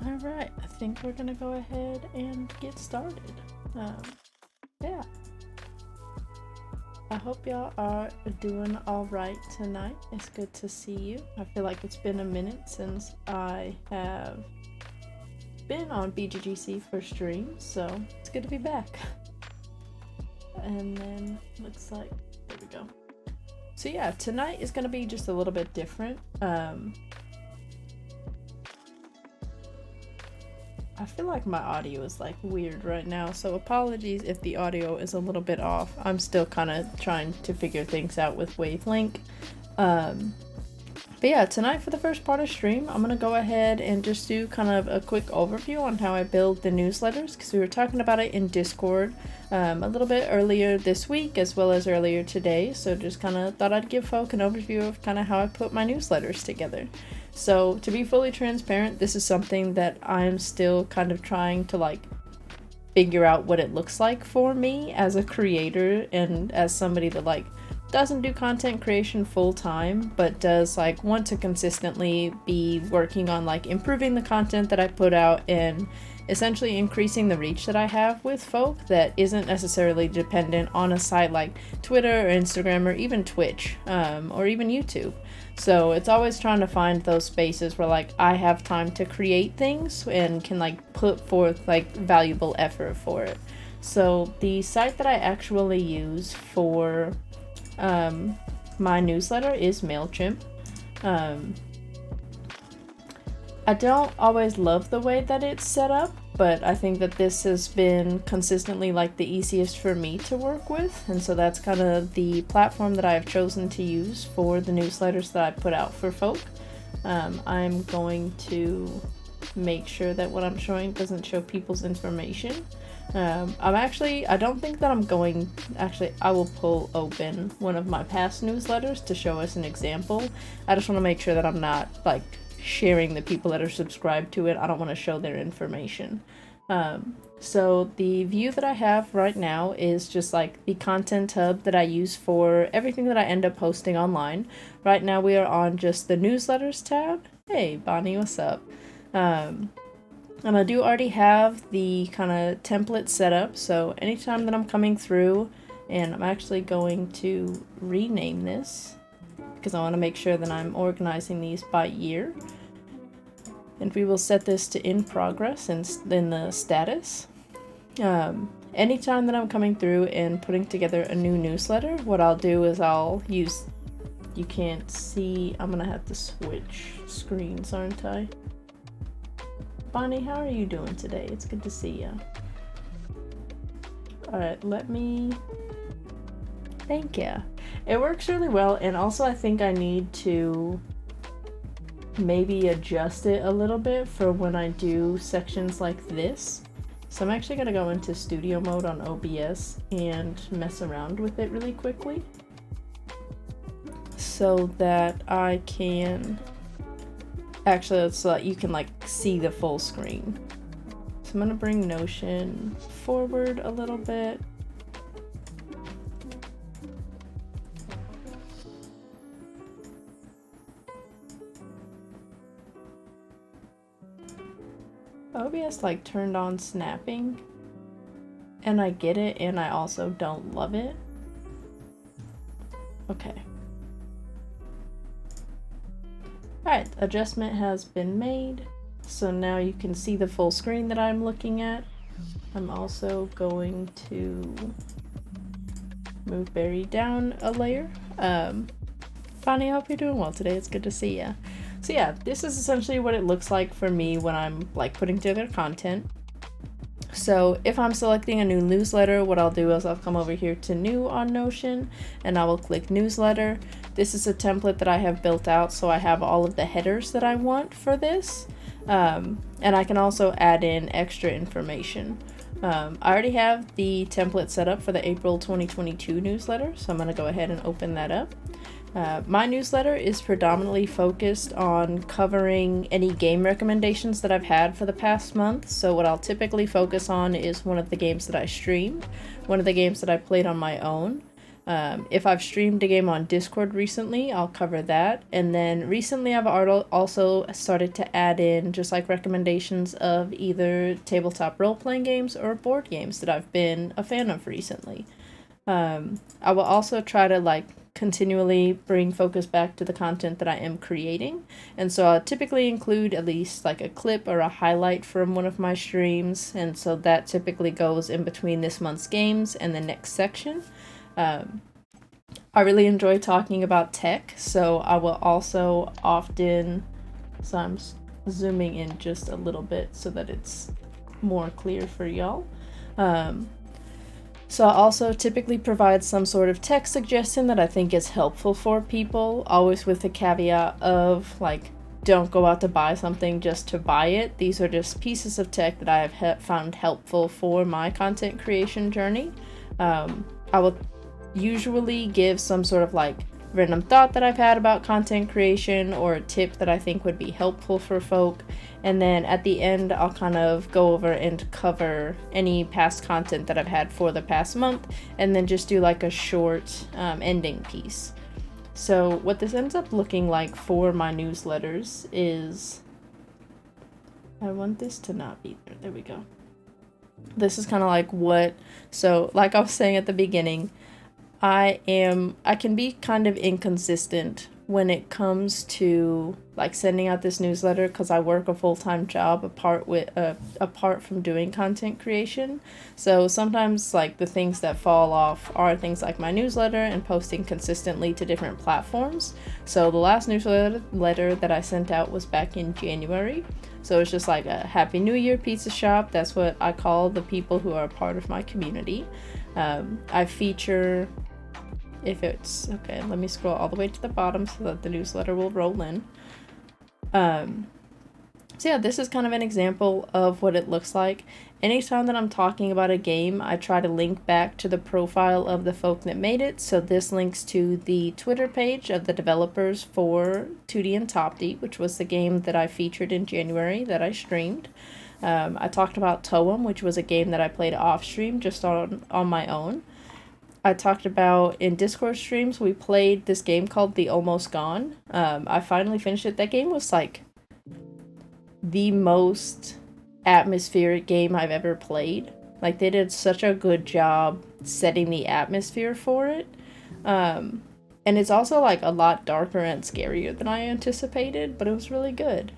Alright, I think we're gonna go ahead and get started. Yeah. I hope y'all are doing alright tonight. It's good to see you. I feel like it's been a minute since I have been on BGGC for streams, so it's good to be back. And then looks like, there we go. So yeah, tonight is gonna be just a little bit different. I feel like my audio is like weird right now, so apologies if the audio is a little bit off. I'm still kind of trying to figure things out with Wavelink. But yeah, tonight for the first part of stream, I'm gonna go ahead and just do kind of a quick overview on how I build the newsletters, because we were talking about it in Discord a little bit earlier this week as well as earlier today, so just kind of thought I'd give folk an overview of kind of how I put my newsletters together. So to be fully transparent, this is something that I'm still kind of trying to like figure out what it looks like for me as a creator and as somebody that like doesn't do content creation full time, but does like want to consistently be working on like improving the content that I put out and essentially increasing the reach that I have with folk that isn't necessarily dependent on a site like Twitter or Instagram or even Twitch or even YouTube. So it's always trying to find those spaces where like I have time to create things and can like put forth like valuable effort for it. So the site that I actually use for my newsletter is MailChimp. I don't always love the way that it's set up, but I think that this has been consistently like the easiest for me to work with, and so that's kind of the platform that I've chosen to use for the newsletters that I put out for folk. I'm going to make sure that what I'm showing doesn't show people's information. I don't think that I will pull open one of my past newsletters to show us an example. I just want to make sure that I'm not like sharing the people that are subscribed to it. I don't want to show their information. So the view that I have right now is just like the content hub that I use for everything that I end up posting online. Right now we are on just the newsletters tab. Hey Bonnie, what's up? And I do already have the kind of template set up, so anytime that I'm coming through, and I'm actually going to rename this because I want to make sure that I'm organizing these by year. And we will set this to in progress and in the status. Anytime that I'm coming through and putting together a new newsletter, what I'll do is you can't see, I'm gonna have to switch screens, aren't I? Bonnie, how are you doing today? It's good to see you. Alright, thank you. It works really well, and also I think I need to maybe adjust it a little bit for when I do sections like this. So I'm actually gonna go into studio mode on OBS and mess around with it really quickly so that I can actually, so that you can like see the full screen. So I'm gonna bring Notion forward a little bit. OBS like turned on snapping, and I get it, and I also don't love it. Okay. Alright, adjustment has been made, so now you can see the full screen that I'm looking at. I'm also going to move Barry down a layer. Bonnie, I hope you're doing well today. It's good to see ya. So yeah, this is essentially what it looks like for me when I'm like putting together content. So if I'm selecting a new newsletter, what I'll do is I'll come over here to new on Notion and I will click newsletter. This is a template that I have built out, so I have all of the headers that I want for this. And I can also add in extra information. I already have the template set up for the April 2022 newsletter, so I'm going to go ahead and open that up. My newsletter is predominantly focused on covering any game recommendations that I've had for the past month. So what I'll typically focus on is one of the games that I streamed, one of the games that I played on my own, If I've streamed a game on Discord recently, I'll cover that. And then recently I've also started to add in just like recommendations of either tabletop role-playing games or board games that I've been a fan of recently. I will also try to like continually bring focus back to the content that I am creating. And so I'll typically include at least like a clip or a highlight from one of my streams. And so that typically goes in between this month's games and the next section. I really enjoy talking about tech, so I will also often, so I'm zooming in just a little bit so that it's more clear for y'all. So I also typically provide some sort of tech suggestion that I think is helpful for people, always with the caveat of like, don't go out to buy something just to buy it. These are just pieces of tech that I have found helpful for my content creation journey. I will usually give some sort of like random thought that I've had about content creation or a tip that I think would be helpful for folk. And then at the end, I'll kind of go over and cover any past content that I've had for the past month, and then just do like a short ending piece. So what this ends up looking like for my newsletters is, I want this to not be there. There we go. This is kind of like so like I was saying at the beginning, I can be kind of inconsistent when it comes to like sending out this newsletter because I work a full-time job apart from doing content creation. So sometimes like the things that fall off are things like my newsletter and posting consistently to different platforms. So the last newsletter that I sent out was back in January. So it's just like a Happy New Year pizza shop. That's what I call the people who are a part of my community. I feature, if it's okay, let me scroll all the way to the bottom so that the newsletter will roll in. So yeah, this is kind of an example of what it looks like. Anytime that I'm talking about a game, I try to link back to the profile of the folk that made it. So this links to the Twitter page of the developers for 2D and Topd, which was the game that I featured in January that I streamed. I talked about Toem, which was a game that I played off stream just on my own. I talked about in Discord streams, we played this game called The Almost Gone. I finally finished it. That game was like the most atmospheric game I've ever played. Like they did such a good job setting the atmosphere for it. And it's also like a lot darker and scarier than I anticipated, but it was really good.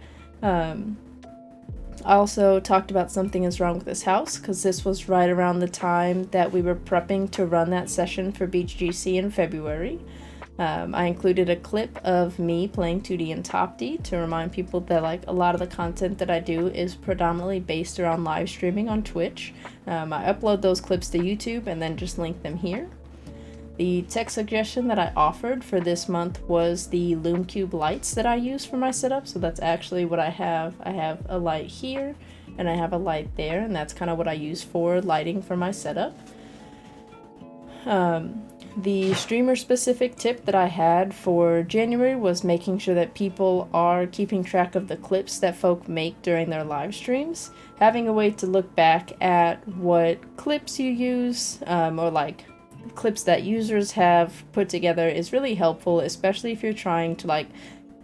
I also talked about Something Is Wrong with This House, because this was right around the time that we were prepping to run that session for BGC in February. I included a clip of me playing 2D and Topd to remind people that like a lot of the content that I do is predominantly based around live streaming on Twitch. I upload those clips to YouTube and then just link them here. The tech suggestion that I offered for this month was the LumeCube lights that I use for my setup. So that's actually what I have. I have a light here and I have a light there, and that's kind of what I use for lighting for my setup. The streamer specific tip that I had for January was making sure that people are keeping track of the clips that folk make during their live streams. Having a way to look back at what clips you use, or like clips that users have put together, is really helpful, especially if you're trying to like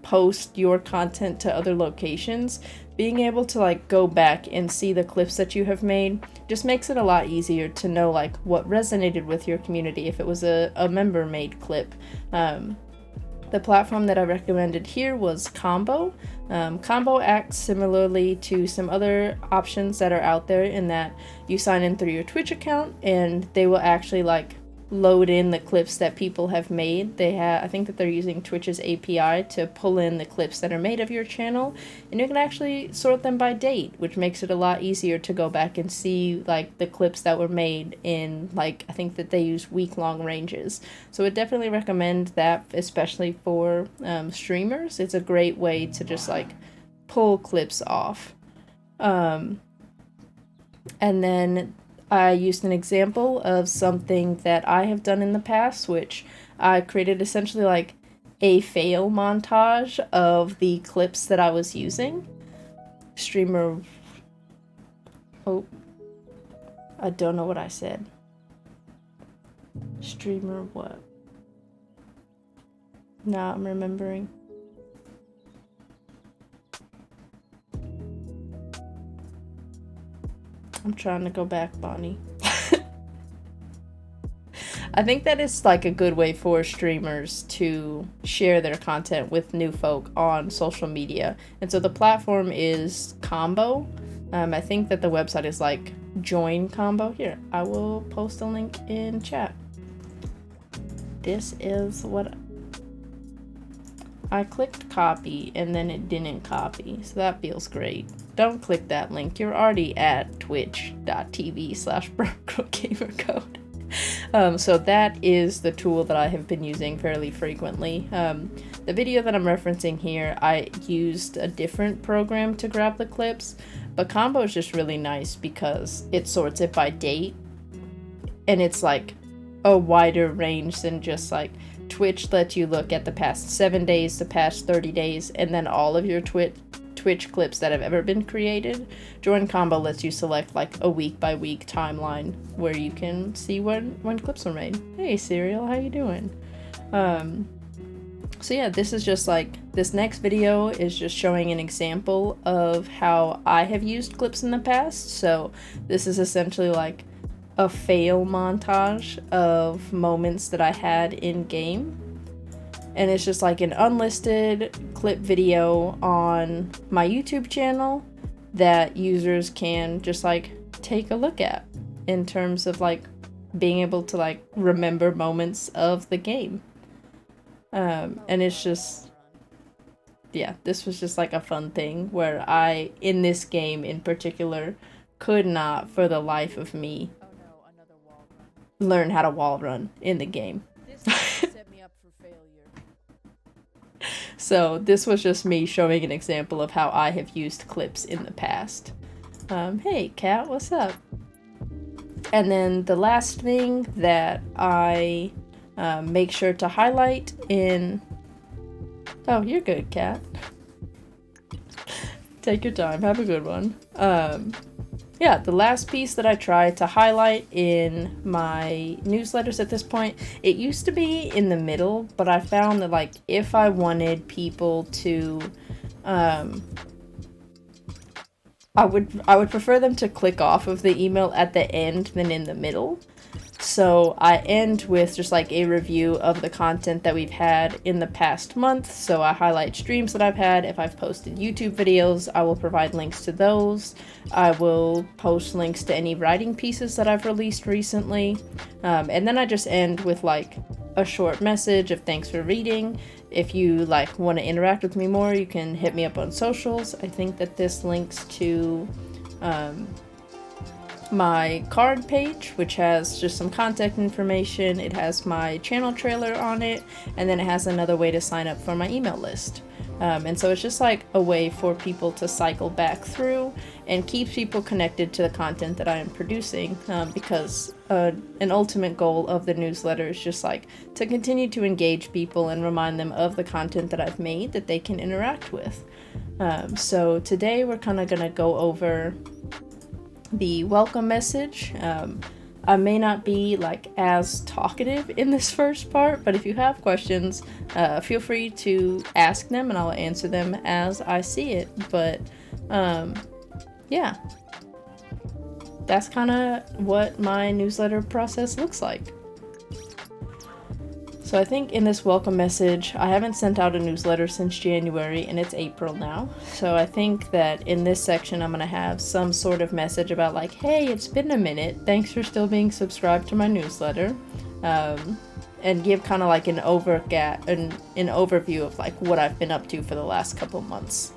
post your content to other locations. Being able to like go back and see the clips that you have made just makes it a lot easier to know like what resonated with your community if it was a member made clip. The platform that I recommended here was Combo. Combo acts similarly to some other options that are out there in that you sign in through your Twitch account and they will actually like load in the clips that people have made. I think that they're using Twitch's API to pull in the clips that are made of your channel, and you can actually sort them by date, which makes it a lot easier to go back and see like the clips that were made in like, I think that they use week-long ranges. So I definitely recommend that, especially for streamers. It's a great way to just like pull clips off. And then I used an example of something that I have done in the past, which I created essentially like a fail montage of the clips that I was using. I don't know what I said. Streamer what? Now I'm remembering. I'm trying to go back, Bonnie. I think that it's like a good way for streamers to share their content with new folk on social media. And so the platform is Combo. I think that the website is like Join Combo. Here, I will post a link in chat. This is what I clicked copy and then it didn't copy. So that feels great. Don't click that link. You're already at twitch.tv/BrownGirlGamerCode. So that is the tool that I have been using fairly frequently. The video that I'm referencing here, I used a different program to grab the clips, but Combo is just really nice because it sorts it by date, and it's like a wider range than just like Twitch lets you look at the past 7 days, the past 30 days, and then all of your Twitch clips that have ever been created. Join Combo lets you select like a week by week timeline where you can see when clips were made. Hey Serial, how you doing? So yeah, this is just like, this next video is just showing an example of how I have used clips in the past. So this is essentially like a fail montage of moments that I had in game. And it's just like an unlisted clip video on my YouTube channel that users can just like take a look at in terms of like being able to like remember moments of the game. And it's just, yeah, this was just like a fun thing where I, in this game in particular, could not for the life of me learn how to wall run in the game. So this was just me showing an example of how I have used clips in the past. Hey Kat, what's up? And then the last thing that I make sure to highlight in... Oh, you're good, Kat. Take your time, have a good one. Yeah, the last piece that I try to highlight in my newsletters at this point, it used to be in the middle, but I found that like if I wanted people to, I would prefer them to click off of the email at the end than in the middle. So I end with just like a review of the content that we've had in the past month. So I highlight streams that I've had. If I've posted YouTube videos, I will provide links to those. I will post links to any writing pieces that I've released recently. And then I just end with like a short message of thanks for reading. If you like want to interact with me more, you can hit me up on socials. I think that this links to my card page, which has just some contact information. It has my channel trailer on it, and then it has another way to sign up for my email list. And so it's just like a way for people to cycle back through and keep people connected to the content that I am producing, because an ultimate goal of the newsletter is just like to continue to engage people and remind them of the content that I've made that they can interact with. So today we're kind of gonna go over the welcome message. I may not be like as talkative in this first part, but if you have questions, feel free to ask them and I'll answer them as I see it. But yeah, that's kind of what my newsletter process looks like. So I think in this welcome message, I haven't sent out a newsletter since January and it's April now. So I think that in this section, I'm going to have some sort of message about like, hey, it's been a minute. Thanks for still being subscribed to my newsletter. And give kind of like an overview of like what I've been up to for the last couple months.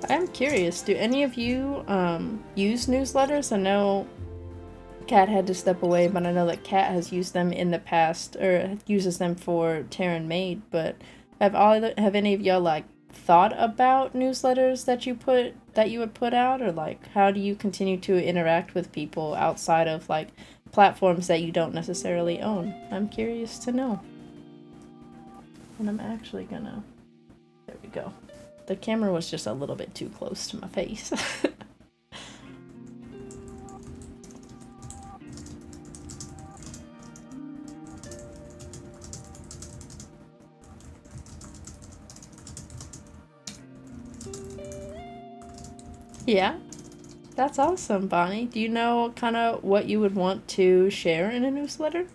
I'm curious, do any of you use newsletters? I know Kat had to step away, but I know that Kat has used them in the past, or uses them for Terran Maid, but have any of y'all like thought about newsletters that you would put out, or like how do you continue to interact with people outside of like platforms that you don't necessarily own? I'm curious to know. And I'm actually gonna, there we go. The camera was just a little bit too close to my face. Yeah, that's awesome, Bonnie. Do you know kind of what you would want to share in a newsletter?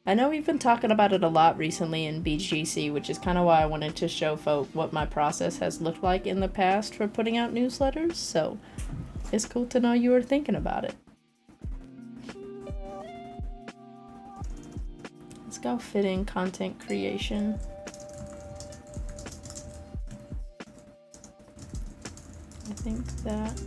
I know we've been talking about it a lot recently in BGC, which is kind of why I wanted to show folk what my process has looked like in the past for putting out newsletters, so it's cool to know you were thinking about it. Let's go fitting content creation. I think that...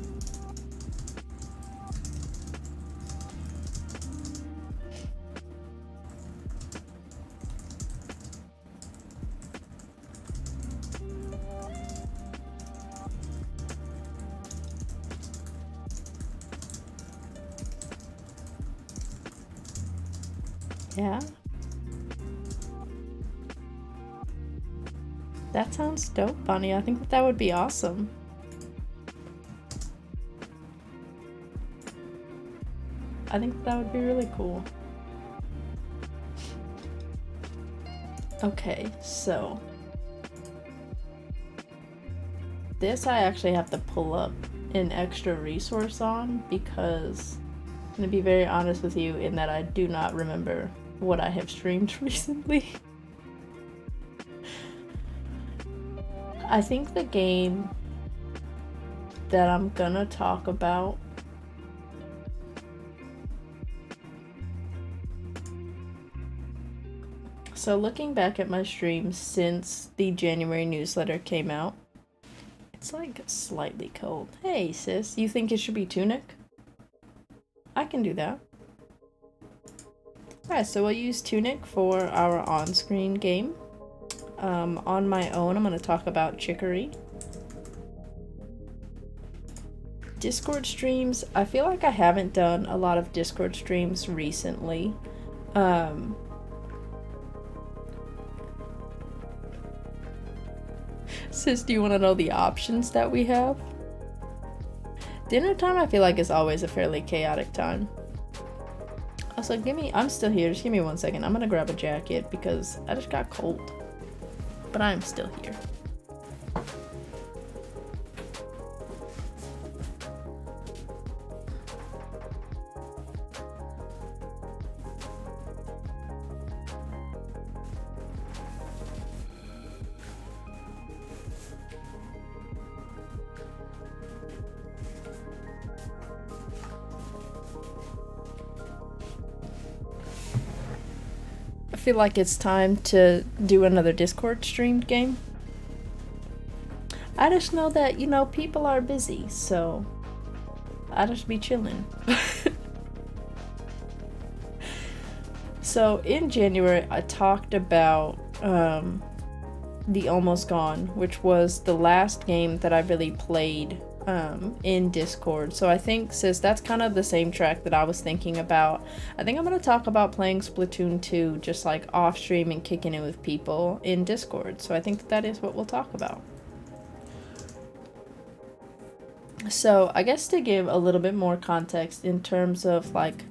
Yeah. That sounds dope, Bonnie. I think that would be awesome. I think that would be really cool. Okay, so this I actually have to pull up an extra resource on because I'm gonna be very honest with you in that I do not remember what I have streamed recently. I think the game that I'm gonna talk about So looking back at my streams since the January newsletter came out, it's like slightly cold. Hey sis, you think it should be Tunic? I can do that. Alright, so we'll use Tunic for our on-screen game. On my own, I'm going to talk about Chicory. Discord streams, I feel like I haven't done a lot of Discord streams recently. Sis, do you want to know the options that we have? Dinner time, I feel like, is always a fairly chaotic time. Also, I'm still here, just give me 1 second. I'm gonna grab a jacket because I just got cold. But I'm still here. I feel like it's time to do another Discord streamed game. I just know that, you know, people are busy, so I just be chilling. So in January, I talked about The Almost Gone, which was the last game that I really played in Discord. So I think, sis, that's kind of the same track that I was thinking about. I think I'm going to talk about playing Splatoon 2 just like off stream and kicking it with people in Discord. So I think that is what we'll talk about. So I guess to give a little bit more context in terms of like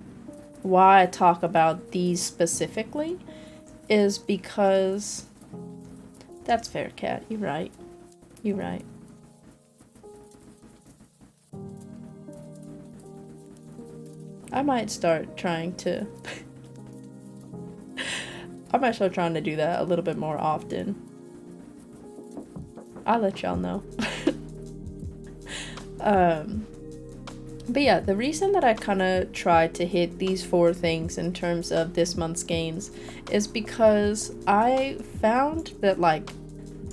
why I talk about these specifically is because that's fair, Cat. You're right. You're right. I might start trying to do that a little bit more often. I'll let y'all know. But yeah, the reason that I kind of tried to hit these 4 things in terms of this month's games is because I found that like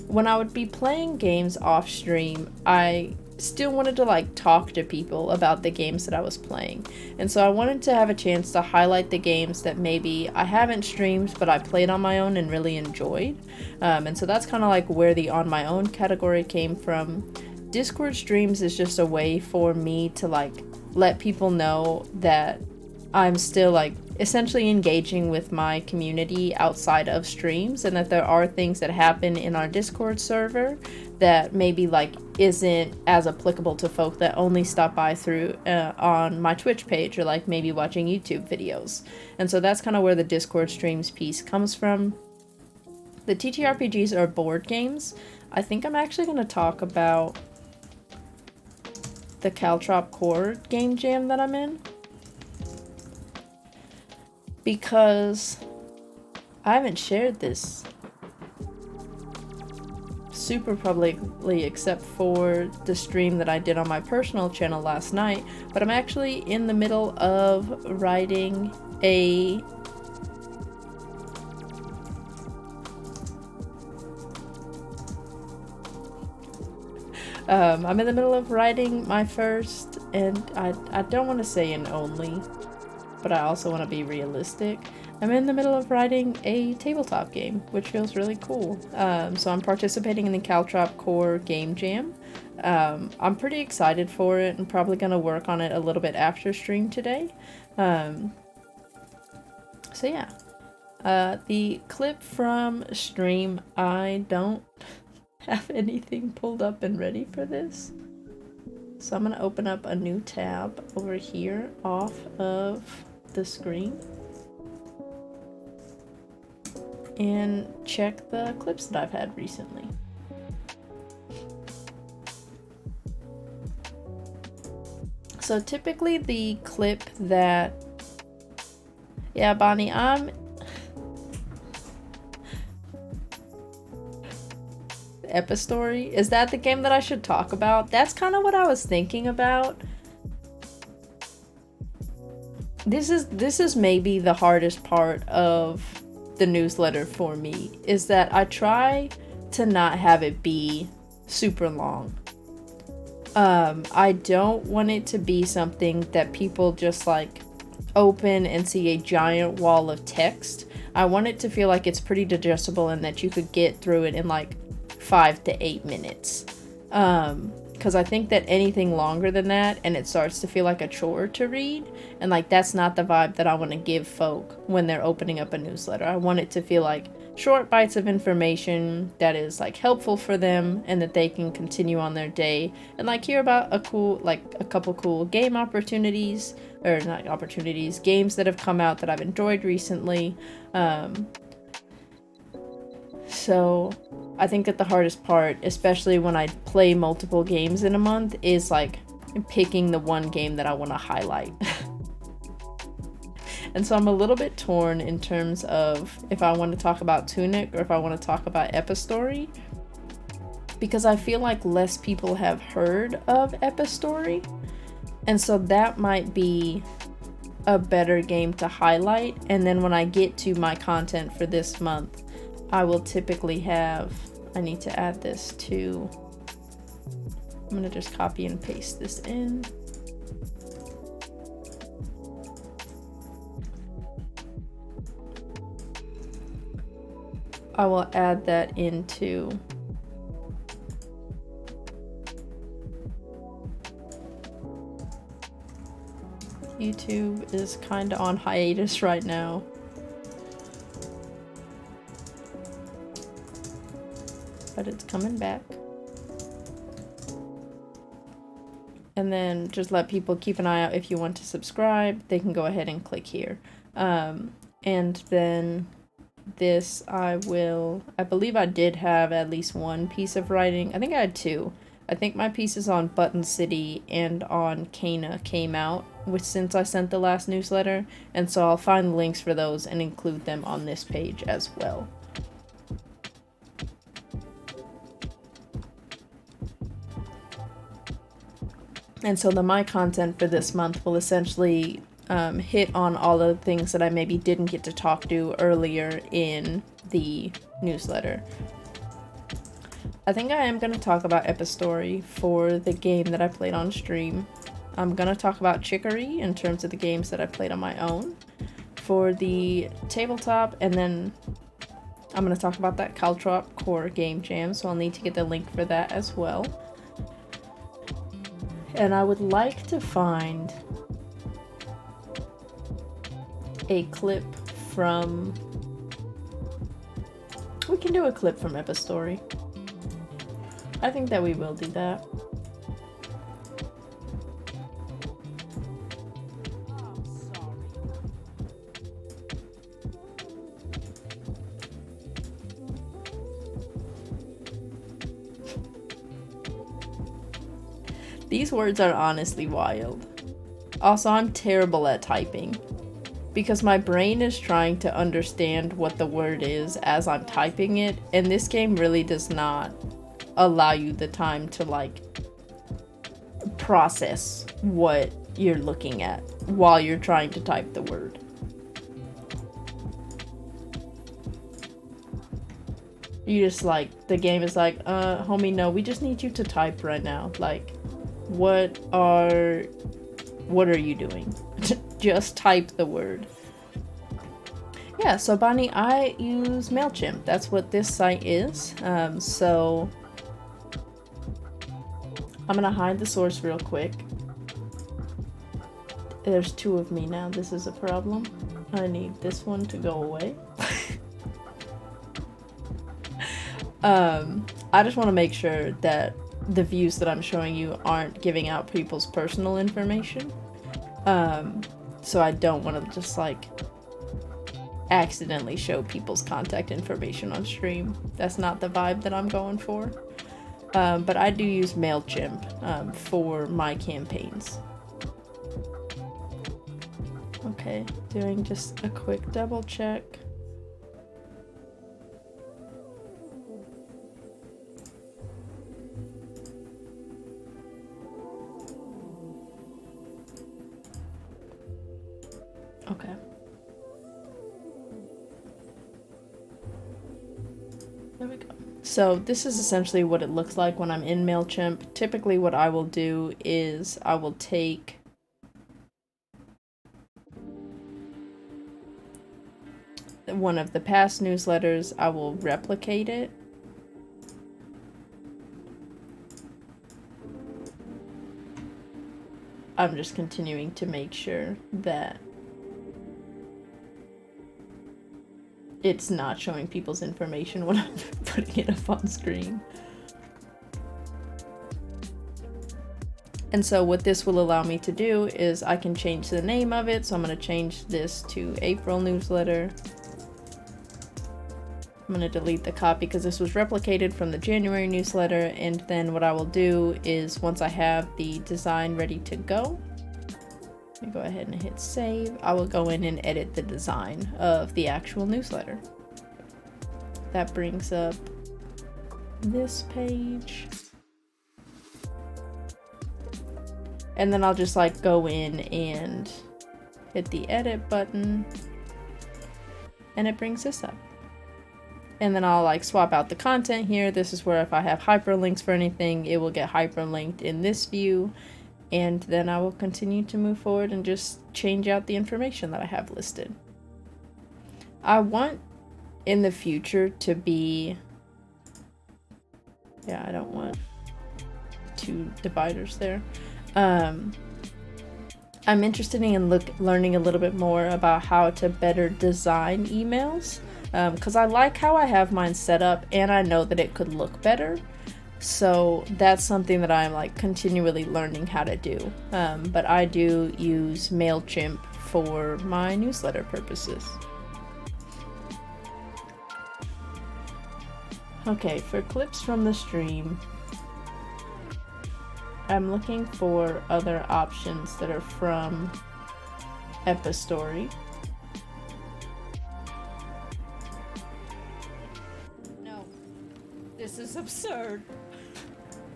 when I would be playing games off stream, I still wanted to like talk to people about the games that I was playing. And so I wanted to have a chance to highlight the games that maybe I haven't streamed but I played on my own and really enjoyed. And so that's kind of like where the on my own category came from. Discord streams is just a way for me to like let people know that I'm still like essentially engaging with my community outside of streams, and that there are things that happen in our Discord server that maybe like isn't as applicable to folk that only stop by through on my Twitch page, or like maybe watching YouTube videos. And so that's kind of where the Discord streams piece comes from. The TTRPGs are board games. I think I'm actually going to talk about the Caltrop Core game jam that I'm in, because I haven't shared this super publicly except for the stream that I did on my personal channel last night, but I'm actually in the middle of writing a I'm in the middle of writing my first, and I don't want to say an only, but I also want to be realistic. I'm in the middle of writing a tabletop game, which feels really cool. So I'm participating in the Caltrop Core Game Jam. I'm pretty excited for it, and probably going to work on it a little bit after stream today. So yeah. The clip from stream, I don't have anything pulled up and ready for this. So I'm going to open up a new tab over here off of the screen and check the clips that I've had recently. So typically the clip that, yeah, Bonnie, Epistory, is that the game that I should talk about? That's kind of what I was thinking about. This is maybe the hardest part of the newsletter for me, is that I try to not have it be super long. I don't want it to be something that people just like open and see a giant wall of text. I want it to feel like it's pretty digestible and that you could get through it in like 5 to 8 minutes. Because I think that anything longer than that and it starts to feel like a chore to read, and like that's not the vibe that I want to give folk when they're opening up a newsletter. I want it to feel like short bites of information that is like helpful for them and that they can continue on their day and like hear about a couple cool game opportunities, or not opportunities, games that have come out that I've enjoyed recently. So I think that the hardest part, especially when I play multiple games in a month, is like picking the one game that I want to highlight. And so I'm a little bit torn in terms of if I want to talk about Tunic or if I want to talk about Epistory, because I feel like less people have heard of Epistory, and so that might be a better game to highlight. And then when I get to my content for this month, I will typically have, I need to add this to, I'm going to just copy and paste this in. I will add that into YouTube is kind of on hiatus right now. But it's coming back. And then just let people keep an eye out. If you want to subscribe, they can go ahead and click here. And then this I believe I did have at least one piece of writing. I think I had two. I think my pieces on Button City and on Cana came out since I sent the last newsletter, and so I'll find links for those and include them on this page as well. And so my content for this month will essentially hit on all of the things that I maybe didn't get to talk to earlier in the newsletter. I think I am going to talk about Epistory for the game that I played on stream. I'm going to talk about Chicory in terms of the games that I played on my own for the tabletop, and then I'm going to talk about that Caltrop Core Game Jam, so I'll need to get the link for that as well. And I would like to find a clip from... We can do a clip from Epistory. I think that we will do that. These words are honestly wild. Also, I'm terrible at typing because my brain is trying to understand what the word is as I'm typing it, and this game really does not allow you the time to like process what you're looking at while you're trying to type the word. You just like, the game is like, homie, no, we just need you to type right now. Like, what are you doing? Just type the word. Yeah, so Bonnie, I use MailChimp. That's what this site is. So I'm gonna hide the source real quick. There's two of me now. This is a problem. I need this one to go away. I just want to make sure that the views that I'm showing you aren't giving out people's personal information. So I don't want to just like accidentally show people's contact information on stream. That's not the vibe that I'm going for. But I do use MailChimp for my campaigns. Okay, doing just a quick double check. Okay. There we go. So this is essentially what it looks like when I'm in MailChimp. Typically what I will do is I will take one of the past newsletters, I will replicate it. I'm just continuing to make sure that it's not showing people's information when I'm putting it up on screen. And so what this will allow me to do is I can change the name of it. So I'm going to change this to April newsletter. I'm going to delete the copy because this was replicated from the January newsletter. And then what I will do is once I have the design ready to go, let me go ahead and hit save. I will go in and edit the design of the actual newsletter. That brings up this page. And then I'll just like go in and hit the edit button and it brings this up. And then I'll like swap out the content here. This is where if I have hyperlinks for anything, it will get hyperlinked in this view. And then I will continue to move forward and just change out the information that I have listed. I want in the future to be, yeah, I don't want two dividers there. I'm interested in learning a little bit more about how to better design emails. Because I like how I have mine set up and I know that it could look better. So that's something that I'm like continually learning how to do. But I do use MailChimp for my newsletter purposes. Okay, for clips from the stream, I'm looking for other options that are from Epistory. This is absurd.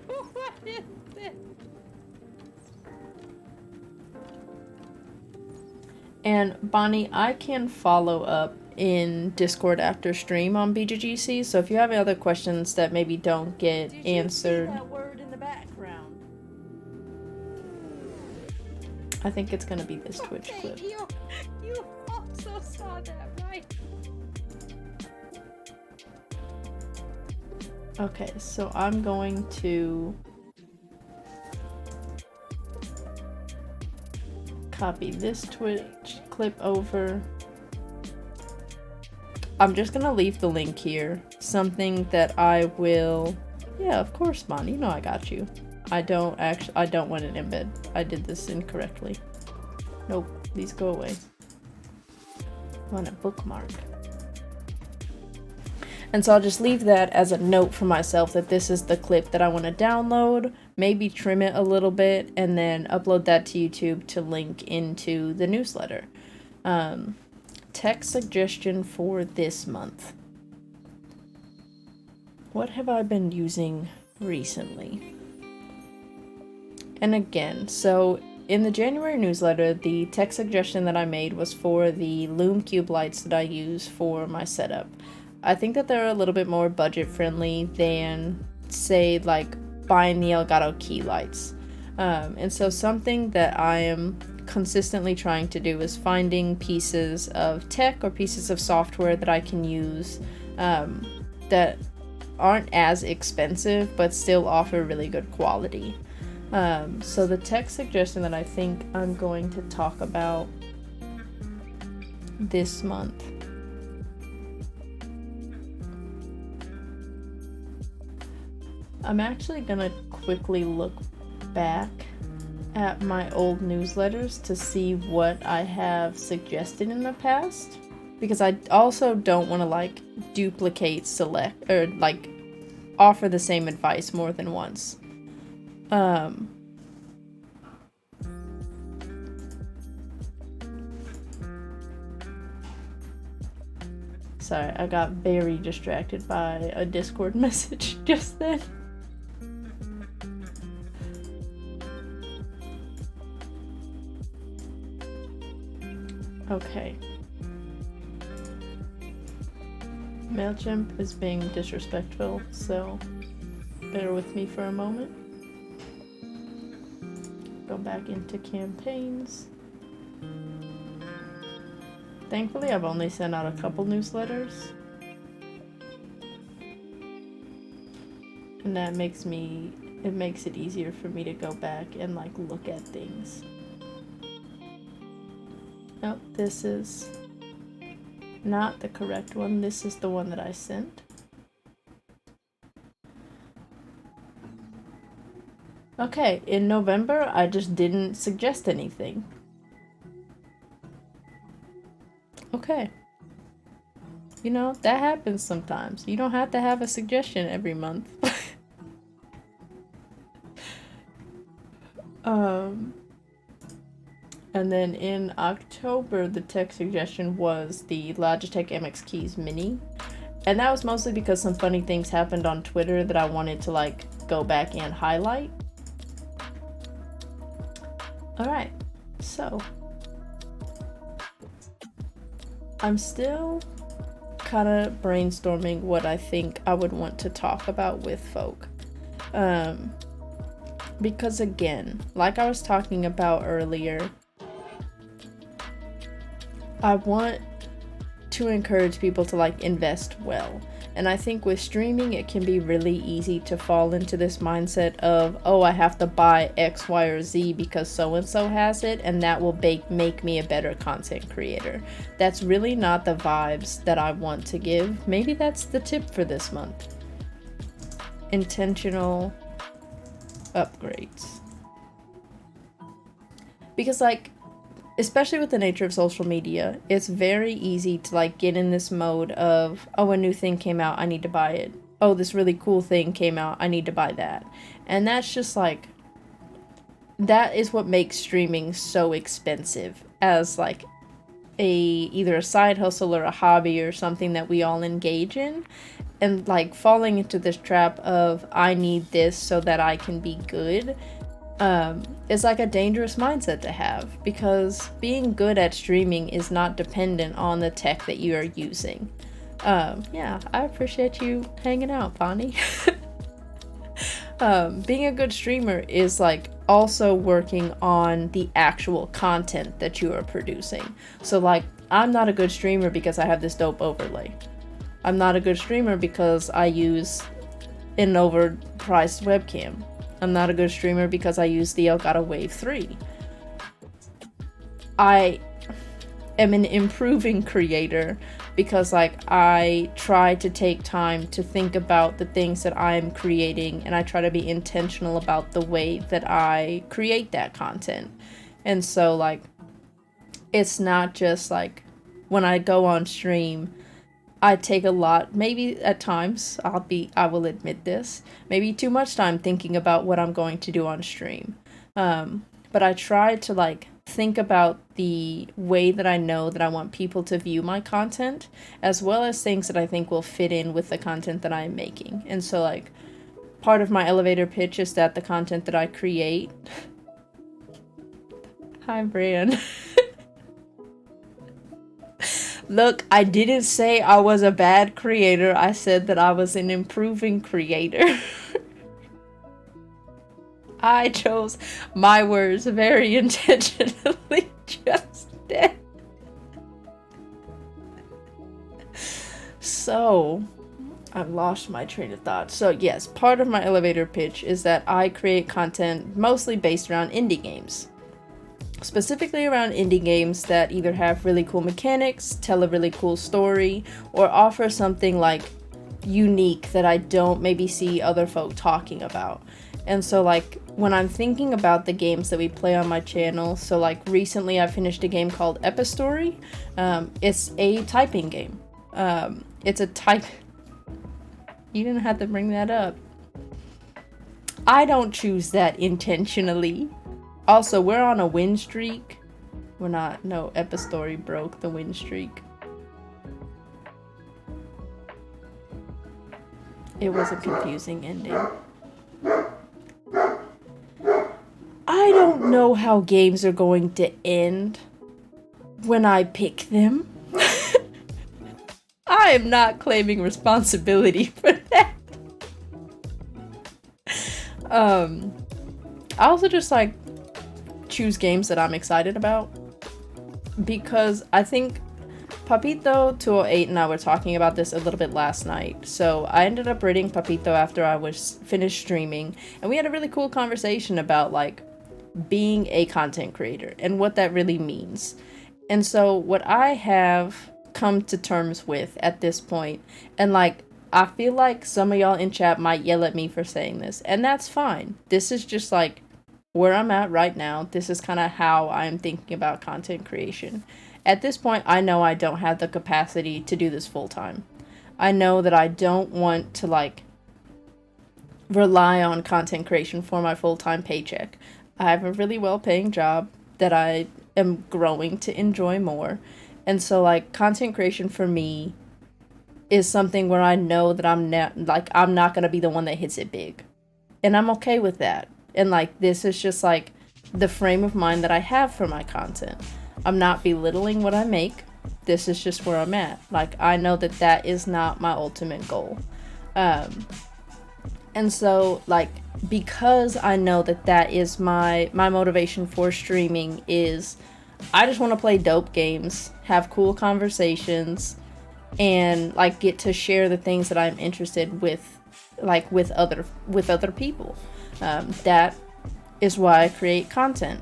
What is this? And Bonnie, I can follow up in Discord after stream on BGGC. So if you have any other questions that maybe don't get answered, that word in the background? I think it's gonna be this Twitch clip. You also saw that, right? Okay, so I'm going to copy this Twitch clip over. I'm just gonna leave the link here. Something that I will... Yeah, of course, Mon, you know I got you. I don't want an embed. I did this incorrectly. Nope, these go away. I want a bookmark. And so I'll just leave that as a note for myself that this is the clip that I want to download, maybe trim it a little bit, and then upload that to YouTube to link into the newsletter. Tech suggestion for this month. What have I been using recently? And again, so in the January newsletter, the tech suggestion that I made was for the Lume Cube lights that I use for my setup. I think that they're a little bit more budget friendly than, say, like buying the Elgato key lights. And so something that I am consistently trying to do is finding pieces of tech or pieces of software that I can use that aren't as expensive but still offer really good quality. So the tech suggestion that I think I'm going to talk about this month I'm actually gonna quickly look back at my old newsletters to see what I have suggested in the past, because I also don't want to like duplicate select or like offer the same advice more than once. Sorry, I got very distracted by a Discord message just then. Okay. MailChimp is being disrespectful, so bear with me for a moment. Go back into campaigns. Thankfully, I've only sent out a couple newsletters. And that makes it easier for me to go back and like look at things. Nope, this is not the correct one. This is the one that I sent. Okay, in November, I just didn't suggest anything. Okay. You know, that happens sometimes. You don't have to have a suggestion every month. And then in October, the tech suggestion was the Logitech MX Keys Mini. And that was mostly because some funny things happened on Twitter that I wanted to like go back and highlight. Alright, so I'm still kind of brainstorming what I think I would want to talk about with folk. Because again, like I was talking about earlier, I want to encourage people to like invest well. And I think with streaming, it can be really easy to fall into this mindset of, oh, I have to buy X, Y, or Z because so-and-so has it, and that will make me a better content creator. That's really not the vibes that I want to give. Maybe that's the tip for this month. Intentional upgrades. Because like, especially with the nature of social media, it's very easy to like get in this mode of, oh, a new thing came out, I need to buy it. Oh, this really cool thing came out, I need to buy that. And that's just like, that is what makes streaming so expensive as like either a side hustle or a hobby or something that we all engage in. And like falling into this trap of, I need this so that I can be good, It's like a dangerous mindset to have, because being good at streaming is not dependent on the tech that you are using. Yeah, I appreciate you hanging out, Bonnie. Being a good streamer is like also working on the actual content that you are producing. So like, I'm not a good streamer because I have this dope overlay. I'm not a good streamer because I use an overpriced webcam. I'm not a good streamer because I use the Elgato Wave 3. I am an improving creator because like I try to take time to think about the things that I'm creating, and I try to be intentional about the way that I create that content. And so like, it's not just like when I go on stream, I take a lot, maybe at times, I will admit this, maybe too much time thinking about what I'm going to do on stream. But I try to like think about the way that I know that I want people to view my content, as well as things that I think will fit in with the content that I'm making. And so like, part of my elevator pitch is that the content that I create... Hi, Brian. Look, I didn't say I was a bad creator. I said that I was an improving creator. I chose my words very intentionally just then. So, I've lost my train of thought. So yes, part of my elevator pitch is that I create content mostly based around indie games. Specifically around indie games that either have really cool mechanics, tell a really cool story, or offer something like unique that I don't maybe see other folk talking about. And so like, when I'm thinking about the games that we play on my channel, so like recently I finished a game called Epistory. It's a typing game. It's a type... You didn't have to bring that up. I don't choose that intentionally. Also, we're on a win streak. We're not. No, Epistory broke the win streak. It was a confusing ending. I don't know how games are going to end when I pick them. I am not claiming responsibility for that. I also just like choose games that I'm excited about, because I think Papito 208 and I were talking about this a little bit last night. So I ended up rating Papito after I was finished streaming, and we had a really cool conversation about like being a content creator and what that really means. And so what I have come to terms with at this point, and like I feel like some of y'all in chat might yell at me for saying this, and that's fine. This is just like where I'm at right now. This is kind of how I'm thinking about content creation. At this point, I know I don't have the capacity to do this full time. I know that I don't want to like rely on content creation for my full-time paycheck. I have a really well-paying job that I am growing to enjoy more. And so like content creation for me is something where I know that I'm not going to be the one that hits it big. And I'm okay with that. And like, this is just like the frame of mind that I have for my content. I'm not belittling what I make. This is just where I'm at. Like, I know that that is not my ultimate goal. And so like, because I know that that is my motivation for streaming is I just want to play dope games, have cool conversations, and like get to share the things that I'm interested with, like with other people. That is why I create content.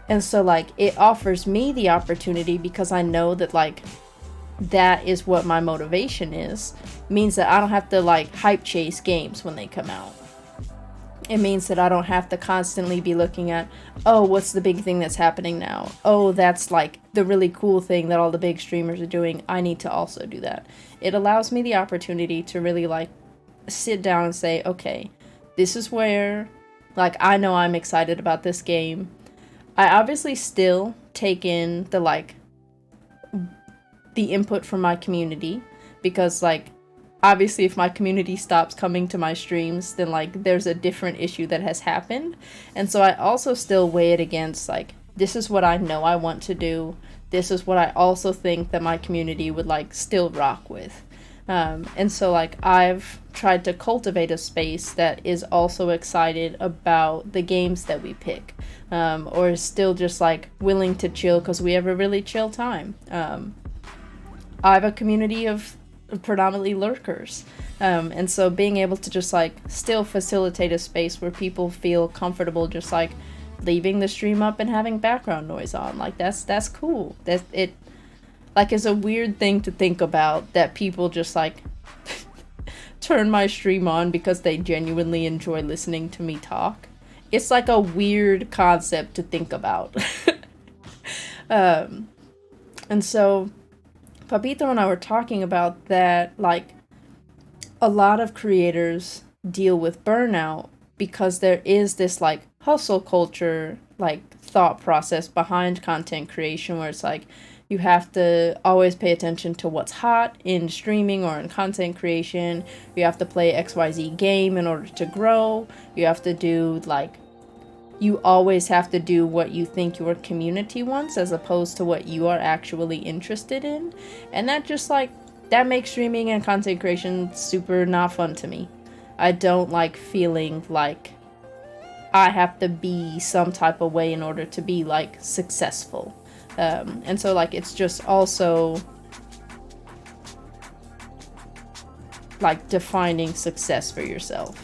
And so like, it offers me the opportunity, because I know that like that is what my motivation is, means that I don't have to like hype chase games when they come out. It means that I don't have to constantly be looking at, oh, what's the big thing that's happening now? Oh, that's like the really cool thing that all the big streamers are doing. I need to also do that. It allows me the opportunity to really like sit down and say, okay, this is where, like, I know I'm excited about this game. I obviously still take in the input from my community, because like obviously if my community stops coming to my streams, then like there's a different issue that has happened. And so I also still weigh it against like, this is what I know I want to do. This is what I also think that my community would like still rock with. And so like I've tried to cultivate a space that is also excited about the games that we pick, or is still just like willing to chill because we have a really chill time. I have a community of predominantly lurkers. And so being able to just like still facilitate a space where people feel comfortable just like leaving the stream up and having background noise on, like that's cool. That it like is a weird thing to think about, that people just like turn my stream on because they genuinely enjoy listening to me talk. It's like a weird concept to think about. And so Papito and I were talking about that, like a lot of creators deal with burnout because there is this like hustle culture, like thought process behind content creation where it's like you have to always pay attention to what's hot in streaming or in content creation. You have to play XYZ game in order to grow. You have to do like, you always have to do what you think your community wants as opposed to what you are actually interested in. And that just like, that makes streaming and content creation super not fun to me. I don't like feeling like I have to be some type of way in order to be like successful. And so like it's just also like defining success for yourself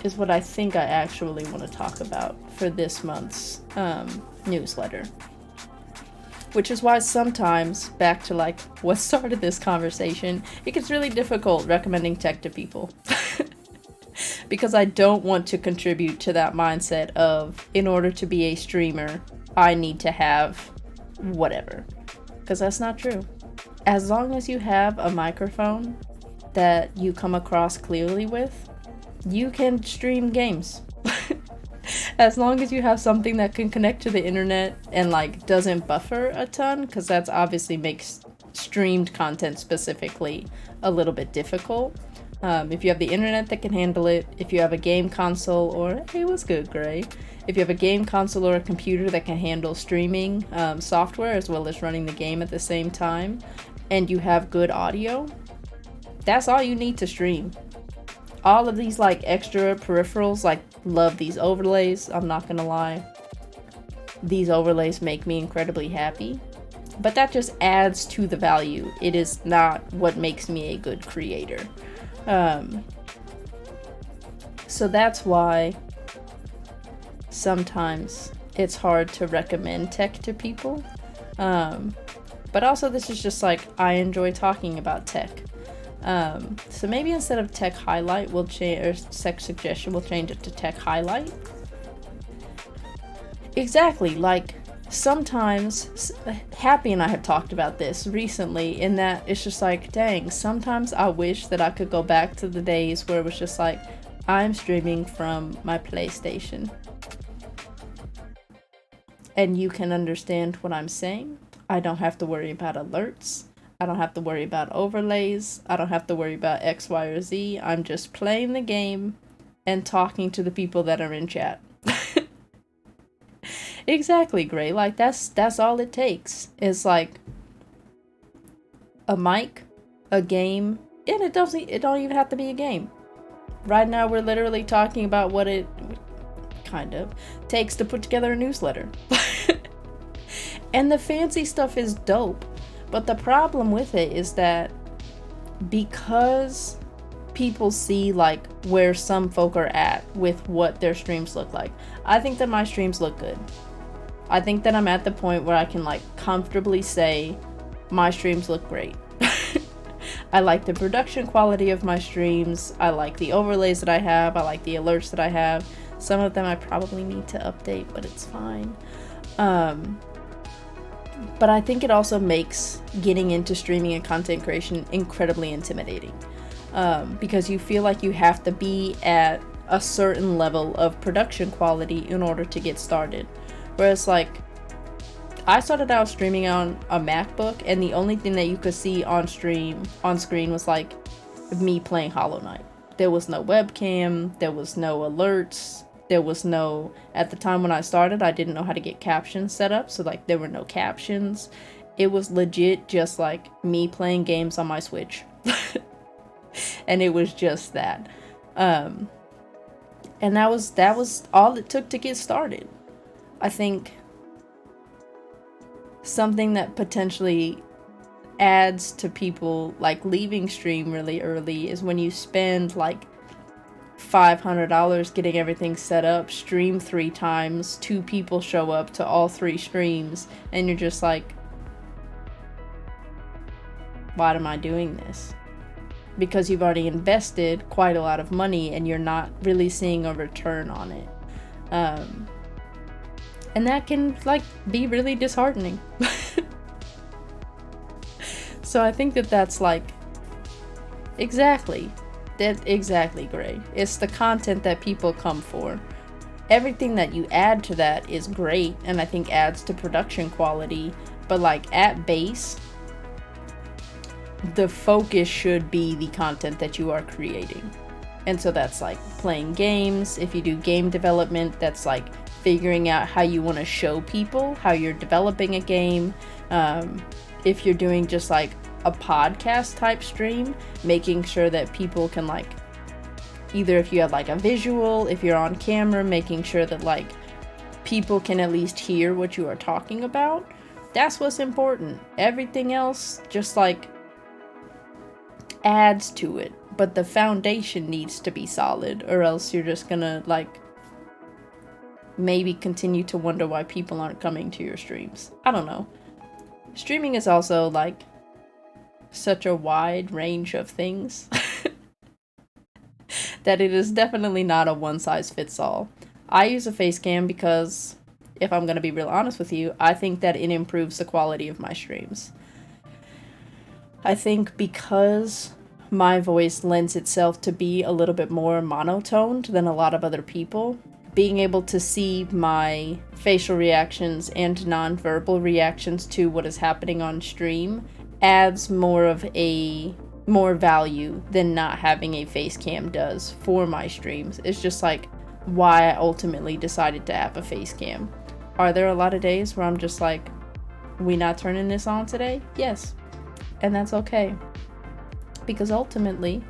is what I think I actually want to talk about for this month's newsletter. Which is why sometimes, back to like what started this conversation, it gets really difficult recommending tech to people. Because I don't want to contribute to that mindset of, in order to be a streamer, I need to have whatever. Because that's not true. As long as you have a microphone that you come across clearly with, you can stream games. As long as you have something that can connect to the internet and like doesn't buffer a ton, because that's obviously makes streamed content specifically a little bit difficult. If you have the internet that can handle it, if you have a game console or, hey, what's good, Gray? If you have a game console or a computer that can handle streaming software as well as running the game at the same time, and you have good audio, that's all you need to stream. All of these like extra peripherals, like love these overlays, I'm not gonna lie. These overlays make me incredibly happy, but that just adds to the value. It is not what makes me a good creator. So that's why sometimes it's hard to recommend tech to people. But also this is just like, I enjoy talking about tech. So maybe instead of tech highlight, we'll change, or tech suggestion, we'll change it to tech highlight. Exactly, like sometimes, Happy and I have talked about this recently, in that it's just like, dang, sometimes I wish that I could go back to the days where it was just like, I'm streaming from my PlayStation. And you can understand what I'm saying. I don't have to worry about alerts. I don't have to worry about overlays. I don't have to worry about X, Y, or Z. I'm just playing the game and talking to the people that are in chat. Exactly, Gray. Like that's all it takes. It's like a mic, a game, and it don't even have to be a game. Right now we're literally talking about what it kind of takes to put together a newsletter. And the fancy stuff is dope. But the problem with it is that because people see like where some folk are at with what their streams look like, I think that my streams look good. I think that I'm at the point where I can like comfortably say my streams look great. I like the production quality of my streams. I like the overlays that I have. I like the alerts that I have. Some of them I probably need to update, but it's fine. But I think it also makes getting into streaming and content creation incredibly intimidating. Because you feel like you have to be at a certain level of production quality in order to get started. Whereas like, I started out streaming on a MacBook, and the only thing that you could see on screen was like me playing Hollow Knight. There was no webcam, there was no alerts, there was no, at the time when I started, I didn't know how to get captions set up, so like there were no captions. It was legit just like me playing games on my Switch. And it was just that. And that was all it took to get started. I think something that potentially adds to people like leaving stream really early is when you spend like $500 getting everything set up, stream 3 times, 2 people show up to all 3 streams, and you're just like, why am I doing this? Because you've already invested quite a lot of money and you're not really seeing a return on it. And that can like be really disheartening. So I think that that's like exactly Gray. It's the content that people come for. Everything that you add to that is great and I think adds to production quality, but like at base, the focus should be the content that you are creating. And so that's like playing games. If you do game development, that's like figuring out how you want to show people how you're developing a game. If you're doing just like a podcast type stream, making sure that people can like, either if you have like a visual, if you're on camera, making sure that like people can at least hear what you are talking about. That's what's important. Everything else just like adds to it, but the foundation needs to be solid, or else you're just gonna like maybe continue to wonder why people aren't coming to your streams. I don't know. Streaming is also like such a wide range of things that it is definitely not a one size fits all. I use a face cam because, if I'm gonna be real honest with you, I think that it improves the quality of my streams. I think because my voice lends itself to be a little bit more monotoned than a lot of other people, being able to see my facial reactions and nonverbal reactions to what is happening on stream adds more value than not having a face cam does for my streams. It's just like why I ultimately decided to have a face cam. Are there a lot of days where I'm just like, we not turning this on today? Yes. And that's okay. Because ultimately,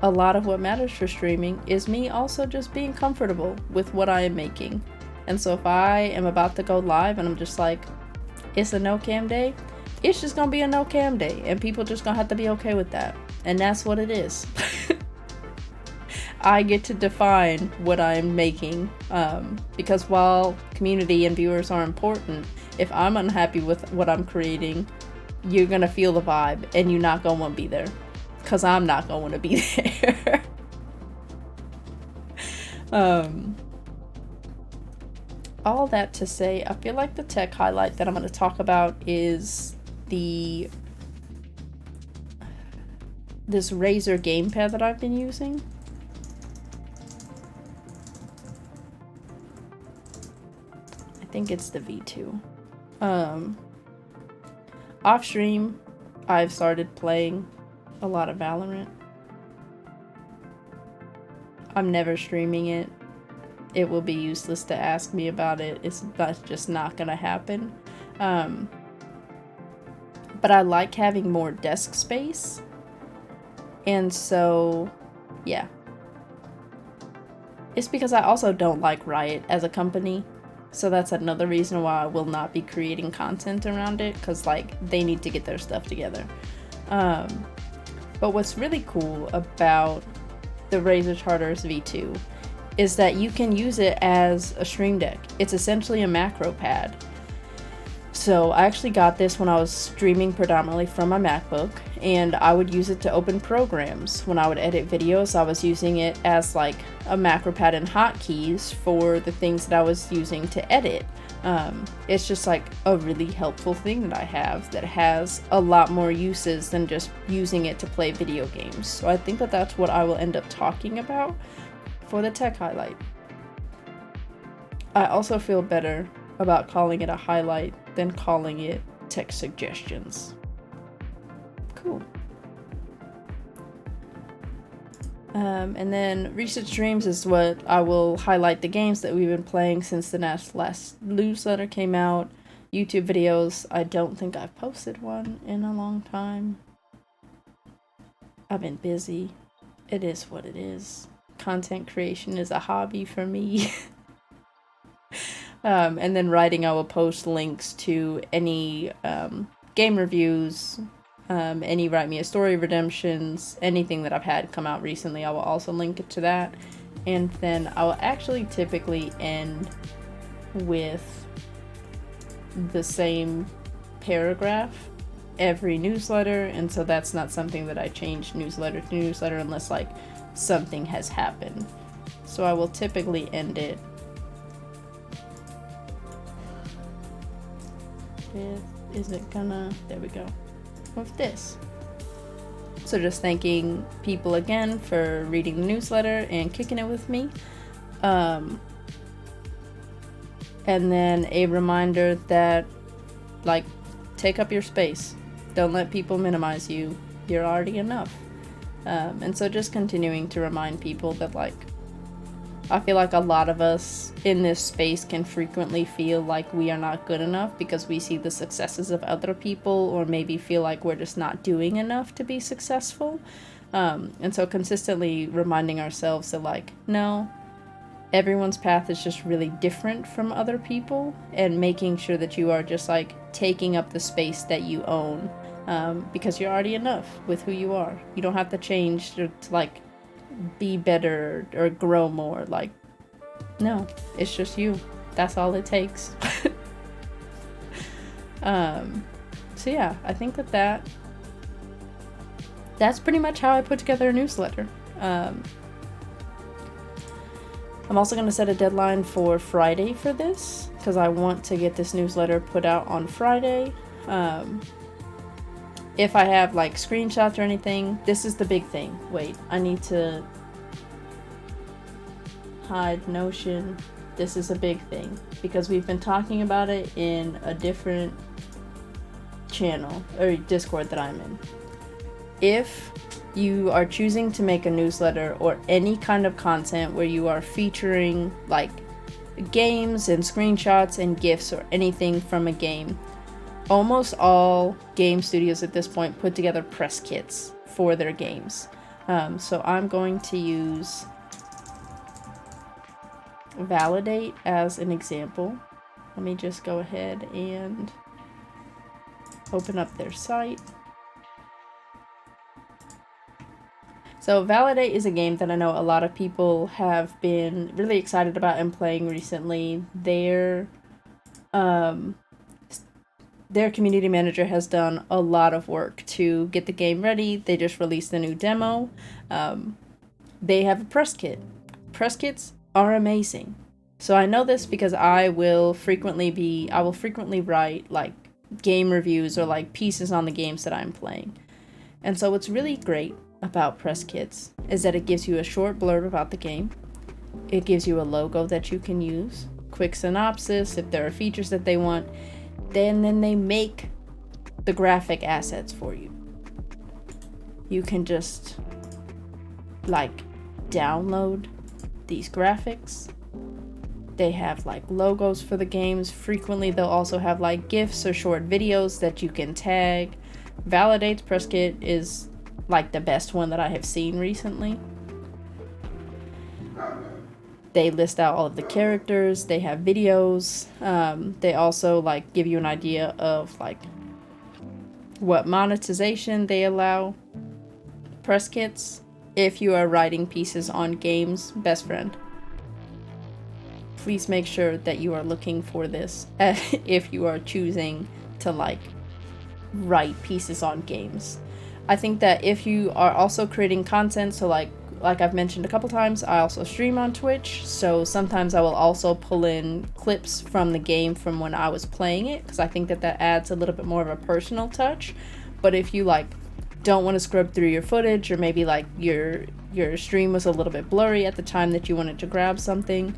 a lot of what matters for streaming is me also just being comfortable with what I am making. And so if I am about to go live and I'm just like, it's a no cam day, it's just gonna be a no cam day. And people just gonna have to be okay with that. And that's what it is. I get to define what I'm making. Because while community and viewers are important, if I'm unhappy with what I'm creating, you're gonna feel the vibe and you're not gonna want to be there, because I'm not gonna want to be there. All that to say, I feel like the tech highlight that I'm gonna talk about is this Razer gamepad that I've been using. I think it's the V2. Off stream, I've started playing a lot of Valorant. I'm never streaming it. It will be useless to ask me about it. That's just not gonna happen. But I like having more desk space. And so, yeah. It's because I also don't like Riot as a company. So that's another reason why I will not be creating content around it, because like they need to get their stuff together. But what's really cool about the Razer Charters V2 is that you can use it as a stream deck. It's essentially a macro pad. So I actually got this when I was streaming predominantly from my MacBook, and I would use it to open programs. When I would edit videos, I was using it as like a macro pad and hotkeys for the things that I was using to edit. It's just like a really helpful thing that I have that has a lot more uses than just using it to play video games. So I think that that's what I will end up talking about for the tech highlight. I also feel better about calling it a highlight than calling it tech suggestions. Cool. And then recent streams is what I will highlight the games that we've been playing since the last newsletter came out. YouTube videos, I don't think I've posted one in a long time. I've been busy. It is what it is. Content creation is a hobby for me. And then writing, I will post links to any game reviews, any Write Me a Story redemptions, anything that I've had come out recently, I will also link it to that. And then I will actually typically end with the same paragraph every newsletter, and so that's not something that I change newsletter to newsletter unless like something has happened. So I will typically end it with, there we go, with this. So just thanking people again for reading the newsletter and kicking it with me. And then a reminder that, like, take up your space. Don't let people minimize you. You're already enough. And so just continuing to remind people that, like, I feel like a lot of us in this space can frequently feel like we are not good enough because we see the successes of other people, or maybe feel like we're just not doing enough to be successful. And so consistently reminding ourselves that, like, no, everyone's path is just really different from other people, and making sure that you are just like taking up the space that you own, because you're already enough with who you are. You don't have to change to like be better or grow more. Like, no, it's just you. That's all it takes. So yeah, I think that's pretty much how I put together a newsletter. I'm also going to set a deadline for Friday for this, because I want to get this newsletter put out on Friday. If I have like screenshots or anything, this is the big thing. Wait, I need to hide Notion. This is a big thing because we've been talking about it in a different channel or Discord that I'm in. If you are choosing to make a newsletter or any kind of content where you are featuring like games and screenshots and GIFs or anything from a game, almost all game studios at this point put together press kits for their games. So I'm going to use Validate as an example. Let me just go ahead and open up their site. So Validate is a game that I know a lot of people have been really excited about and playing recently. Their community manager has done a lot of work to get the game ready. They just released a new demo. They have a press kit. Press kits are amazing. So I know this because I will frequently write like game reviews or like pieces on the games that I'm playing. And so what's really great about press kits is that it gives you a short blurb about the game. It gives you a logo that you can use, quick synopsis if there are features that they want. Then they make the graphic assets for you. You can just like download these graphics. They have like logos for the games. Frequently they'll also have like GIFs or short videos that you can tag. Validate's press kit is like the best one that I have seen recently. They list out all of the characters. They have videos. They also like give you an idea of like what monetization they allow. Press kits, if you are writing pieces on games, best friend. Please make sure that you are looking for this if you are choosing to like write pieces on games. I think that if you are also creating content, so like I've mentioned a couple times, I also stream on Twitch, so sometimes I will also pull in clips from the game from when I was playing it, because I think that adds a little bit more of a personal touch. But if you like don't want to scrub through your footage, or maybe like your stream was a little bit blurry at the time that you wanted to grab something,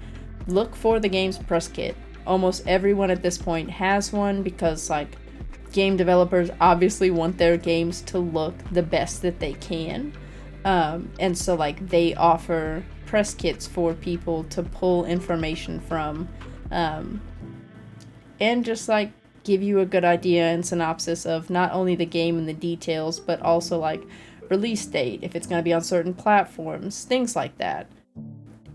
look for the game's press kit almost everyone at this point has one because like game developers obviously want their games to look the best that they can. And so like they offer press kits for people to pull information from, and just like give you a good idea and synopsis of not only the game and the details, but also like release date, if it's going to be on certain platforms, things like that.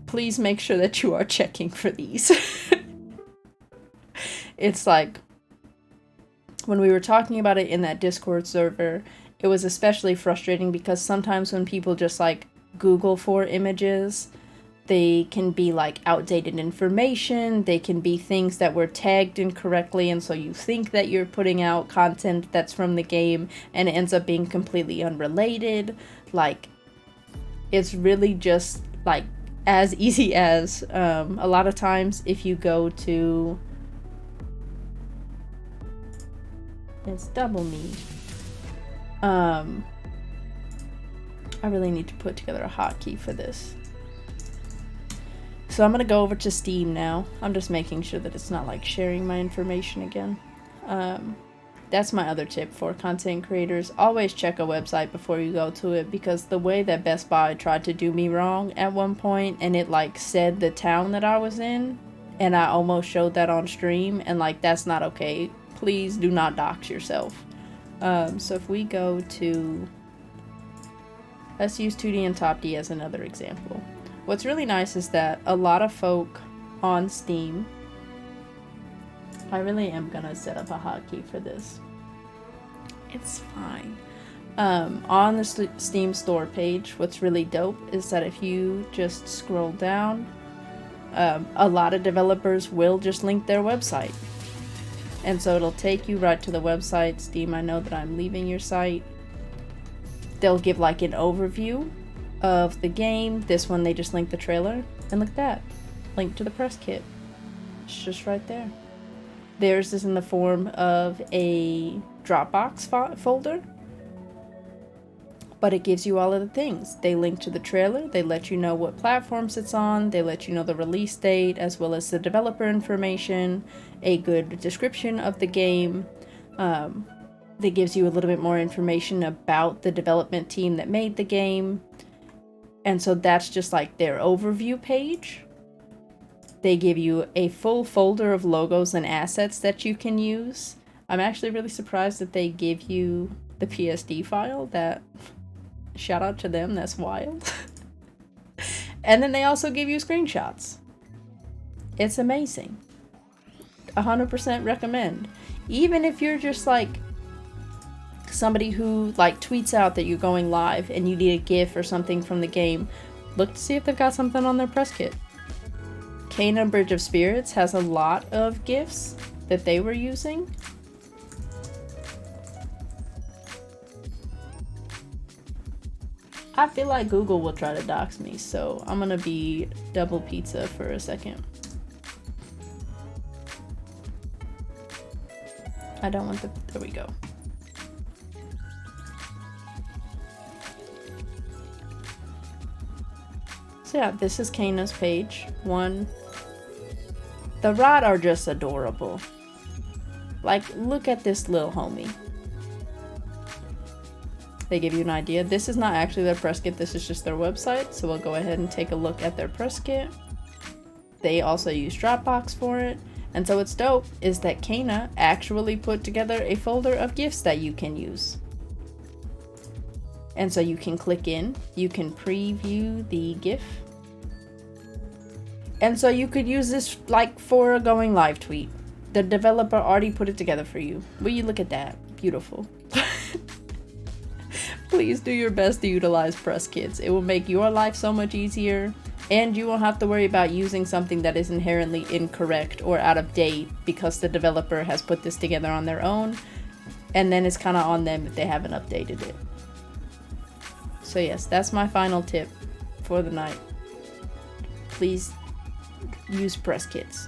Please make sure that you are checking for these. It's like, when we were talking about it in that Discord server, it was especially frustrating because sometimes when people just like Google for images, they can be like outdated information, they can be things that were tagged incorrectly, and so you think that you're putting out content that's from the game and it ends up being completely unrelated. Like, it's really just like as easy as a lot of times if you go to, it's double me. I really need to put together a hotkey for this. So I'm gonna go over to Steam now. I'm just making sure that it's not like sharing my information again. That's my other tip for content creators. Always check a website before you go to it, because the way that Best Buy tried to do me wrong at one point, and it like said the town that I was in, and I almost showed that on stream, and like that's not okay. Please do not dox yourself. So if we go to, let's use 2D and Top D as another example. What's really nice is that a lot of folk on Steam, I really am gonna set up a hotkey for this. It's fine. On the Steam store page, what's really dope is that if you just scroll down, a lot of developers will just link their website. And so it'll take you right to the website. Steam, I know that I'm leaving your site. They'll give like an overview of the game. This one, they just link the trailer. And look at that. Link to the press kit. It's just right there. Theirs is in the form of a Dropbox folder. But it gives you all of the things. They link to the trailer. They let you know what platforms it's on. They let you know the release date, as well as the developer information, a good description of the game. That gives you a little bit more information about the development team that made the game. And so that's just like their overview page. They give you a full folder of logos and assets that you can use. I'm actually really surprised that they give you the PSD file. That, shout out to them, that's wild. And then they also give you screenshots. It's amazing. 100% recommend. Even if you're just like somebody who like tweets out that you're going live and you need a GIF or something from the game, look to see if they've got something on their press kit. Kena Bridge of Spirits has a lot of GIFs that they were using. I feel like Google will try to dox me, so I'm gonna be double pizza for a second. I don't want the, there we go. So yeah, this is Kena's page. One. The rod are just adorable. Like, look at this little homie. They give you an idea. This is not actually their press kit, this is just their website, so we'll go ahead and take a look at their press kit. They also use Dropbox for it. And so what's dope is that Kena actually put together a folder of GIFs that you can use. And so you can click in, you can preview the GIF. And so you could use this like for a going live tweet. The developer already put it together for you. Will you look at that? Beautiful. Please do your best to utilize press kits. It will make your life so much easier, and you won't have to worry about using something that is inherently incorrect or out of date because the developer has put this together on their own, and then it's kind of on them if they haven't updated it. So yes, that's my final tip for the night. Please use press kits.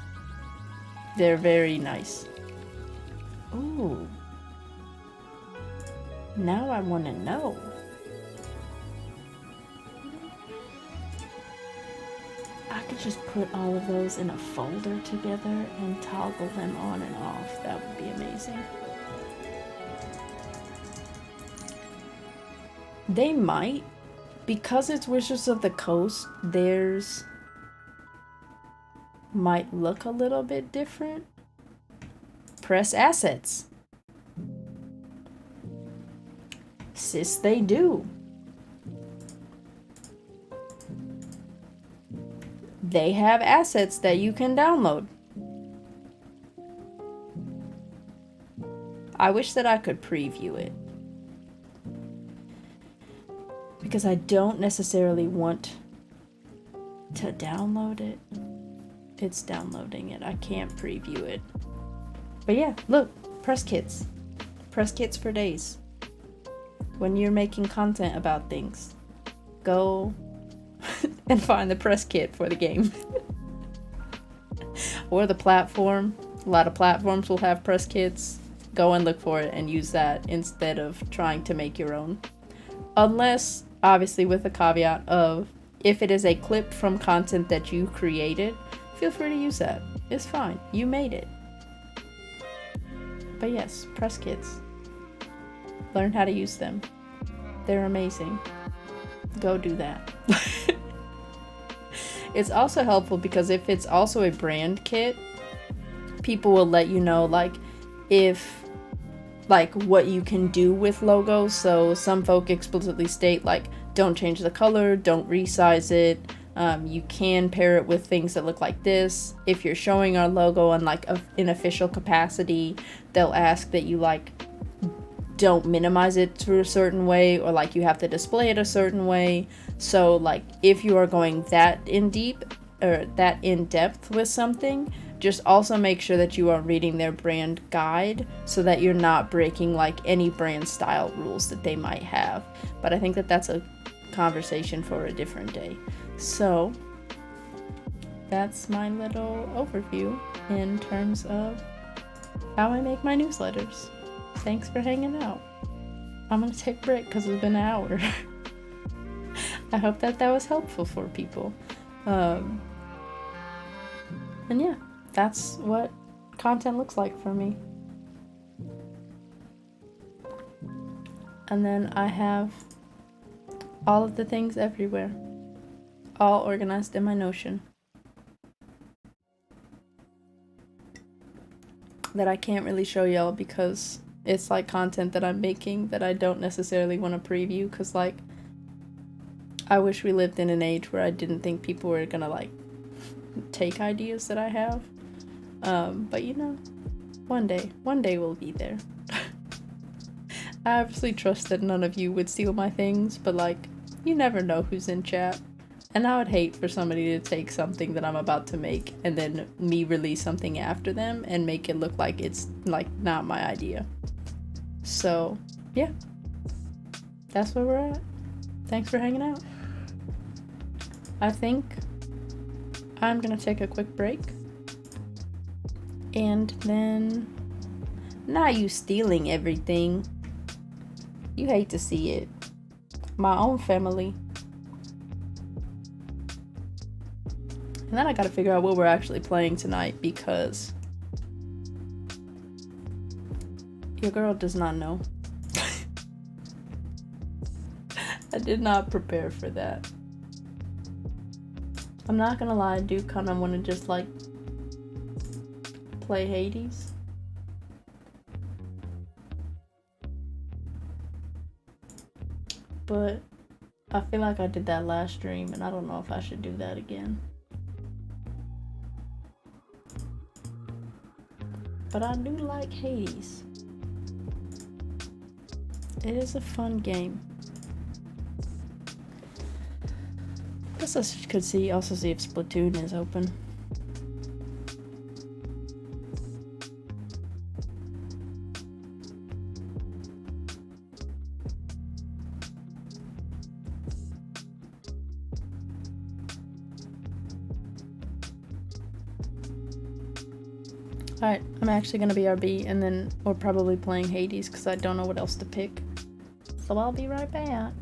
They're very nice. Ooh. Now I want to know. I could just put all of those in a folder together and toggle them on and off, that would be amazing. They might, because it's Wizards of the Coast, theirs might look a little bit different. Press assets. Sis, they do. They have assets that you can download. I wish that I could preview it, because I don't necessarily want to download it. It's downloading it. I can't preview it. But yeah, look, press kits. Press kits for days. When you're making content about things, go and find the press kit for the game. Or the platform. A lot of platforms will have press kits. Go and look for it and use that instead of trying to make your own. Unless, obviously, with the caveat of, if it is a clip from content that you created, feel free to use that. It's fine. You made it. But yes, press kits. Learn how to use them. They're amazing. Go do that. It's also helpful because if it's also a brand kit, people will let you know, like, if, like, what you can do with logos. So some folk explicitly state, like, don't change the color, don't resize it. You can pair it with things that look like this. If you're showing our logo in, like, an official capacity, they'll ask that you, like, don't minimize it to a certain way, or, like, you have to display it a certain way. So, like, if you are going that in depth with something, just also make sure that you are reading their brand guide so that you're not breaking, like, any brand style rules that they might have. But I think that that's a conversation for a different day. So that's my little overview in terms of how I make my newsletters. Thanks for hanging out. I'm gonna take a break because it's been an hour. I hope that was helpful for people. And yeah, that's what content looks like for me. And then I have all of the things everywhere, all organized in my Notion, that I can't really show y'all because it's like content that I'm making that I don't necessarily want to preview, because, like, I wish we lived in an age where I didn't think people were gonna, like, take ideas that I have. But you know, one day we'll be there. I obviously trust that none of you would steal my things, but, like, you never know who's in chat. And I would hate for somebody to take something that I'm about to make and then me release something after them and make it look like it's, like, not my idea. So, yeah. That's where we're at. Thanks for hanging out. I think I'm gonna take a quick break. And then, not you stealing everything. You hate to see it. My own family. And then I gotta figure out what we're actually playing tonight, because your girl does not know. I did not prepare for that. I'm not gonna lie, I do kind of want to just, like, play Hades. But I feel like I did that last stream, and I don't know if I should do that again. But I do like Hades. It is a fun game. Guess I could also see if Splatoon is open. Alright, I'm actually gonna BRB, and then we're probably playing Hades because I don't know what else to pick. So I'll be right back.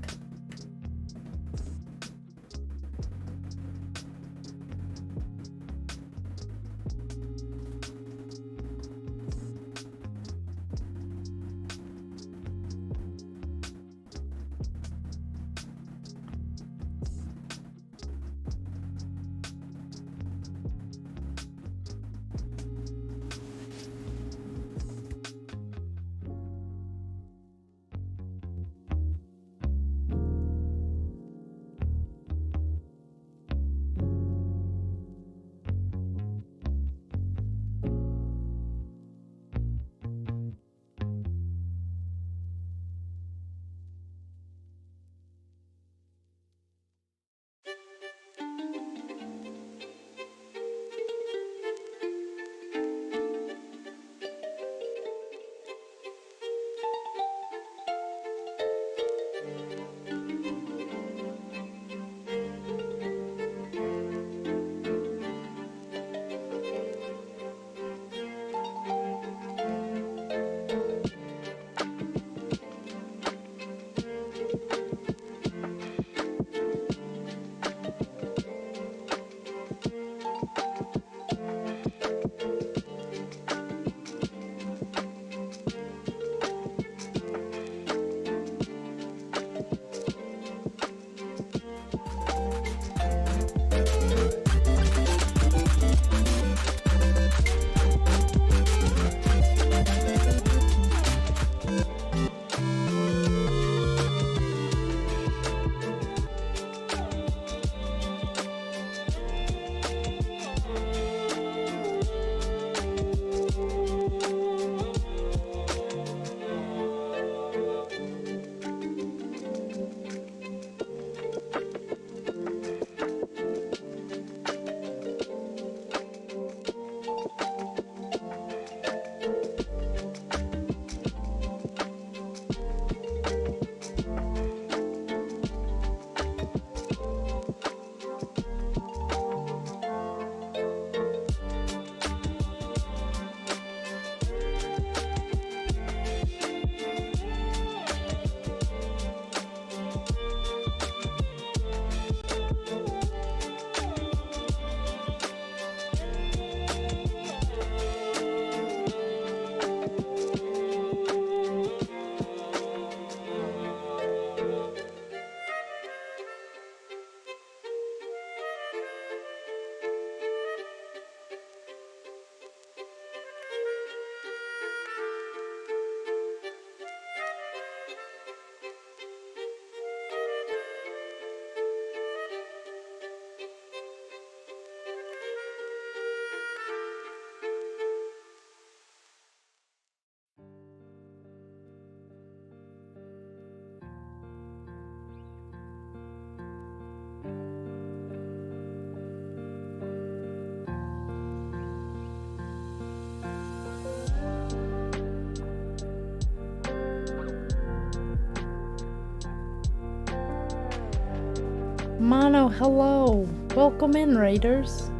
Mono, hello. Welcome in, Raiders.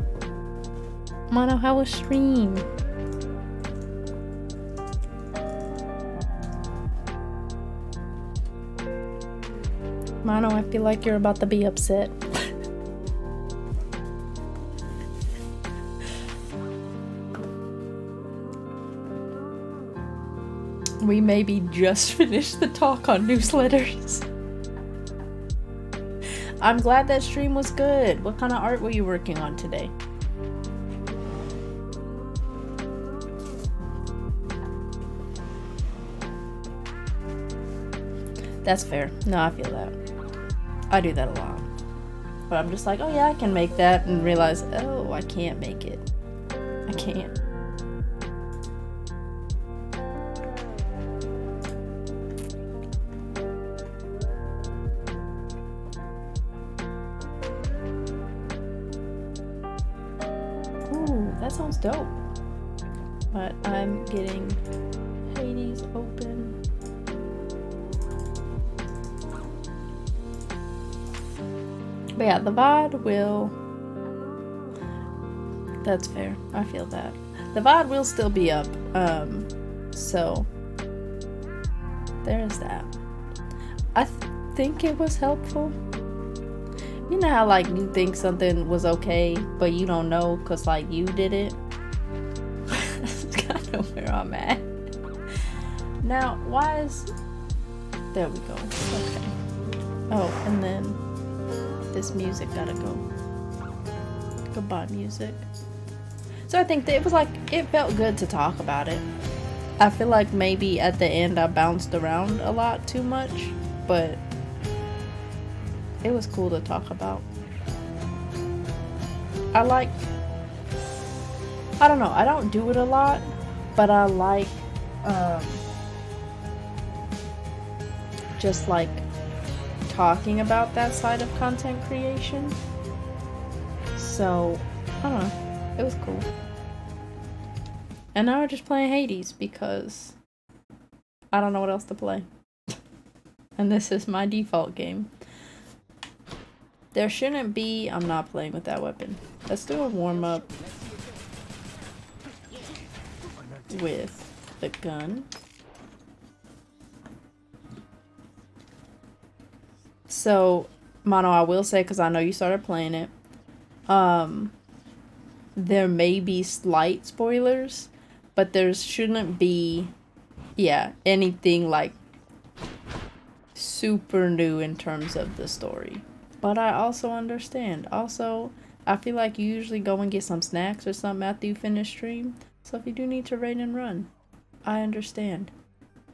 Mono, how was stream? Mono, I feel like you're about to be upset. We maybe just finished the talk on newsletters. I'm glad that stream was good. What kind of art were you working on today? That's fair. No, I feel that. I do that a lot. But I'm just like, oh yeah, I can make that, and realize, oh, I can't make it. I can't. Ooh, that sounds dope. But I'm getting Hades open. But yeah, the VOD will... That's fair. I feel that. The VOD will still be up. So... There's that. I think it was helpful. You know how, like, you think something was okay, but you don't know because, like, you did it? That's kind of where I'm at. Now, why is... There we go. Okay. Oh, and then... This music gotta go. Goodbye, music. So I think that it was like, it felt good to talk about it. I feel like maybe at the end I bounced around a lot too much, but it was cool to talk about. I don't know, I don't do it a lot, but I like, just like talking about that side of content creation. So, I don't know. It was cool. And now we're just playing Hades because I don't know what else to play. And this is my default game. There shouldn't be... I'm not playing with that weapon. Let's do a warm-up with the gun. So, Mono, I will say, because I know you started playing it, there may be slight spoilers, but there shouldn't be, anything like super new in terms of the story. But I also understand. Also, I feel like you usually go and get some snacks or something after you finish stream. So if you do need to raid and run, I understand.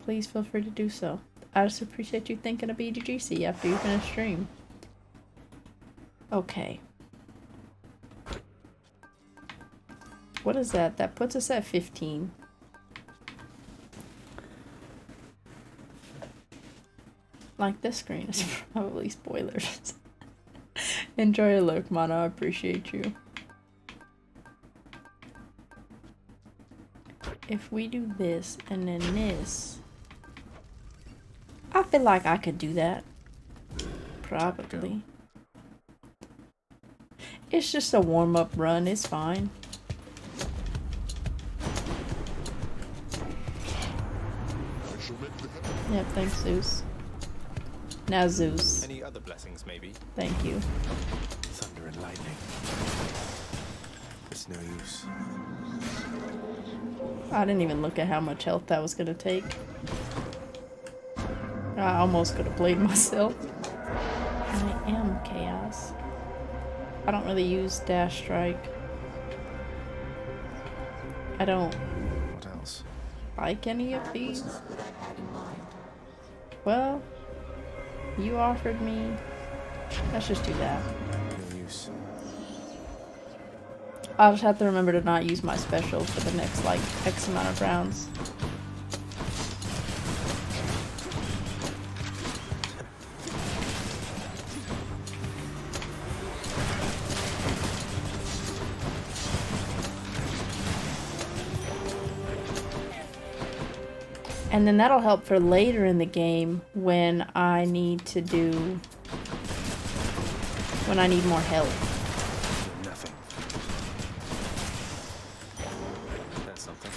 Please feel free to do so. I just appreciate you thinking of BGGC after you finish stream. Okay. What is that? That puts us at 15. Like, this screen is probably spoilers. Enjoy your lurk, Mono. I appreciate you. If we do this and then this... I feel like I could do that. Probably. It's just a warm-up run. It's fine. Yep, thanks, Zeus. Now, Zeus. Any other blessings, maybe? Thank you. Thunder and lightning. It's no use. I didn't even look at how much health that was gonna take. I almost could have played myself. And I am chaos. I don't really use dash strike. I don't What else? like any of these. Well, you offered me. Let's just do that. No use. I'll just have to remember to not use my special for the next, like, X amount of rounds. And then that'll help for later in the game when I need to do... when I need more help. Nothing. That's something.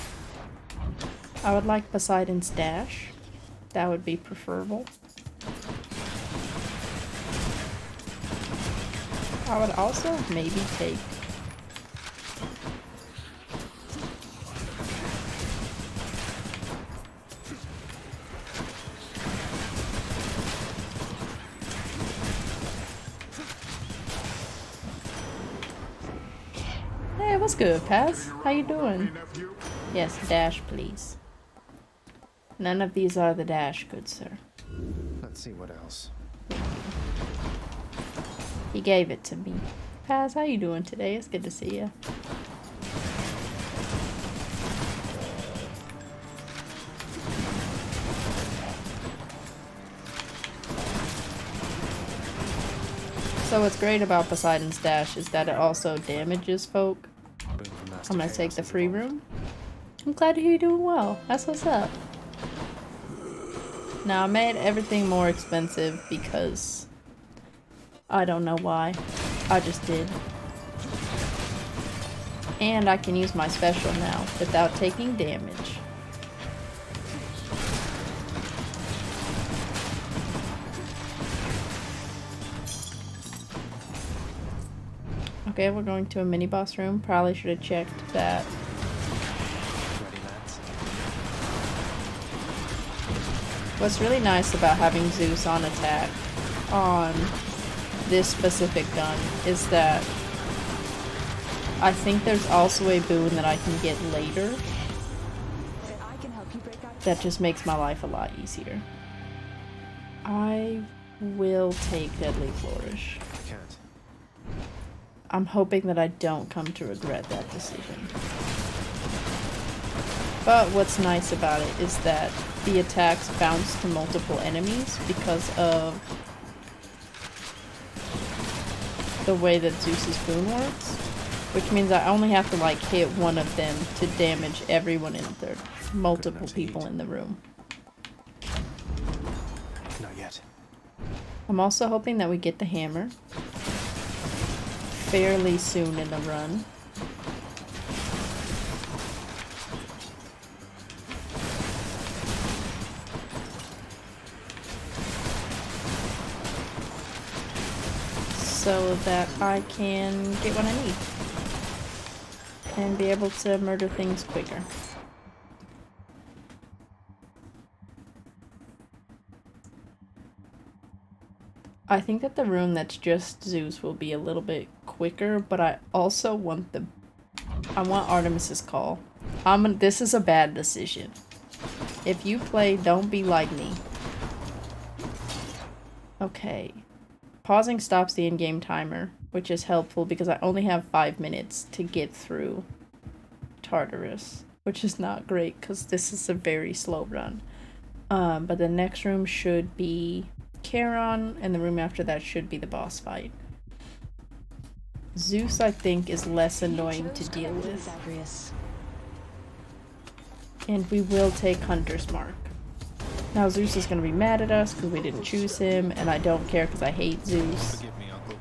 I would like Poseidon's dash. That would be preferable. I would also maybe take Hey, what's good, Paz? How you doing? Yes, dash, please. None of these are the dash, good sir. Let's see what else. He gave it to me. Paz, how you doing today? It's good to see you. So what's great about Poseidon's dash is that it also damages folk. Boon from Master I'm gonna Chaos take the is free evolved. room. I'm glad to hear you're doing well. That's what's up. Now I made everything more expensive because I don't know why. I just did. And I can use my special now without taking damage. Okay, we're going to a mini boss room. Probably should have checked that. Ready, lads? What's really nice about having Zeus on attack on this specific gun is that I think there's also a boon that I can get later that just makes my life a lot easier. I will take Deadly Flourish. I can't. I'm hoping that I don't come to regret that decision. But what's nice about it is that the attacks bounce to multiple enemies because of the way that Zeus's boon works, which means I only have to like hit one of them to damage everyone in the multiple people in the room. Not yet. I'm also hoping that we get the hammer fairly soon in the run. So that I can get what I need and be able to murder things quicker. I think that the room that's just Zeus will be a little bit quicker, but I also want I want Artemis's Call. This is a bad decision. If you play, don't be like me. Okay. Pausing stops the in-game timer, which is helpful because I only have 5 minutes to get through Tartarus, which is not great because this is a very slow run. But the next room should be Charon, and the room after that should be the boss fight. Zeus, I think, is less annoying to deal with. And we will take Hunter's Mark. Now Zeus is going to be mad at us because we didn't choose him, and I don't care because I hate Zeus. Forgive me, Uncle.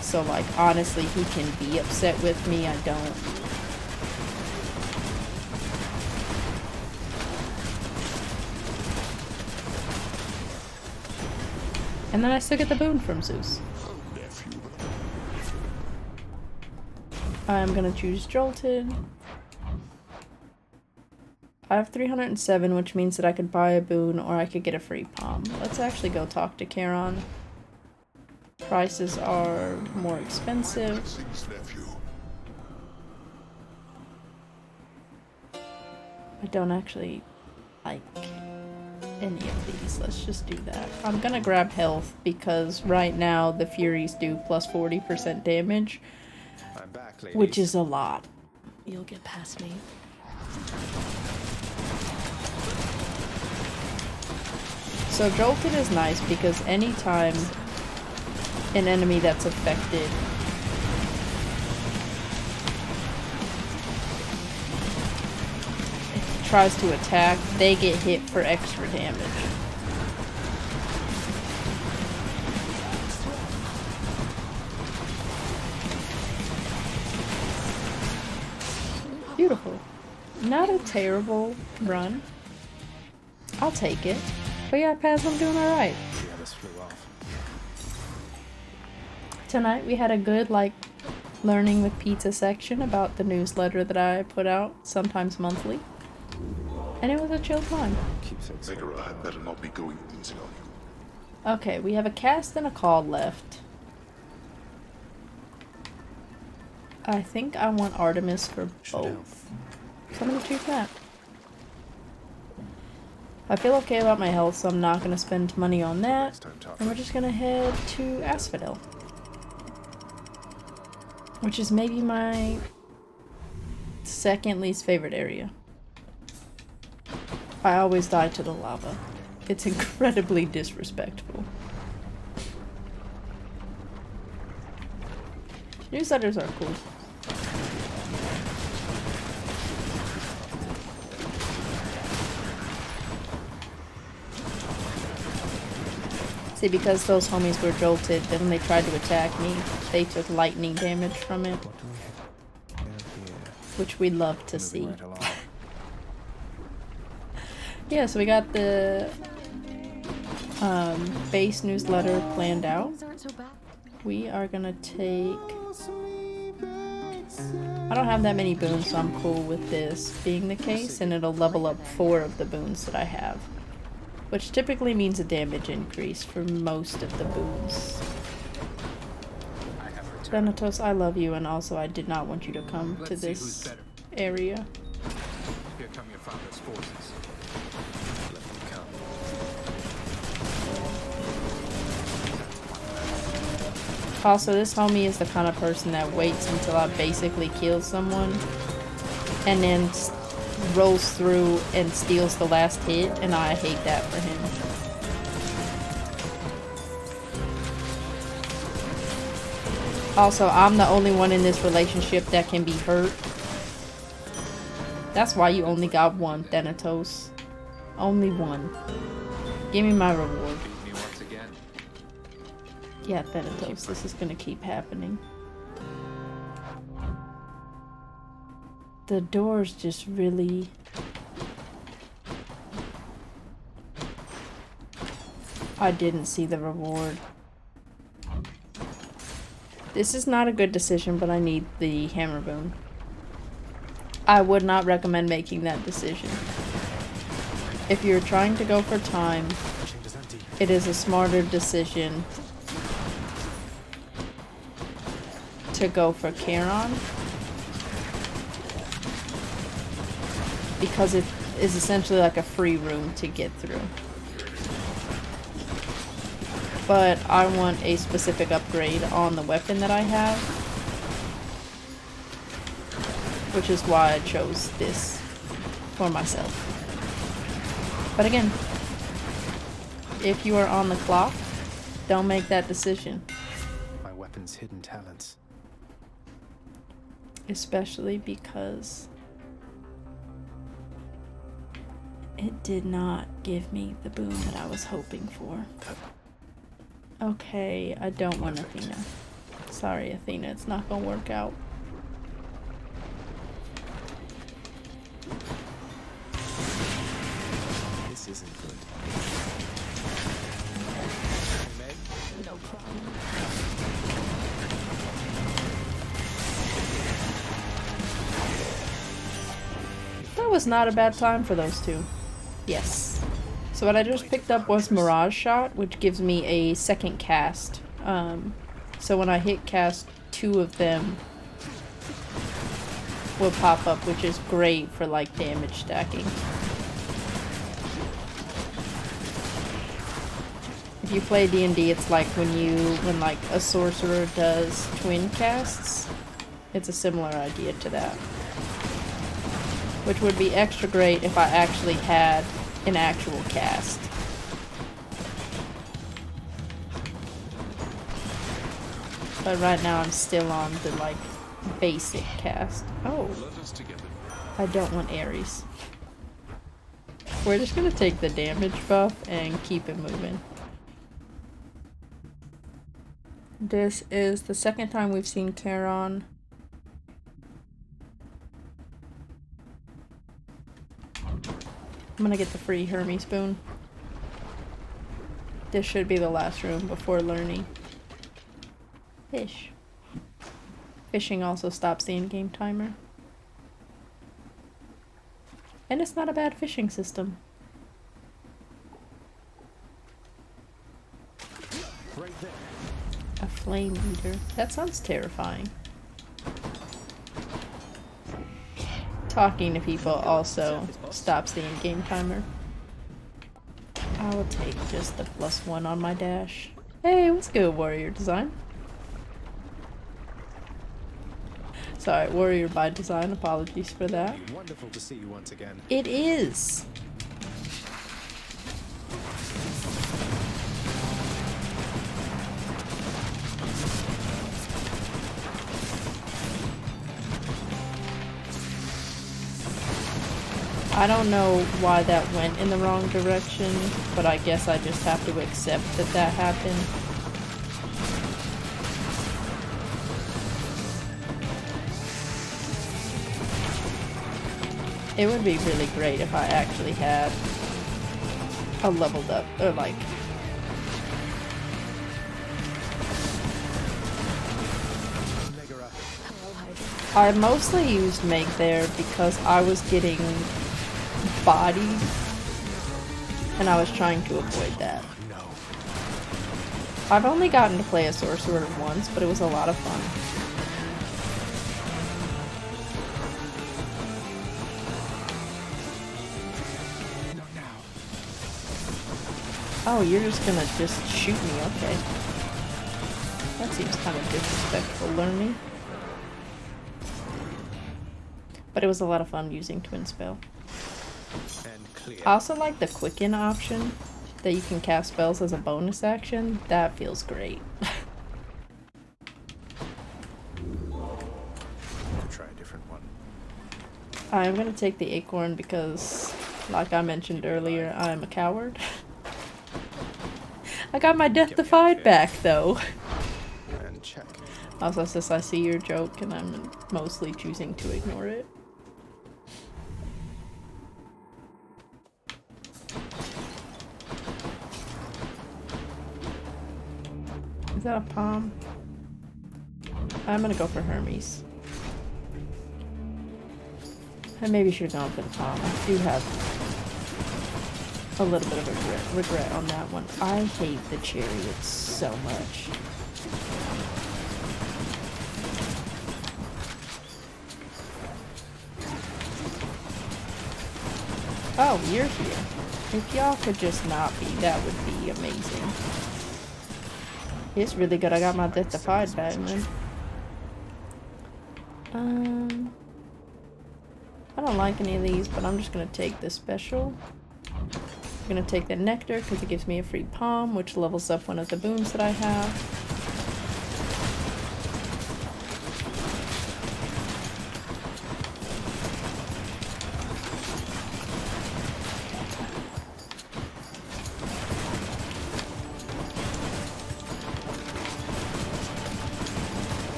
So, like, honestly, he can be upset with me, I don't. And then I still get the boon from Zeus. I'm gonna choose Jolted. I have 307, which means that I could buy a boon or I could get a free palm. Let's actually go talk to Charon. Prices are more expensive. I don't actually like any of these. Let's just do that. I'm gonna grab health because right now the Furies do plus 40% damage, I'm back, ladies. which is a lot. You'll get past me. So Jolted is nice because anytime an enemy that's affected tries to attack, they get hit for extra damage. Beautiful. Not a terrible run. I'll take it. But yeah, Paz, I'm doing alright. The others flew off. Tonight we had a good, like, learning with pizza section about the newsletter that I put out, sometimes monthly. And it was a chill time. Keep things Megara had better not be going easy on you. Okay, we have a cast and a call left. I think I want Artemis for both. So I'm gonna choose that. I feel okay about my health, so I'm not gonna spend money on that. Next time, talk. And we're just gonna head to Asphodel. Which is maybe my second least favorite area. I always die to the lava. It's incredibly disrespectful. Newsletters are cool. See, because those homies were jolted, then when they tried to attack me, they took lightning damage from it, What do we have here? which we love to Moving see. right along. Yeah, so we got the base newsletter planned out. Things aren't so bad. We are gonna take... I don't have that many boons, so I'm cool with this being the case, and it'll level up 4 of the boons that I have. Which typically means a damage increase for most of the boons. I have returned. Thanatos, I love you, and also I did not want you to come to Let's see who's this better. area. Here come your father's forces. Let them come. Also, this homie is the kind of person that waits until I basically kill someone and then rolls through and steals the last hit, and I hate that for him. Also, I'm the only one in this relationship that can be hurt. That's why you only got one, Thanatos. Only one. Give me my reward. Beat me once again. Yeah, Thanatos, this is gonna keep happening. The doors just really... I didn't see the reward. This is not a good decision, but I need the hammer boon. I would not recommend making that decision. If you're trying to go for time, Chambers empty. it is a smarter decision to go for Charon, because it is essentially like a free room to get through. But I want a specific upgrade on the weapon that I have, which is why I chose this for myself. But again, if you are on the clock, don't make that decision. My weapon's hidden talents. Especially because it did not give me the boon that I was hoping for. Okay, I don't want Athena. Sorry, Athena, it's not gonna work out. This isn't good. No problem. That was not a bad time for those two. Yes. So what I just picked up was Mirage Shot, which gives me a second cast. So when I hit cast, 2 of them will pop up, which is great for like damage stacking. If you play D&D, it's like when like a sorcerer does twin casts. It's a similar idea to that. Which would be extra great if I actually had an actual cast. But right now I'm still on the like basic cast. Oh, I don't want Ares. We're just gonna take the damage buff and keep it moving. This is the second time we've seen Charon. I'm gonna get the free Hermes spoon. This should be the last room before learning. Fish. Fishing also stops the in-game timer. And it's not a bad fishing system. Right there. A flame eater. That sounds terrifying. Talking to people also stops the in-game timer. I will take just the +1 on my dash. Hey, what's good, Warrior Design? Sorry, Warrior by Design. Apologies for that. Wonderful to see you once again. It is. I don't know why that went in the wrong direction, but I guess I just have to accept that that happened. It would be really great if I actually had a leveled up, or like... I mostly used Meg there because I was getting bodied, and I was trying to avoid that. No. I've only gotten to play a sorcerer once, but it was a lot of fun. Not now. Oh, you're just gonna shoot me, okay. That seems kind of disrespectful, learning. But it was a lot of fun using Twin Spell. And clear. I also like the Quicken option, that you can cast spells as a bonus action. That feels great. Could try a different one. I'm gonna take the Acorn because, like I mentioned earlier, I'm a coward. I got my Death Defied back, though. And check. Also, since I see your joke, and I'm mostly choosing to ignore it. Is that a palm? I'm gonna go for Hermes. I maybe should have gone for the palm. I do have a little bit of regret on that one. I hate the chariots so much. Oh, you're here. If y'all could just not be, that would be amazing. It's really good. I got my Death Defied back, man. I don't like any of these, but I'm just gonna take this special. I'm gonna take the Nectar because it gives me a free palm, which levels up one of the boons that I have.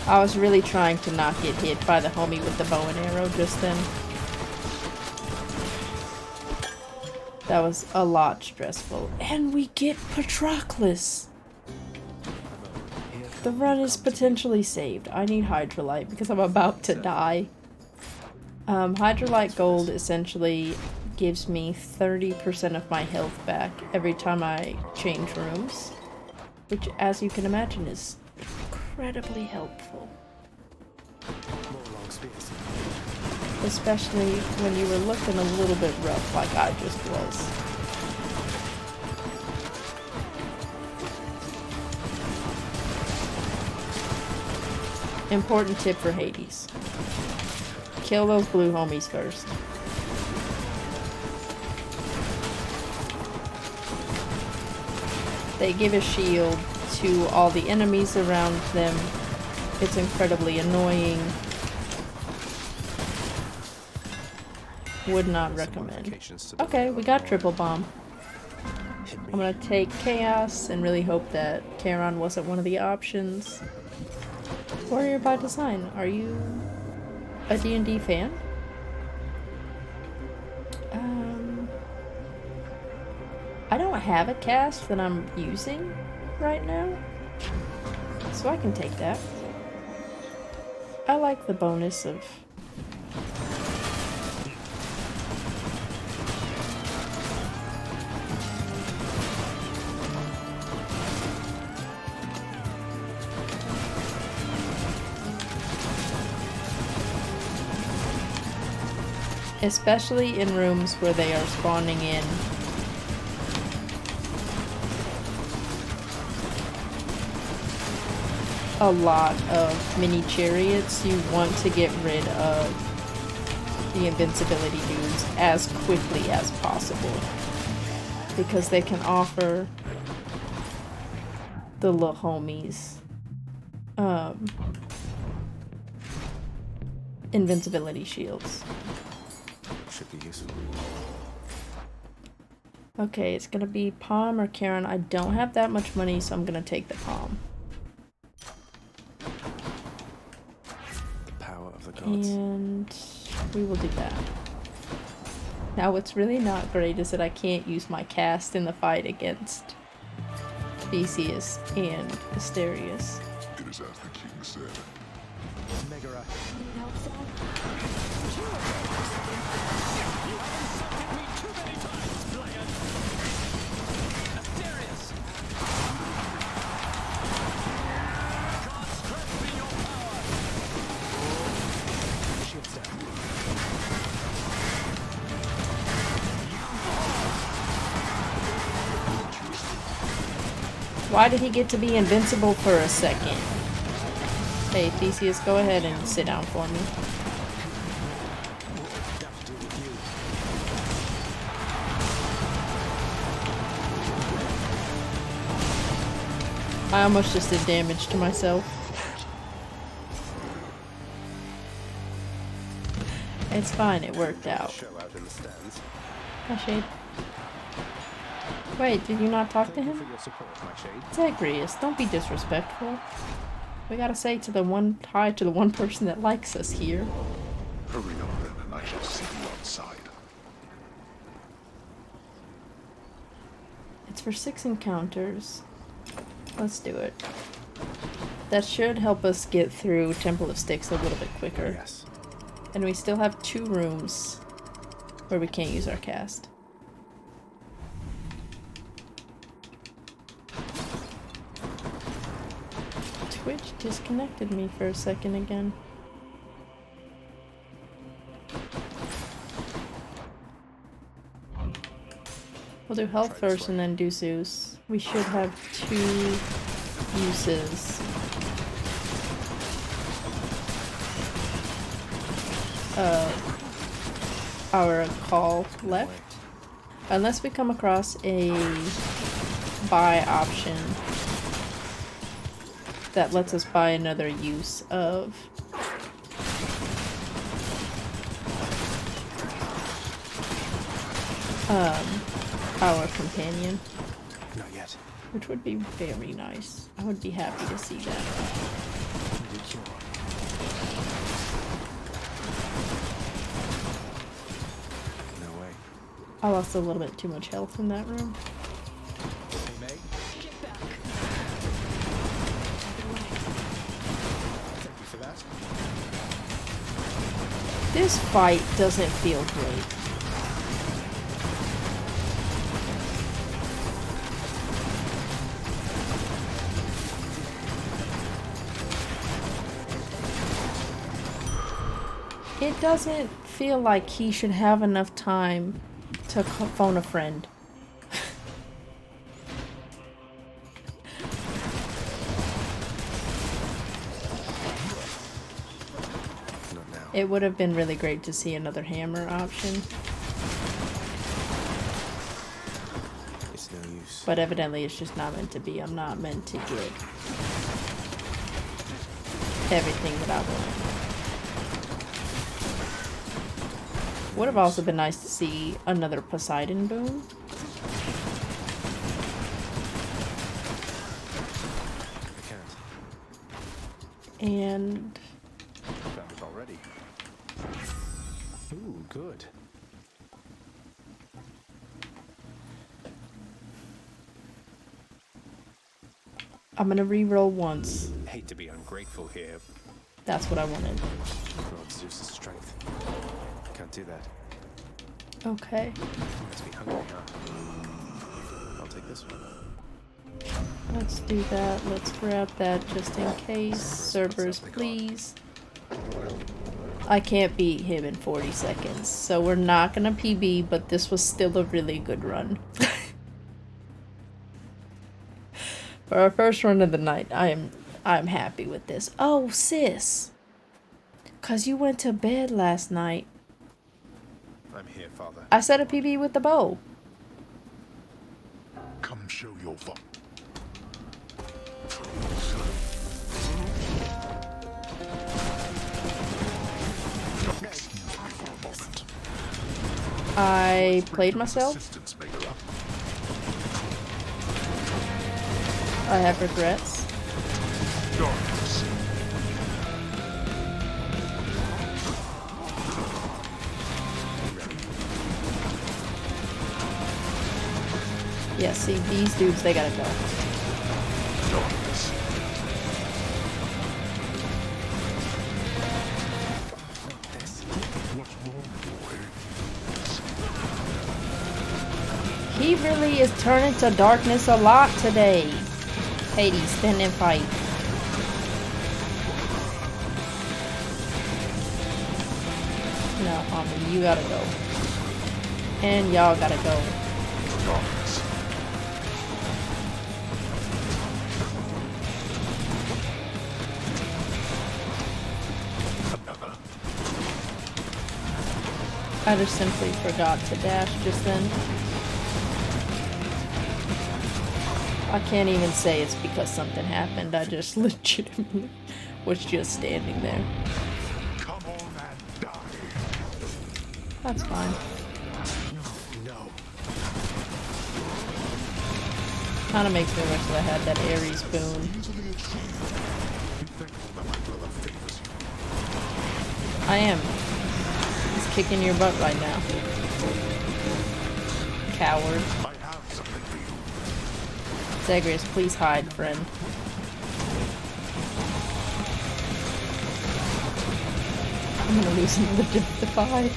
I was really trying to not get hit by the homie with the bow and arrow just then. That was a lot stressful. And we get Patroclus! The run is potentially saved. I need Hydrolite because I'm about to die. Hydrolite Gold essentially gives me 30% of my health back every time I change rooms. Which, as you can imagine, is incredibly helpful. More long spears. Especially when you were looking a little bit rough like I just was. Important tip for Hades. Kill those blue homies first. They give a shield to all the enemies around them. It's incredibly annoying. Would not recommend. Okay, we got triple bomb. I'm gonna take Chaos and really hope that Charon wasn't one of the options. Warrior by Design, are you a D&D fan? I don't have a cast that I'm using right now, so I can take that. I like the bonus of especially in rooms where they are spawning in a lot of mini chariots. You want to get rid of the invincibility dudes as quickly as possible because they can offer the little homies invincibility shields. Should be useful. Okay, it's gonna be Palm or Karen. I don't have that much money, so I'm gonna take the Palm. The power of the gods. And we will do that. Now what's really not great is that I can't use my cast in the fight against Theseus and Asterius. It is as the king said. Megara. Why did he get to be invincible for a second? Hey, Theseus, go ahead and sit down for me. I almost just did damage to myself. It's fine, it worked out. Show out in the stands. Hi, Shade. Wait, did you not talk to Thank you him? for your support, my shade. Zagreus, don't be disrespectful. We gotta say to the one hi to the one person that likes us here. Hurry up then, and I shall see you outside. It's for 6 encounters. Let's do it. That should help us get through Temple of Styx a little bit quicker. Yes. And we still have 2 rooms where we can't use our cast. Twitch disconnected me for a second again. We'll do health first and then do Zeus. We should have 2 uses of our call left. Unless we come across a buy option that lets us buy another use of our companion, Not yet. which would be very nice. I would be happy to see that. Need a cure. No way. I lost a little bit too much health in that room. Hey, Meg. Get back. Thank you for that. This fight doesn't feel great. It doesn't feel like he should have enough time to phone a friend. Not now. It would have been really great to see another hammer option, It's no use. but evidently it's just not meant to be. I'm not meant to get everything that I want. Would have also been nice to see another Poseidon boon. I can't. And Found it already. Ooh, good. I'm gonna re-roll once. Hate to be ungrateful here. That's what I wanted. Lord Zeus's strength. Can't do that. Okay. Must be hungry, huh? I'll take this one. Let's do that. Let's grab that just in case. Cerberus, please. I can't beat him in 40 seconds, so we're not gonna PB, but this was still a really good run. For our first run of the night, I'm happy with this. Oh, sis. 'Cause you went to bed last night. I'm here, Father. I set a PB with the bow. Come show your fun. Excuse me for a moment. I played myself. Assistance maker up. I have regrets. Darkness. Yeah, see, these dudes, they gotta go. Darkness. What's wrong, boy? He really is turning to darkness a lot today. Hades, stand and fight. No, homie, you gotta go. And y'all gotta go. Darkness. Another. I just simply forgot to dash just then. I can't even say it's because something happened. I just legitimately was just standing there. Come on and die. That's fine. No. Kinda makes me wish that I had that Ares boon. Easily achieved. Be thankful that my brother favors you. I am. He's kicking your butt right now. Coward. I have something for you. Zagreus, please hide, friend. I'm gonna lose another Defy.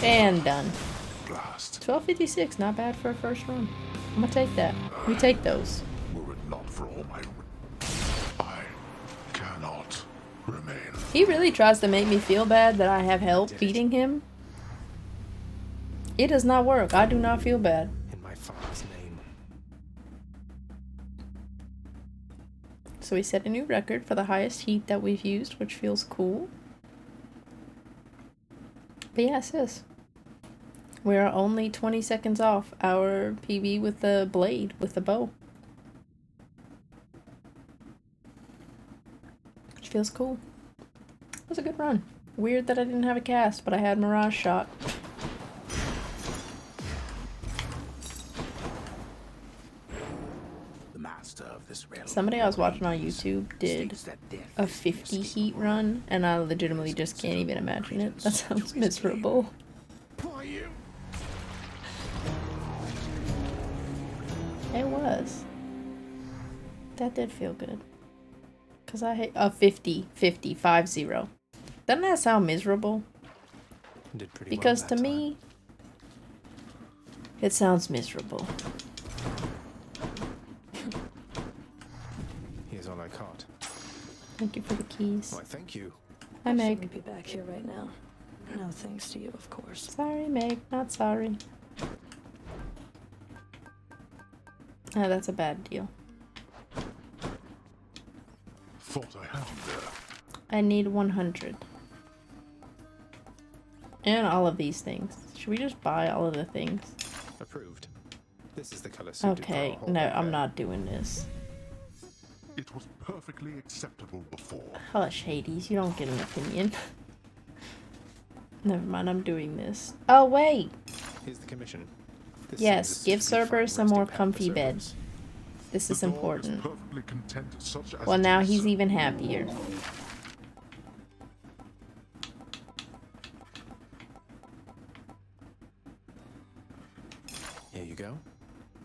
And done. Blast. 1256, not bad for a first run. I'm gonna take that. We take those. Were it not for all my... I cannot remain. He really tries to make me feel bad that I have help beating him. It does not work. I do not feel bad. In my father's name. So we set a new record for the highest heat that we've used, which feels cool. But yeah, sis. We are only 20 seconds off our PB with the blade, with the bow. Which feels cool. It was a good run. Weird that I didn't have a cast, but I had Mirage Shot. The master of this realm. Somebody I was watching on YouTube did states that death a is 50 inescapable. heat run, and I legitimately just can't even imagine it. That sounds miserable. Why you? It was. That did feel good. Cause I hate 50, 50, 50. Doesn't that sound miserable? Did pretty Because well to that me, it sounds miserable. time. Here's all I caught. Thank you for the keys. Why, thank you. Hi, Meg. Shouldn't be back here right now. No thanks to you, of course. Sorry, Meg. Not sorry. Oh, that's a bad deal. Thought I had you there. I need 100. And all of these things. Should we just buy all of the things? Approved. This is the color suited for Okay, our whole no, I'm affair. not doing this. It was perfectly acceptable before. Hush, Hades, you don't get an opinion. Never mind, I'm doing this. Oh, wait! Here's the commission. This Yes, seems a give suitably Cerberus fine a more resting pad for comfy bed. Cerberus. This The is dog important. perfectly content such as Well, it now is. he's even happier.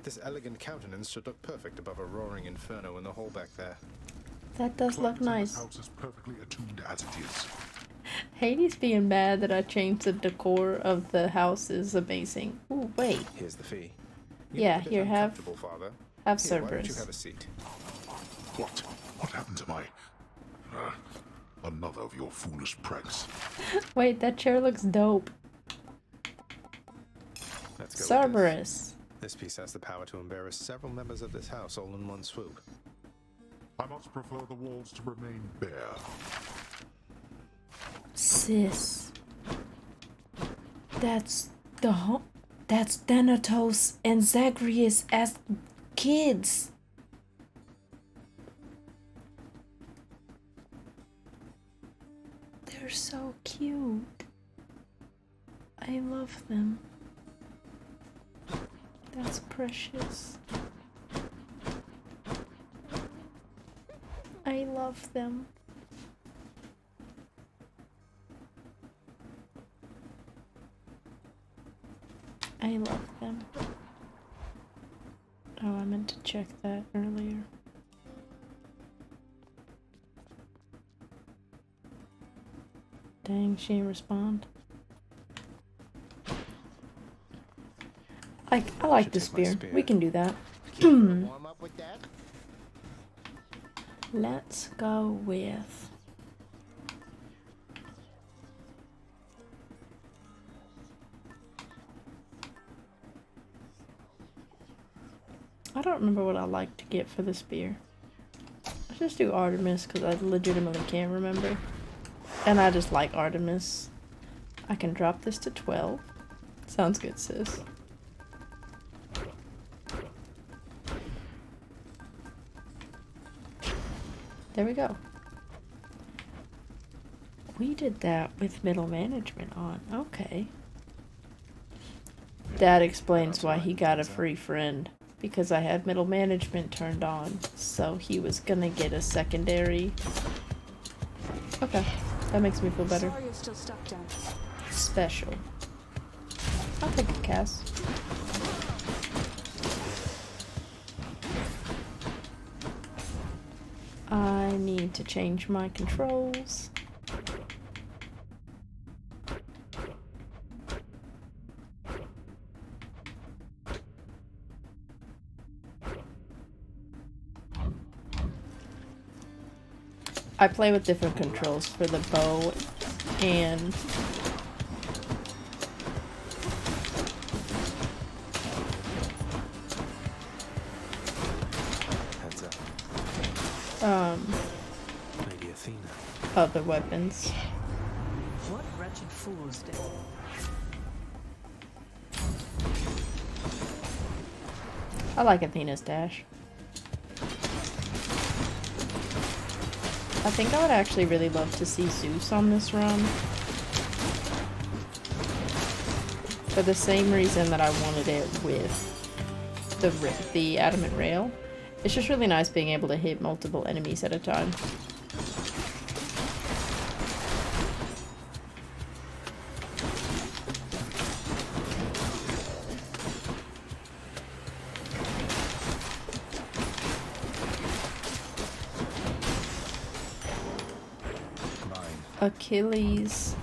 This elegant countenance should look perfect above a roaring inferno in the hole back there. That does look Cleansing nice. This house is perfectly attuned as it is. Hades being mad that I changed the decor of the house is amazing. Ooh, wait. Here's the fee. Yeah, look a bit here, have uncomfortable, Father. have Here, why don't you Cerberus. have a seat? What? What happened to my... another of your foolish pranks. Wait, that chair looks dope. Let's go with Cerberus. this piece has the power to embarrass several members of this house all in one swoop. I much prefer the walls to remain bare. Sis. That's that's Thanatos and Zagreus as kids. They're so cute. I love them. That's precious. I love them. I love them. Oh, I meant to check that earlier. Dang, she didn't respond. I like the Should take my spear. spear. We can do that. Warm up with that? Let's go with... I don't remember what I like to get for the spear. Let's just do Artemis because I legitimately can't remember. And I just like Artemis. I can drop this to 12. Sounds good, sis. There we go. We did that with middle management on. Okay. That explains why he got a free friend. Because I had middle management turned on. So he was gonna get a secondary. Okay. That makes me feel better. Sorry you're still stuck down. Special. I'll take a cast. I need to change my controls. I play with different controls for the bow and Heads up. Lady Athena. other weapons. What wretched fools did. I like Athena's dash. I think I would actually really love to see Zeus on this run. For the same reason that I wanted it with the Adamant Rail. It's just really nice being able to hit multiple enemies at a time. Achilles,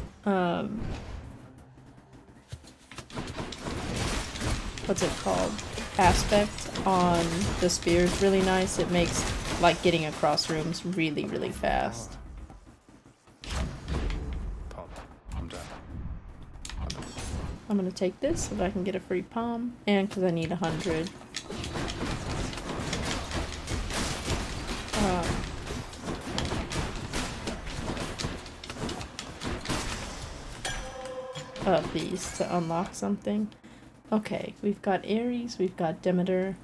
what's it called? Aspect on the spear is really nice. It makes like getting across rooms really, really fast. Palm. I'm done. I'm gonna take this so that I can get a free palm, and because I need 100. Of these to unlock something. Okay, we've got Ares, we've got Demeter.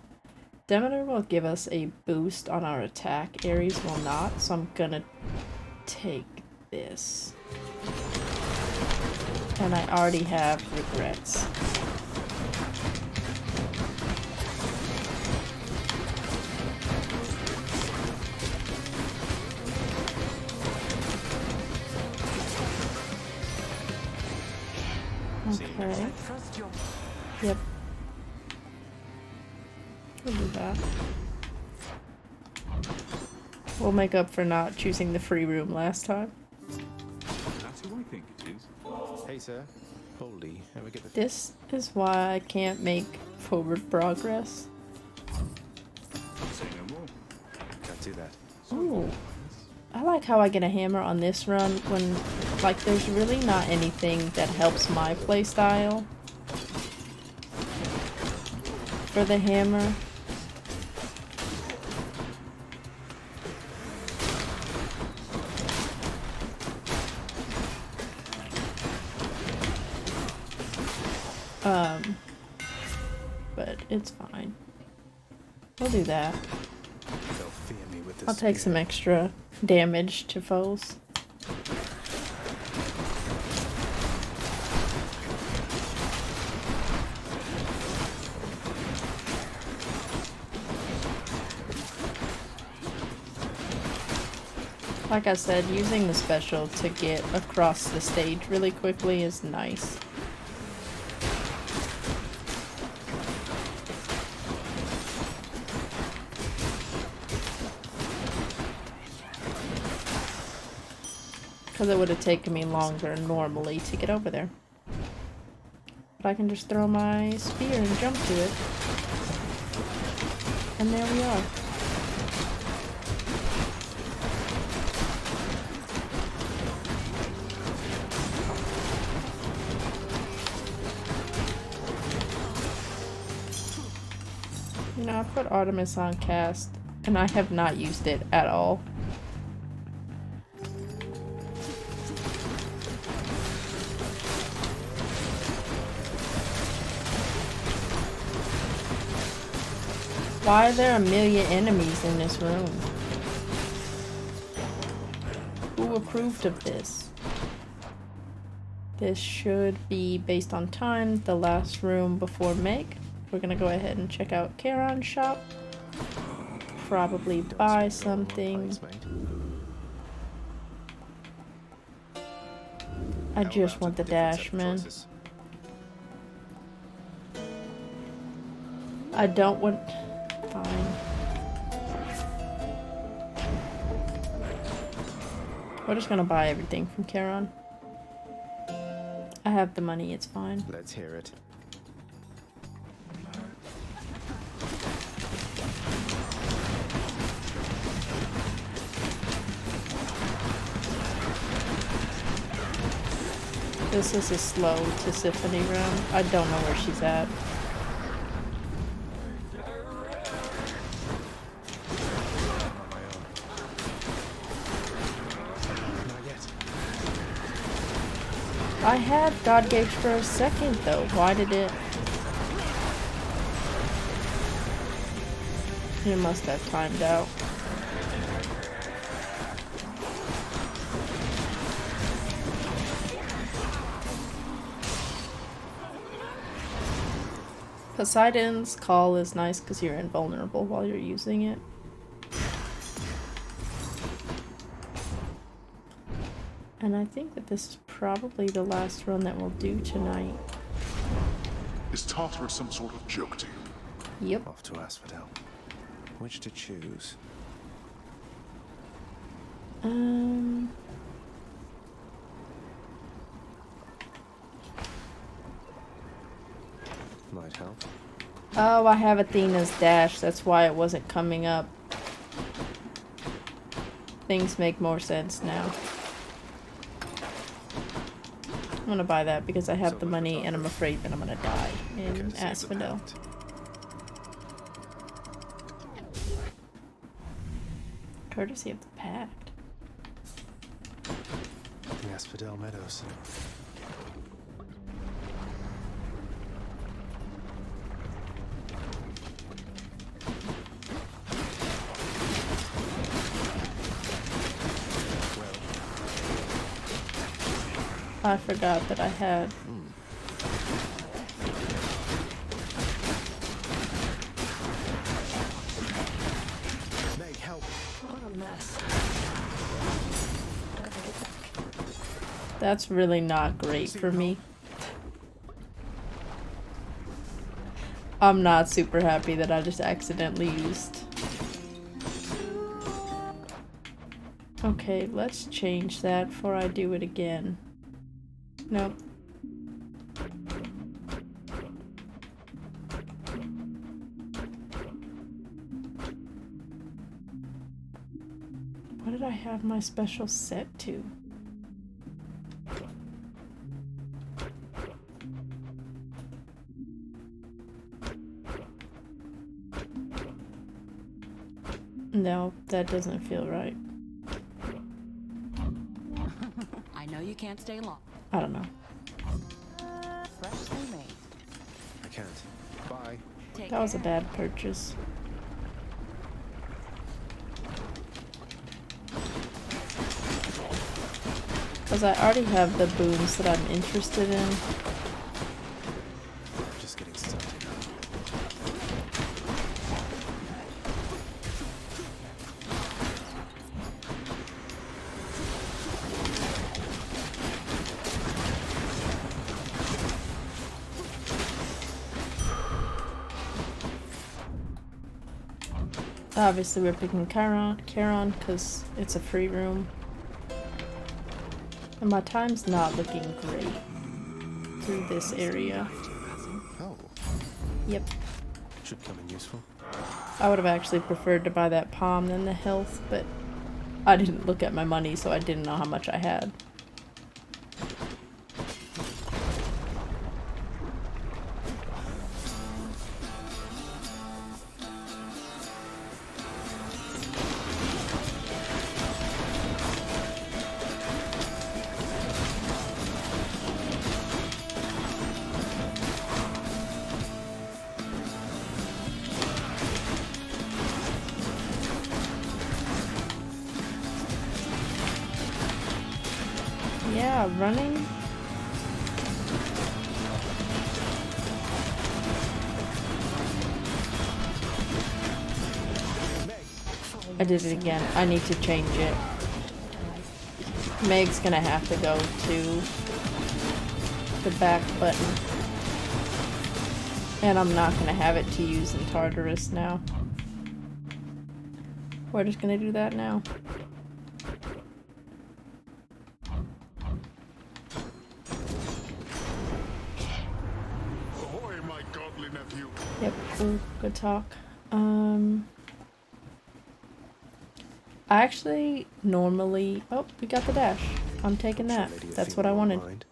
Demeter will give us a boost on our attack. Ares will not, so I'm gonna take this. And I already have regrets. Okay. Trust your Yep. We'll do that. We'll make up for not choosing the free room last time. That's who I think it is. Hey, sir. Baldy, ever get the This is why I can't make forward progress. Say no more. Can't do that. Ooh. I like how I get a hammer on this run when, like, there's really not anything that helps my playstyle for the hammer. But it's fine. We'll do that. They'll fear me with this. I'll take some extra damage to foes. Like I said, using the special to get across the stage really quickly is nice. Because it would have taken me longer normally to get over there. But I can just throw my spear and jump to it. And there we are. You know, I put Artemis on cast, and I have not used it at all. Why are there a million enemies in this room? Who approved of this? This should be, based on time, the last room before Meg. We're gonna go ahead and check out Charon's shop. Probably buy something. I just want the dash, man. I don't want... Fine. We're just gonna buy everything from Charon. I have the money, it's fine. Let's hear it. This is a slow Tisiphone round. I don't know where she's at. I had God Gauge for a second though. Why did it? It must have timed out. Poseidon's call is nice because you're invulnerable while you're using it. And I think that this is probably the last run that we'll do tonight. Is Tartarus some sort of joke to you? Yep. Off to Asphodel. Which to choose? Might help. Oh, I have Athena's dash. That's why it wasn't coming up. Things make more sense now. I'm gonna buy that because I have the money and I'm afraid that I'm gonna die in Asphodel. Courtesy of the Pact. The Asphodel Meadows. I forgot that I had. Meg, help! What a mess. Gotta get back. That's really not great for me. I'm not super happy that I just accidentally used. Okay, let's change that before I do it again. Nope. What did I have my special set to? No, that doesn't feel right. I know you can't stay long. I don't know. Freshly made. I can't. Bye. Take That was a care. bad purchase. Because I already have the booms that I'm interested in. I'm just getting started. Obviously we're picking Charon because it's a free room. And my time's not looking great through this area. Oh, Yep. should come in useful. I would have actually preferred to buy that palm than the health, but I didn't look at my money, so I didn't know how much I had. Yeah, running. I did it again. I need to change it. Meg's gonna have to go to the back button. And I'm not gonna have it to use in Tartarus now. We're just gonna do that now. Ahoy, my godly nephew. Yep, ooh, good talk. I actually normally... Oh, we got the dash. I'm taking that. Lady of That's what I Finger won't wanted. mind.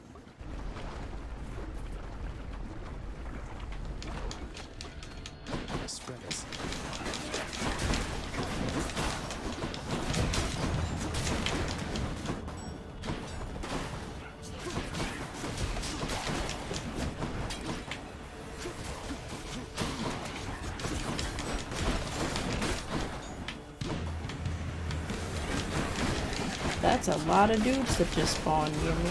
Spreaders. That's a lot of dudes that just spawned near me.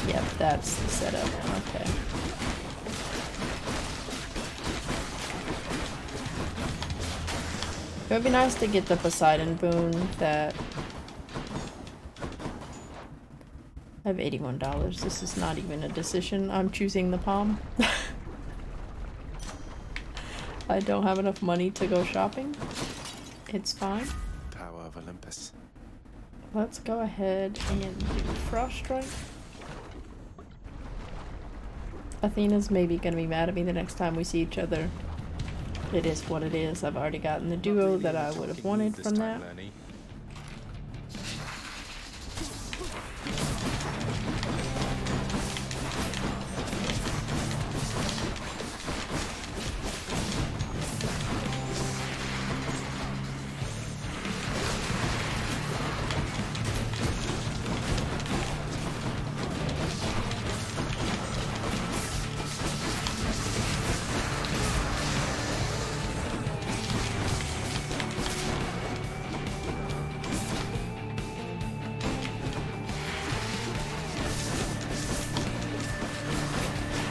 Yep, that's the setup. Okay. It would be nice to get the Poseidon boon that... I have $81. This is not even a decision. I'm choosing the palm. I don't have enough money to go shopping. It's fine. Power of Olympus. Let's go ahead and do Frost Strike. Athena's maybe gonna be mad at me the next time we see each other. It is what it is. I've already gotten the duo that I would have wanted from that.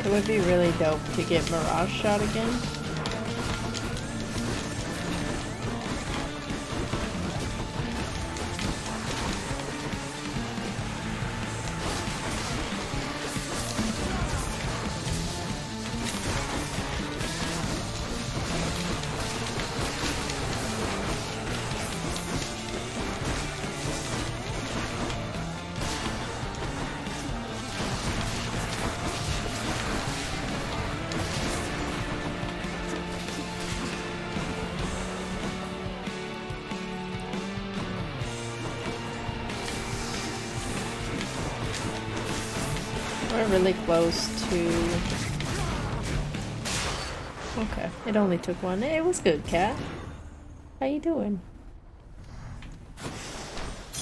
It would be really dope to get Mirage Shot again. We're really close to... Okay, it only took one. It was good, Cat. How you doing?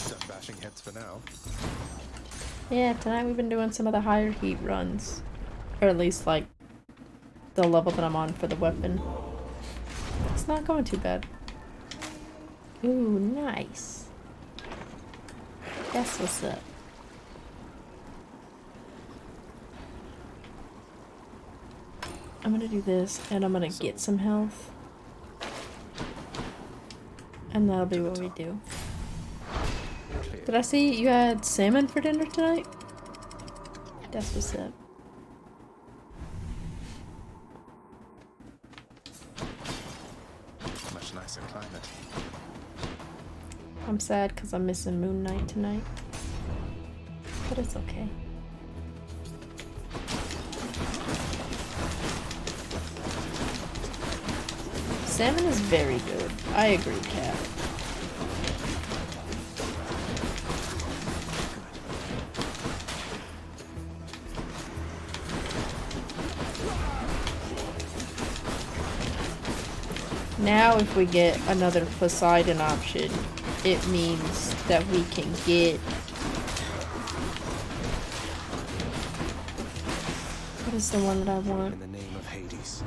Done bashing heads for now. Yeah, tonight we've been doing some of the higher heat runs. Or at least, like, the level that I'm on for the weapon. It's not going too bad. Ooh, nice. That's what's up. I'm gonna do this, and I'm gonna get some health. And that'll be what we do. Clear. Did I see you had salmon for dinner tonight? That's what's up. Much nicer climate. I'm sad because I'm missing Moon Knight tonight. But it's okay. Salmon is very good. I agree, Cat. Now if we get another Poseidon option, it means that we can get... What is the one that I want? In the name of Hades.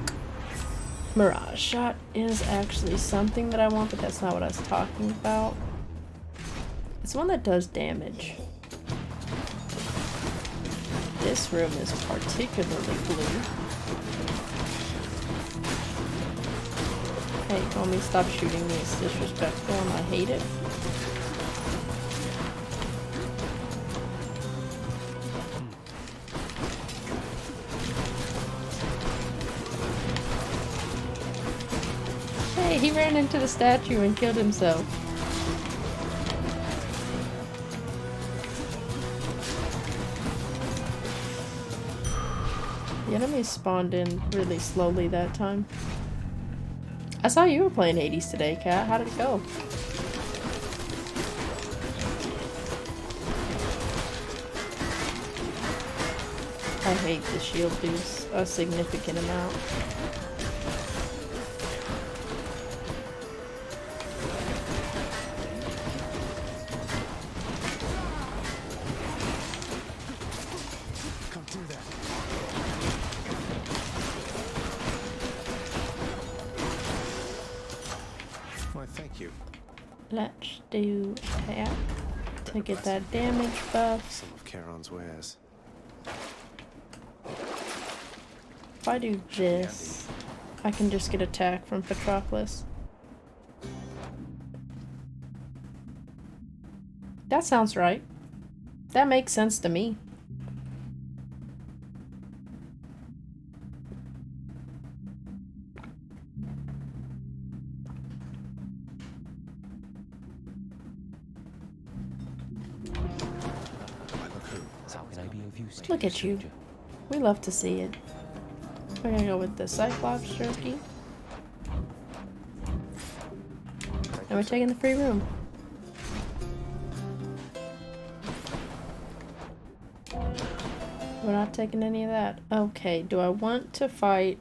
Mirage Shot is actually something that I want, but that's not what I was talking about. It's one that does damage. This room is particularly blue. Hey, homie, stop shooting me. It's disrespectful and I hate it. Hey, he ran into the statue and killed himself. The enemies spawned in really slowly that time. I saw you were playing Hades today, Kat. How did it go? I hate the shield boost a significant amount. Come through that. Why, thank you. Let's do attack to get that damage buff. Some of Charon's wares. If I do this, I can just get attack from Patroclus. That sounds right. That makes sense to me. Look at you. We love to see it. We're gonna go with the Cyclops jerky. And we're taking the free room. We're not taking any of that. Okay, do I want to fight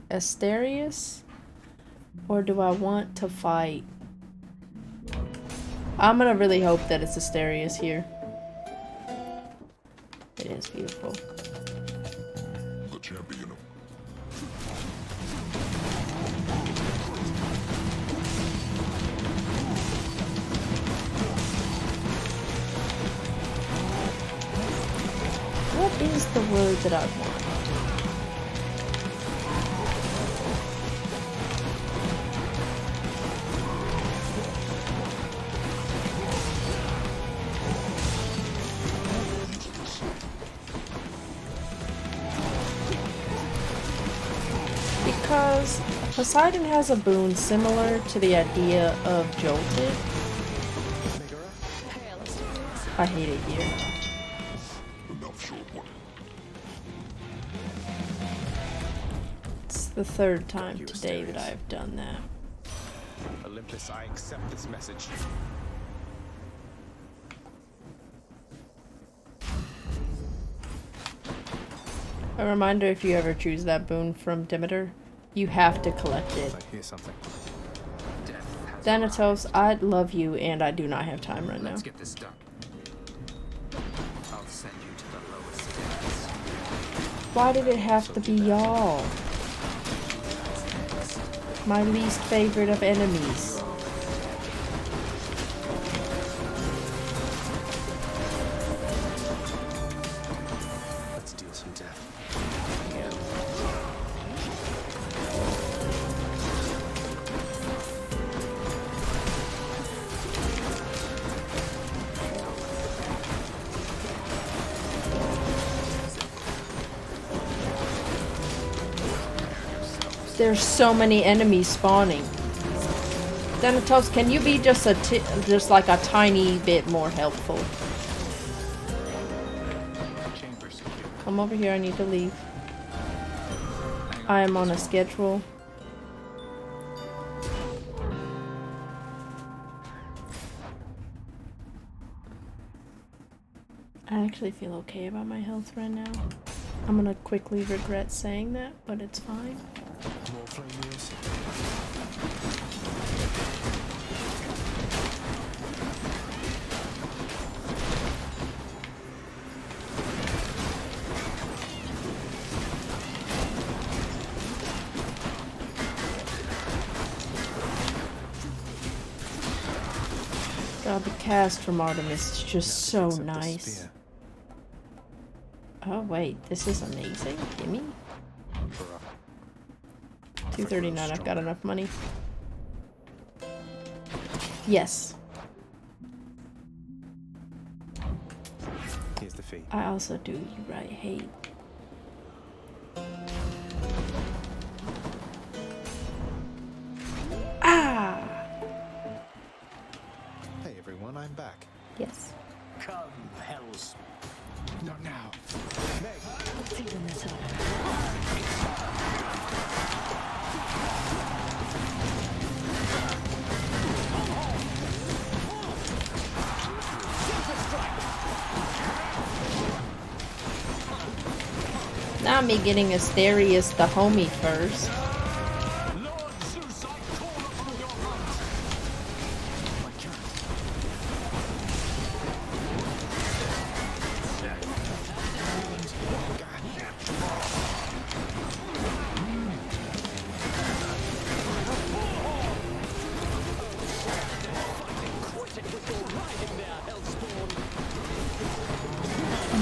Asterius? Or do I want to fight... I'm gonna really hope that it's Asterius here. It is beautiful. The champion of What is the word that I want? Because Poseidon has a boon similar to the idea of Jolted. I hate it here. enough short one. It's the third time today that I've done that. Olympus, I accept this message. A reminder, if you ever choose that boon from Demeter, you have to collect it. I hear something. Death has Thanatos, I love you, and I do not have time right now. Let's get this done. I'll send you to the lowest depths. Why did it have to be y'all? My least favorite of enemies. Let's deal some death. There's so many enemies spawning. Thanatos, can you be just just like a tiny bit more helpful? Chamber secure. Come over here, I need to leave. I am on a schedule. I actually feel okay about my health right now. I'm gonna quickly regret saying that, but it's fine. More flame wheels. God, the cast from Artemis is just so Fix up this nice. spear. Oh wait, this is amazing. Gimme. For a 239, I've got enough money. Yes. Here's the fee. I also do you right hate. Ah! Hey everyone, I'm back. Yes. Come, hells. Not now. Let's even this up. Now me getting Asterius the homie first. Lord Zeus, I call upon your might. My cat.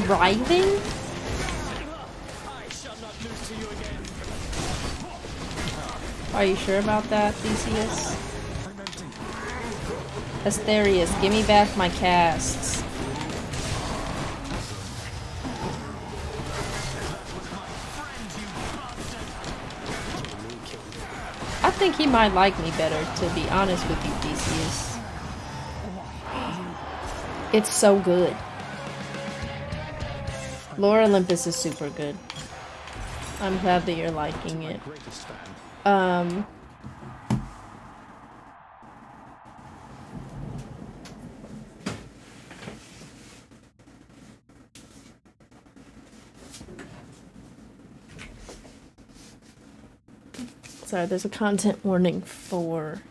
Writhing? I shall not lose to you again. Are you sure about that, Theseus? I'm empty. Asterius, give me back my casts. I think he might like me better, to be honest with you, Theseus. It's so good. Lore Olympus is super good. I'm glad that you're liking it. Greatest fan. Sorry, there's a content warning for...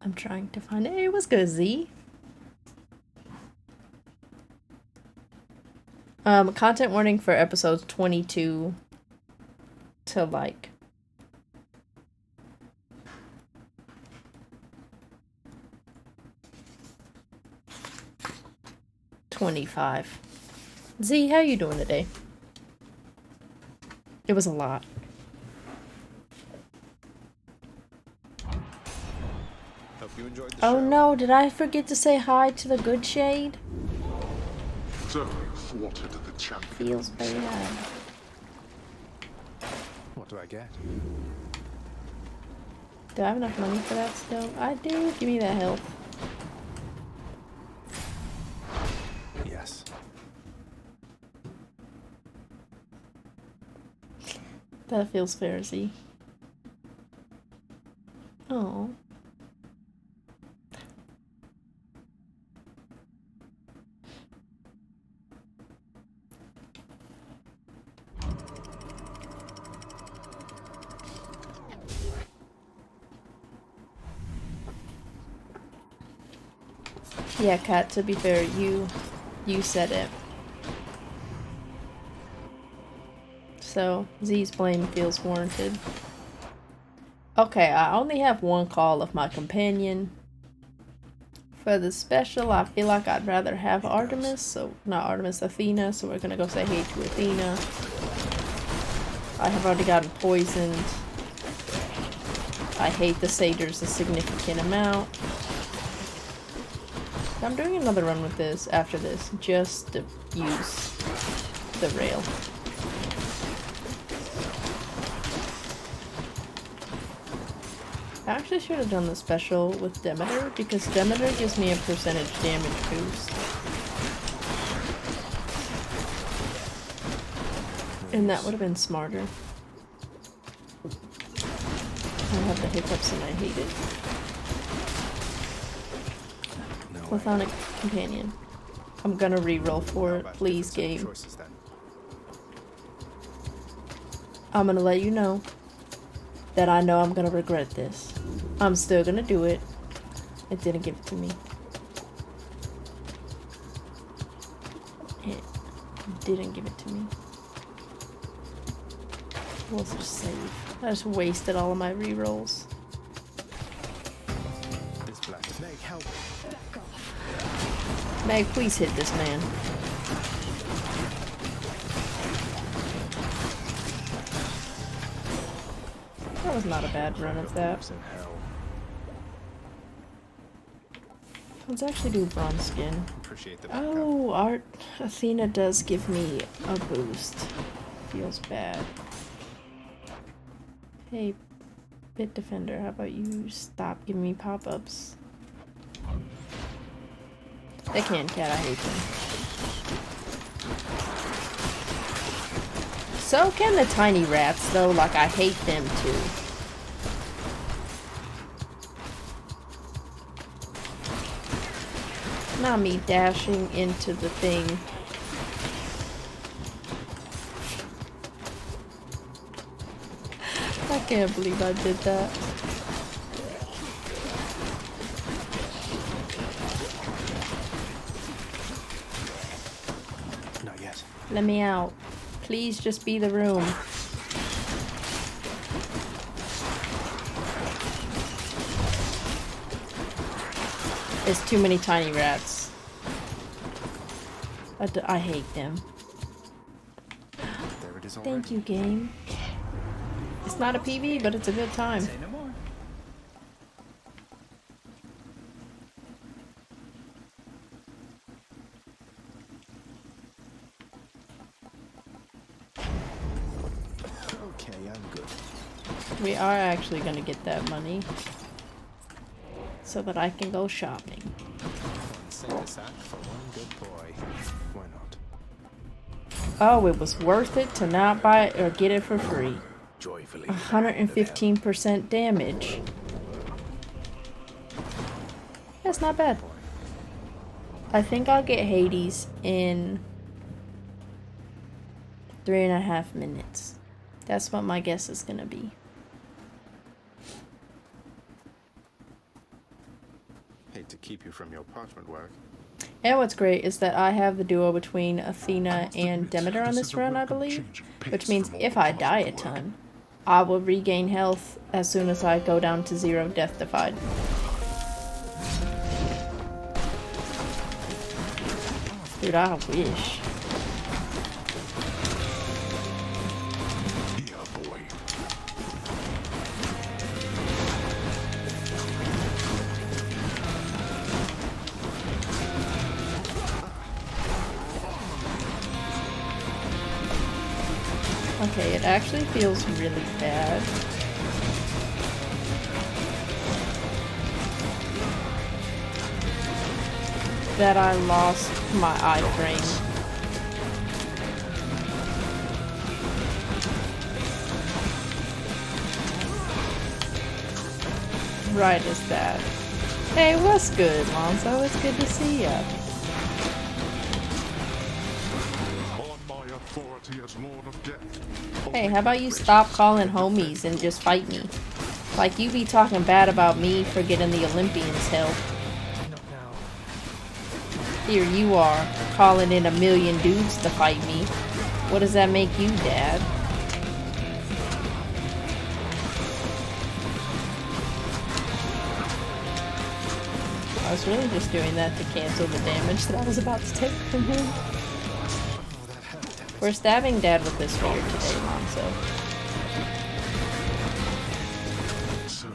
I'm trying to find it. Hey, what's good, Z? Content warning for episodes 22 to like 25. Z, how you doing today? It was a lot. Hope you enjoyed the Oh show. no, did I forget to say hi to the good shade? So you thwarted the champion. Feels bad. What do I get? Do I have enough money for that still? I do. Give me that health. Yes. That feels fair, Z. Oh. Yeah, Kat, to be fair, you said it. So, Z's blame feels warranted. Okay, I only have one call of my companion. For the special, I feel like I'd rather have Artemis, so not Artemis, Athena, so we're gonna go say hey to Athena. I have already gotten poisoned. I hate the Sagers a significant amount. I'm doing another run with this after this, just to use the rail. I actually should have done the special with Demeter, because Demeter gives me a percentage damage boost. And that would have been smarter. I have the hiccups and I hate it. Platonic companion. I'm gonna reroll for it, please, game. I'm gonna let you know that I know I'm gonna regret this. I'm still gonna do it. It didn't give it to me. It didn't give it to me. We'll just save. I just wasted all of my rerolls. This black Meg, help. Meg, please hit this man. That was not a bad run of that. Let's actually do bronze skin. Appreciate the backup. Oh, Athena does give me a boost. Feels bad. Hey, Bit Defender, how about you stop giving me pop-ups? They can, Cat, I hate them. So can the tiny rats, though, like I hate them too. Not me dashing into the thing. I can't believe I did that. Not yet. Let me out. Please just be the room. There's too many tiny rats. I hate them. There it is already. Thank you, game. It's not a PB, but it's a good time. Say no more. Okay, I'm good. We are actually gonna get that money so that I can go shopping. One cent a sack for one good boy. Why not? Oh, it was worth it to not buy it or get it for free. Joyfully. 115% damage. That's not bad. I think I'll get Hades in 3.5 minutes. That's what my guess is gonna be. Hate to keep you from your parchment work. And what's great is that I have the duo between Athena and Demeter on this run, I believe. Which means if I die a ton, I will regain health as soon as I go down to 0 death defied. Dude, I wish. Yeah, boy. Okay, it actually feels really bad. that I lost my iframe. Right as that. Hey, what's good, Lonzo? It's good to see ya. On my authority as Lord of Death. Hey, how about you stop calling homies and just fight me? Like, you be talking bad about me for getting the Olympians help. Not now. Here you are, calling in 1,000,000 dudes to fight me. What does that make you, Dad? I was really just doing that to cancel the damage that I was about to take from him. We're stabbing Dad with this spear today, Lonzo. So,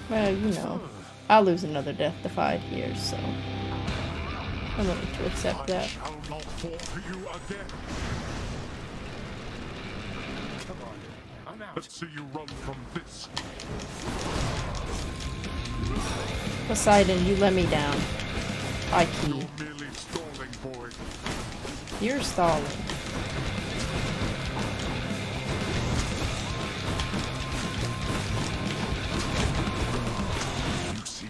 Well, you know, I'll lose another death defied here, so I'm willing to accept I that. shall not fall to you again. Come on. I'm out. Let's see you run from this. Poseidon, you let me down. I key. You're merely stalling, boy. You're stalling. You see,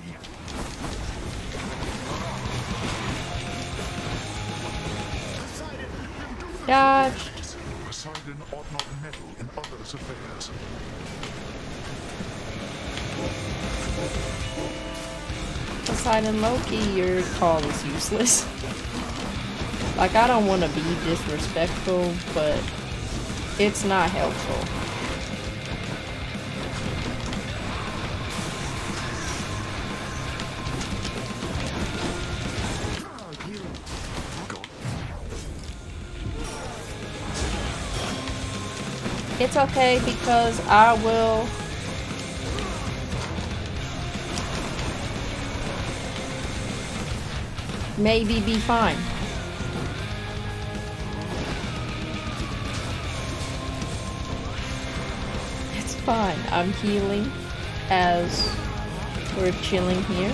Dodge. Poseidon ought not meddle in others' affairs. Poseidon Loki, your call is useless. Like, I don't want to be disrespectful, but it's not helpful. It's okay because I will maybe be fine. It's fine. I'm healing as we're chilling here.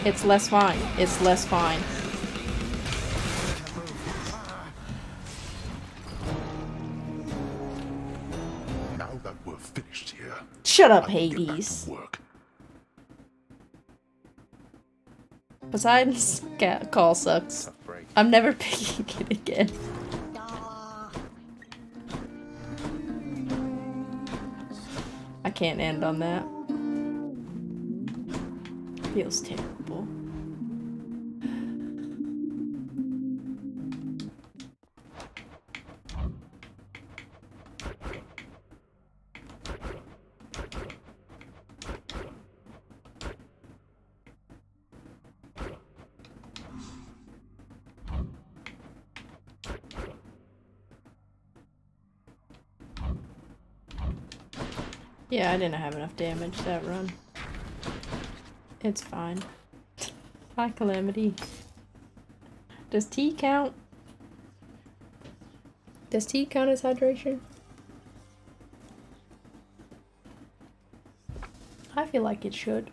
It's less fine. It's less fine. Now that we're finished here, Shut up, I will get back Hades. to work. Poseidon's call sucks. Tough break. I'm never picking it again. I can't end on that. Feels terrible. Yeah, I didn't have enough damage that run. It's fine. Hi, Calamity. Does tea count? Does tea count as hydration? I feel like it should.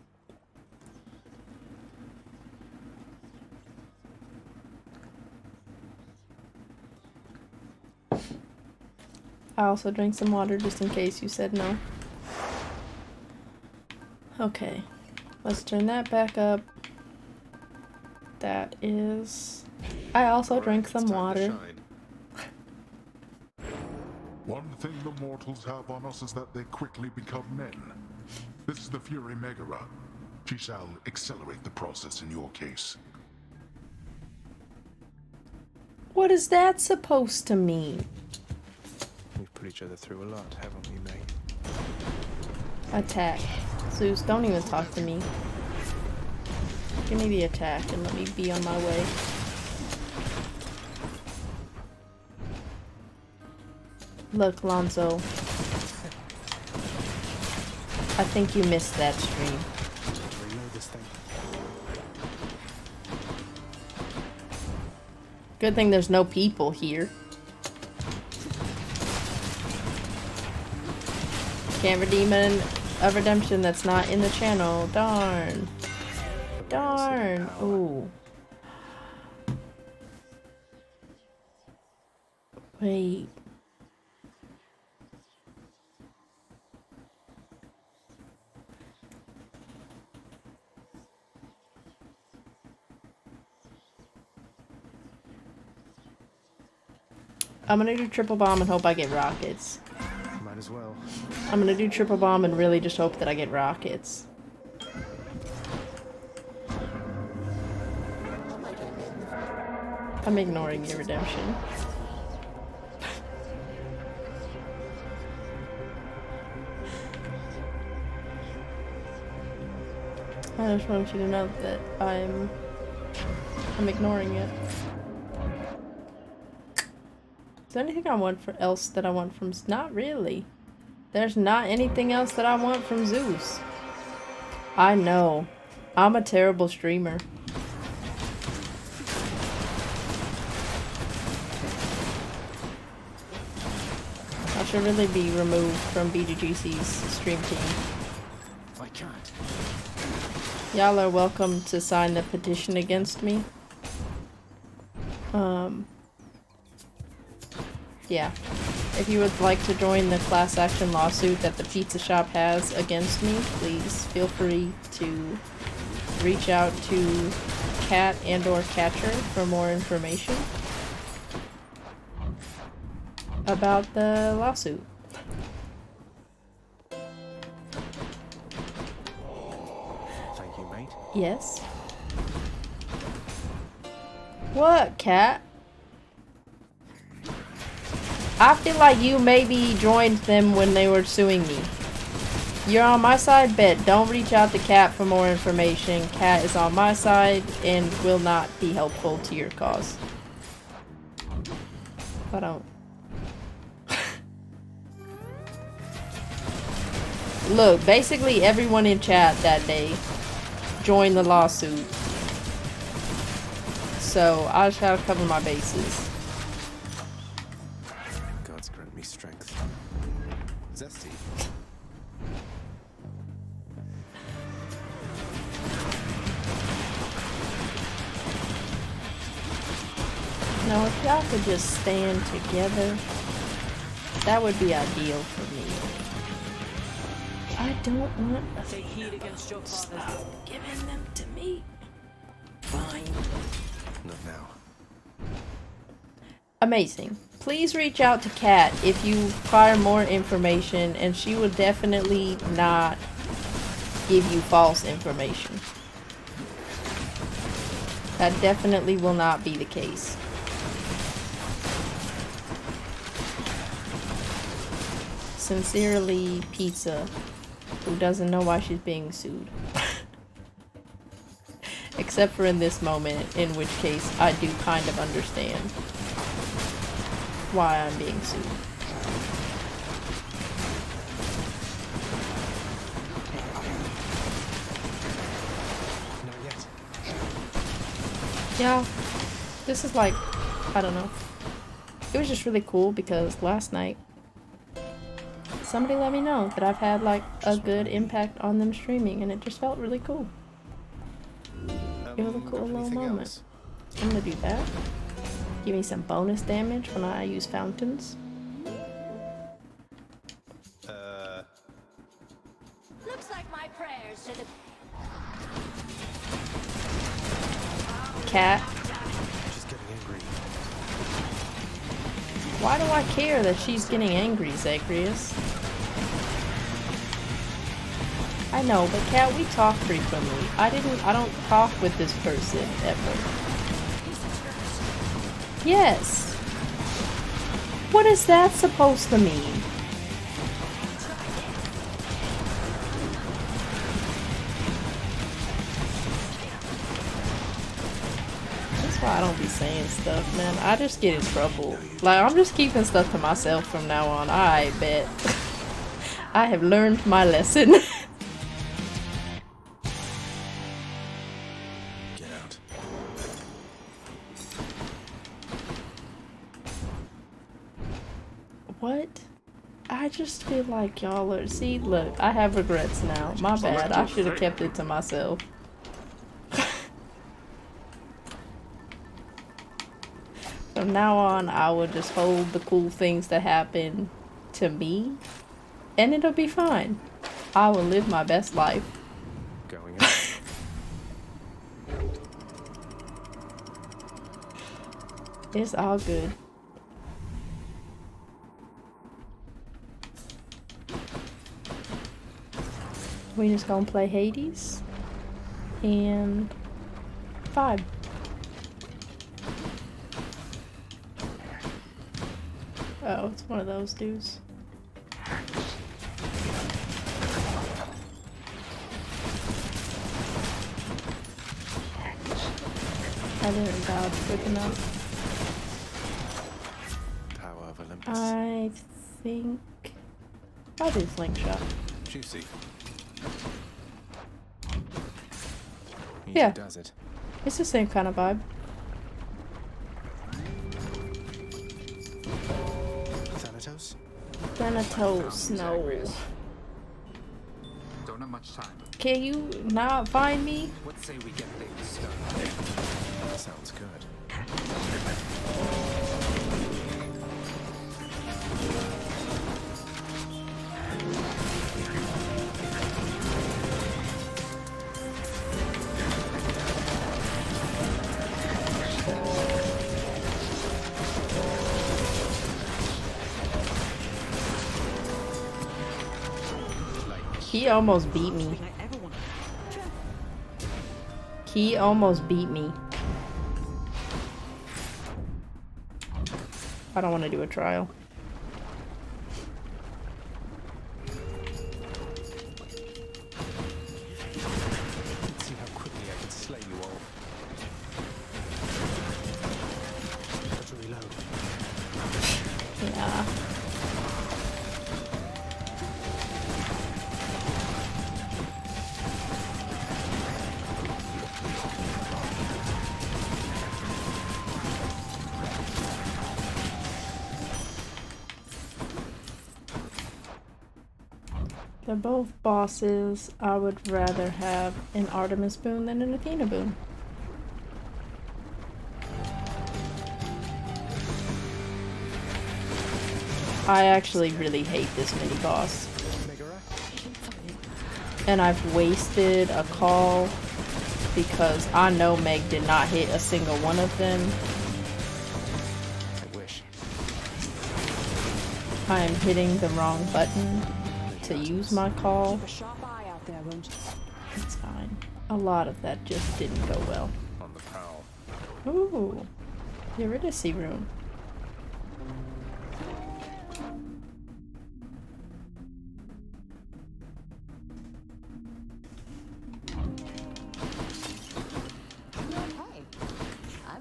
I also drank some water just in case you said no. Okay, let's turn that back up. That is... I also drank some It's time to water. shine. One thing the mortals have on us is that they quickly become men. This is the Fury Megara. She shall accelerate the process in your case. What is that supposed to mean? We've put each other through a lot, haven't we, mate? Attack. Zeus, don't even talk to me. Give me the attack and let me be on my way. Look, Lonzo. I think you missed that stream. Reload this thing. Good thing there's no people here. Can't redeem a redemption that's not in the channel. Darn. Darn. Ooh. Wait. I'm gonna do triple bomb and hope I get rockets. Might as well. I'm gonna do triple bomb and really just hope that I get rockets. I'm ignoring your redemption. I just want you to know that I'm ignoring it. Is there anything else that I want from? Not really. There's not anything else that I want from Zeus. I know. I'm a terrible streamer. I should really be removed from BGGC's stream team. I can't. Y'all are welcome to sign the petition against me. Yeah. If you would like to join the class action lawsuit that the pizza shop has against me, please feel free to reach out to Cat and/or Catcher for more information about the lawsuit. Thank you, mate. Yes. What, Cat? I feel like you maybe joined them when they were suing me. You're on my side? Bet. Don't reach out to Cat for more information. Cat is on my side and will not be helpful to your cause. I don't. Look, basically everyone in chat that day joined the lawsuit. So I just gotta cover my bases. God's grant me strength. Zesty. Now, if y'all could just stand together, that would be ideal for me. I don't want to Take heed against your father. stop giving them to me. Fine. Not now. Amazing. Please reach out to Kat if you require more information, and she will definitely not give you false information. That definitely will not be the case. Sincerely, Pizza, who doesn't know why she's being sued. Except for in this moment, in which case I do kind of understand why I'm being sued. Not yet. Yeah, this is like, I don't know. It was just really cool because last night somebody let me know that I've had like a good impact on them streaming, and it just felt really cool. It was a cool got little anything moment. else? I'm gonna do that. Give me some bonus damage when I use fountains. Looks like my prayers to the Cat. She's getting angry. Why do I care that she's getting angry, Zacharias? I know, but Cat, we talk frequently. I don't talk with this person ever. Yes. What is that supposed to mean? That's why I don't be saying stuff, man. I just get in trouble. Like, I'm just keeping stuff to myself from now on. I bet. I have learned my lesson. Get out. What? I just feel like y'all are. See, look, I have regrets now. My bad. I should have kept it to myself. From now on, I will just hold the cool things that happen to me, and it'll be fine. I will live my best life. Going up. It's all good. We just gonna play Hades and vibe. Oh, it's one of those dudes. I didn't dodge quick enough. Power of Olympus. I think I'll do slingshot. Juicy. Easy Yeah. does it. It's the same kind of vibe. Thanatos? Thanatos, no. Don't have much time. Can you not find me? What say we get things started? Sounds good. He almost beat me. He almost beat me. I don't want to do a trial. Let's see how quickly I can slay you all. Got to reload. Yeah. They're both bosses. I would rather have an Artemis boon than an Athena boon. I actually really hate this mini boss. And I've wasted a call because I know Meg did not hit a single one of them. I wish. I am hitting the wrong button to use my call. Keep a sharp eye out there, won't you? It's fine. A lot of that just didn't go well. On the prowl. Ooh, Eurydice rune.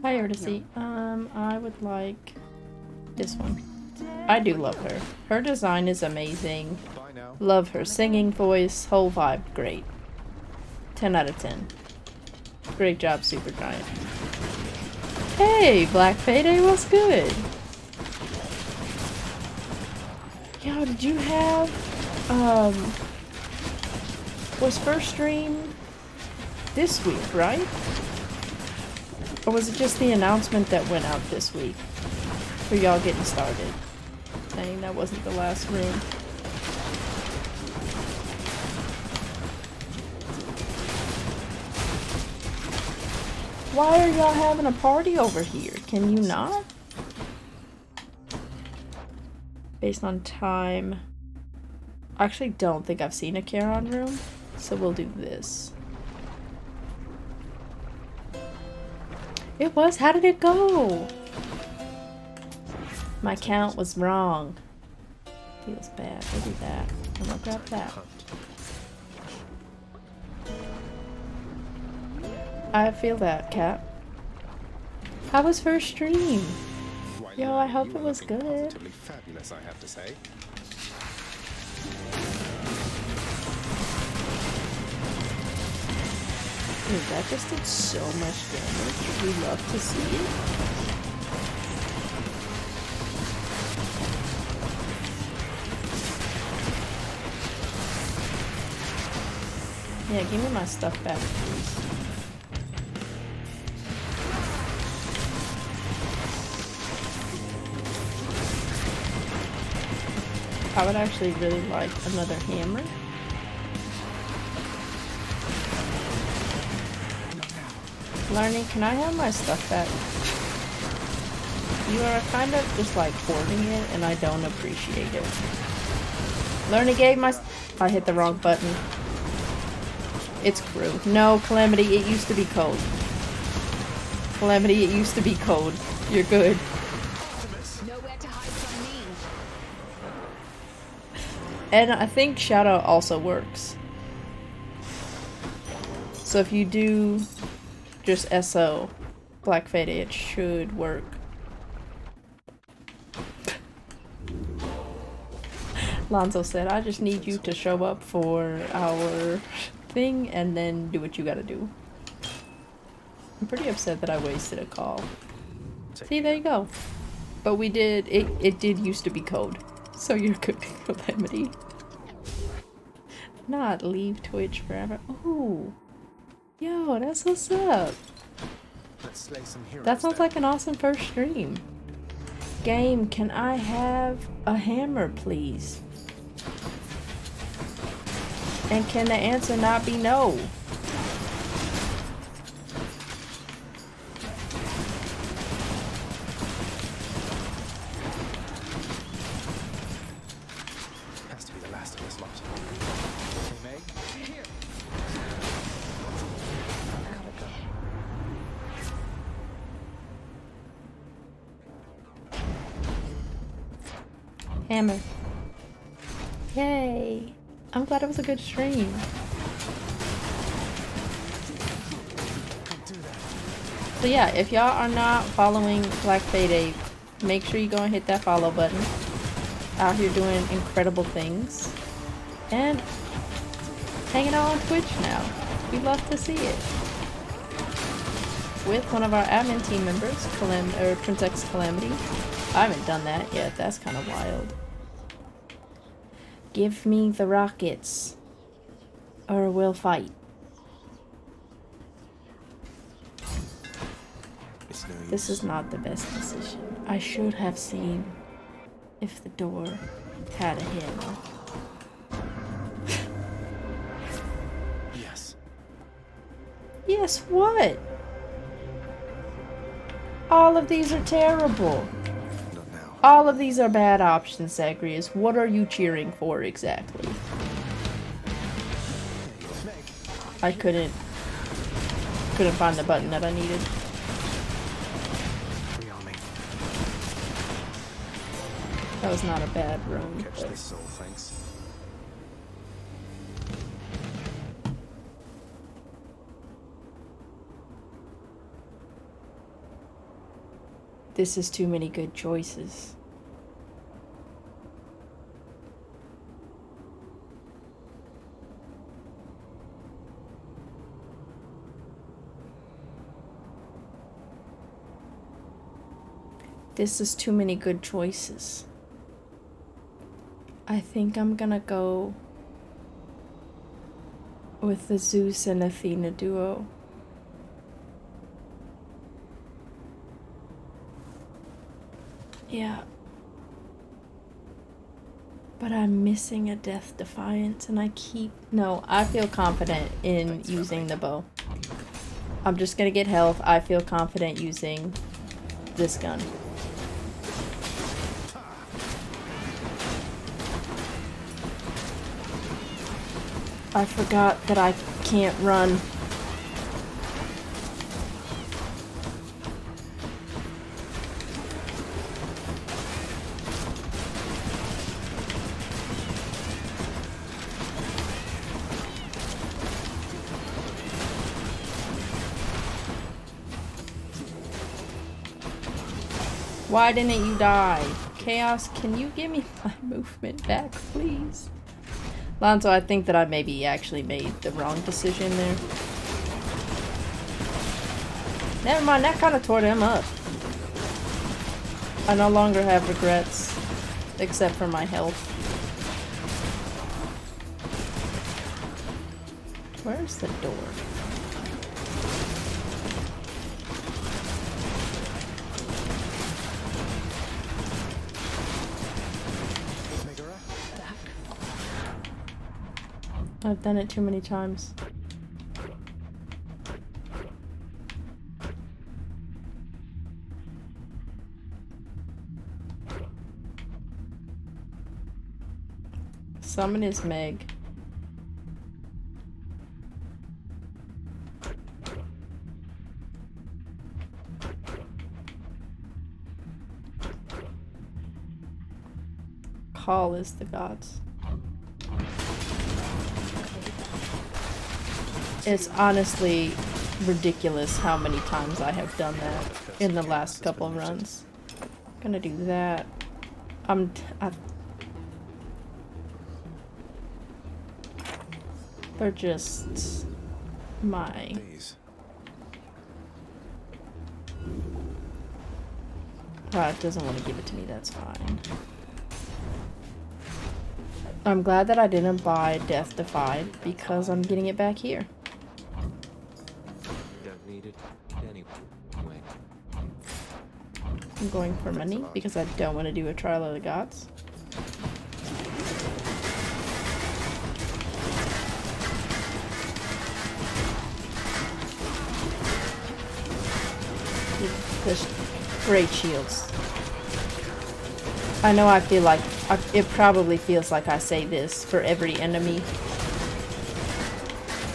Hi Eurydice. I would like this one. I do love her. Her design is amazing. Bye now. Love her singing voice, whole vibe, great. 10 out of 10. Great job, Supergiant. Hey, Black Payday, what's good? Yo, did you have, was first stream this week, right? Or was it just the announcement that went out this week? For y'all getting started? Dang, that wasn't the last room. Why are y'all having a party over here? Can you not? Based on time. I actually don't think I've seen a Charon room, so we'll do this. It was? How did it go? My count was wrong. Feels bad. We'll do that. I'm gonna grab that. I feel that, Cat. How was first stream? Yo, I hope it was good. Positively fabulous, I have to say. Dude, that just did so much damage. We love to see it. Yeah, give me my stuff back, please. I would actually really like another hammer. Learning, can I have my stuff back? You are kind of just like hoarding it, and I don't appreciate it. Learning gave my... I hit the wrong button. It's crew. No, Calamity, it used to be cold. Calamity, it used to be cold. You're good. Nowhere to hide from me. And I think Shadow also works. So if you do just SO Black Fade, it should work. Lonzo said, I just need you to show up for our thing and then do what you gotta do. I'm pretty upset that I wasted a call. See, there you go. But we did, it did used to be code. So you're good, Calamity. Not leave Twitch forever. Ooh. Yo, that's what's up. Let's slay some heroes. That sounds then. like an awesome first stream. Game, can I have a hammer, please? And can the answer not be no? Has to be the last of this lot. Hey, Meg. Here. Hammer. Yay. I'm glad it was a good stream. So yeah, if y'all are not following Black Fade, make sure you go and hit that follow button. Out here doing incredible things. And hanging out on Twitch now. We'd love to see it. With one of our admin team members, Prince Calamity. I haven't done that yet, that's kind of wild. Give me the rockets, or we'll fight. It's no This use. is not the best decision. I should have seen if the door had a hammer. Yes. Yes, what? All of these are terrible. Not now. All of these are bad options, Zagreus. What are you cheering for exactly? I couldn't find the button that I needed. Free on me. That was not a bad run. Catch But this soul, thanks. this is too many good choices. This is too many good choices. I think I'm gonna go with the Zeus and Athena duo. Yeah. But I'm missing a Death Defiance and I keep... No, I feel confident in using the bow. I'm just gonna get health. I feel confident using this gun. I forgot that I can't run. Why didn't you die? Chaos, can you give me my movement back, please? Lonzo, I think that I maybe actually made the wrong decision there. Never mind, that kind of tore them up. I no longer have regrets, except for my health. Where's the door? Megara? I've done it too many times. Summon is Meg. Call is the gods. It's honestly ridiculous how many times I have done that in the last couple of runs. Gonna do that. They're just my... These. it doesn't want to give it to me, that's fine. I'm glad that I didn't buy Death Defied because I'm getting it back here. Don't need it anyway. I'm going for money because I don't want to do a Trial of the Gods. There's great shields. I know I feel like it probably feels like I say this for every enemy.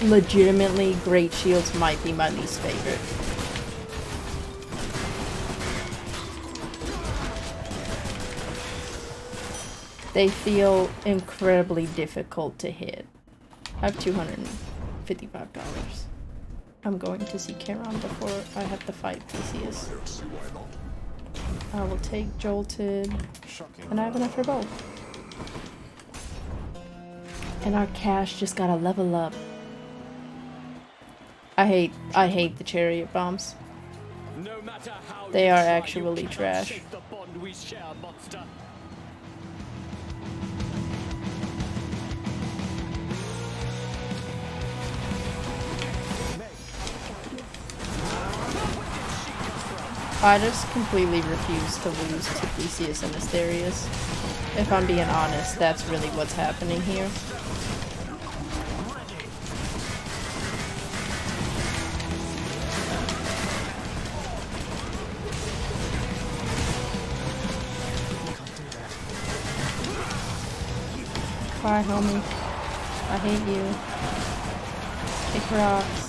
Legitimately, great shields might be my least favorite. They feel incredibly difficult to hit. I have $255. I'm going to see Charon before I have to fight Theseus. I will take Jolted, and I have enough for both. And our cash just gotta level up. I hate the chariot bombs. No matter how They you are try, you actually cannot trash. shake the bond we share, monster. I just completely refuse to lose to Theseus and Asterius. If I'm being honest, that's really what's happening here. Bye, homie. I hate you. Kick rocks.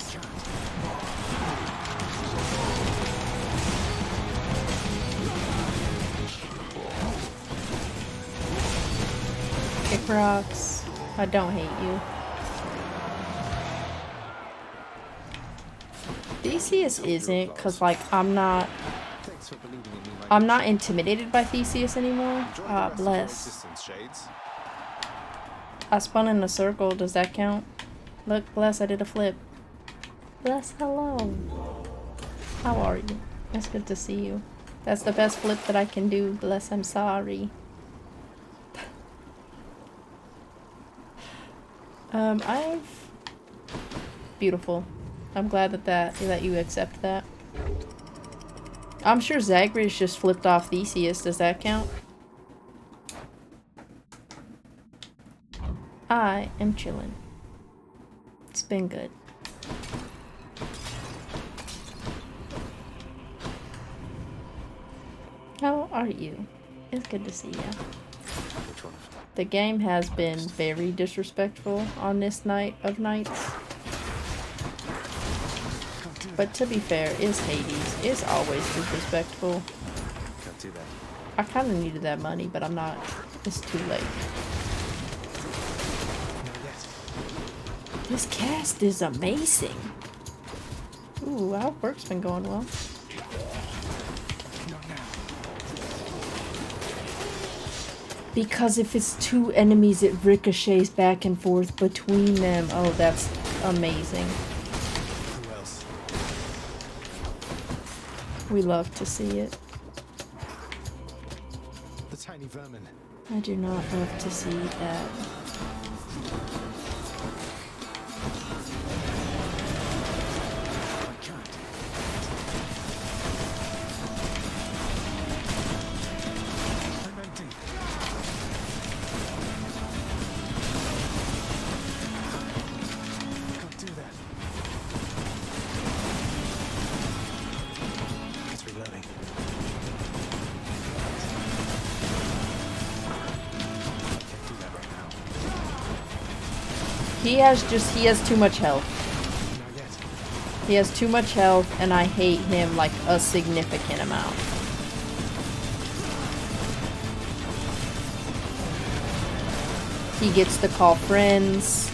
Kick rocks. I don't hate you. Theseus isn't, cause like I'm not Thanks for believing in me, my I'm not intimidated by Theseus anymore. Enjoy the rest of your Bless. existence, Shades. I spun in a circle. Does that count? Look, Bless, I did a flip. Bless, hello. How are you? It's good to see you. That's the best flip that I can do. Bless, I'm sorry. I've... Beautiful. I'm glad that you accept that. I'm sure Zagreus just flipped off Theseus. Does that count? I am chillin'. It's been good. How are you? It's good to see ya. Which one? The game has been very disrespectful on this night of nights. But to be fair, it's Hades. It's always disrespectful. Can't do that. I kind of needed that money, but I'm not. It's too late. Not yet. This cast is amazing. Ooh, our work's been going well. Not now. Because if it's two enemies, it ricochets back and forth between them. Oh, that's amazing. Who else? We love to see it. The tiny vermin. I do not love to see that. He has too much health. Not yet. He has too much health, and I hate him like a significant amount. He gets to call friends.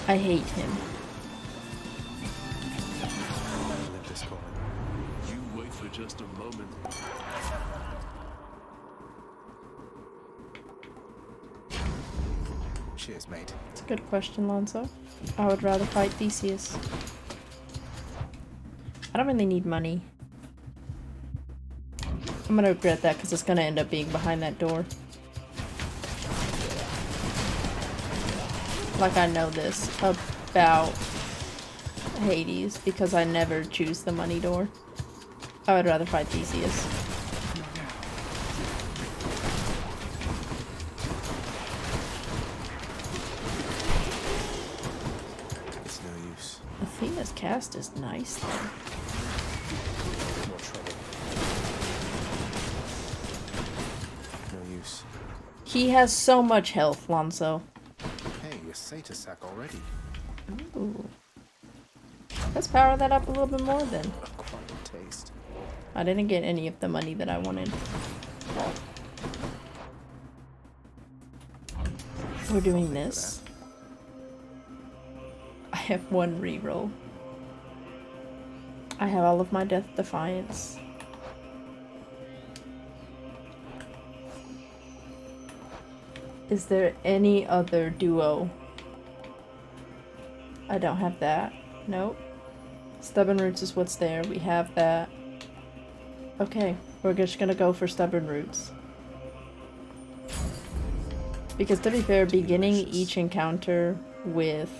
I hate him. Let this call. You wait for just a moment. Cheers, mate. It's a good question, Lonzo. I would rather fight Theseus. I don't really need money. I'm gonna regret that because it's gonna end up being behind that door. Like I know this about Hades because I never choose the money door. I would rather fight Theseus. It's no use. Athena's cast is nice though. More trouble. No use. He has so much health, Lonzo. Hey, a Satyr sack already. Ooh. Let's power that up a little bit more then. Quite a taste. I didn't get any of the money that I wanted. We're doing this. I have one reroll. I have all of my Death Defiance. Is there any other duo? I don't have that. Nope. Stubborn Roots is what's there. We have that. Okay, we're just gonna go for Stubborn Roots. Because to be fair, beginning each encounter with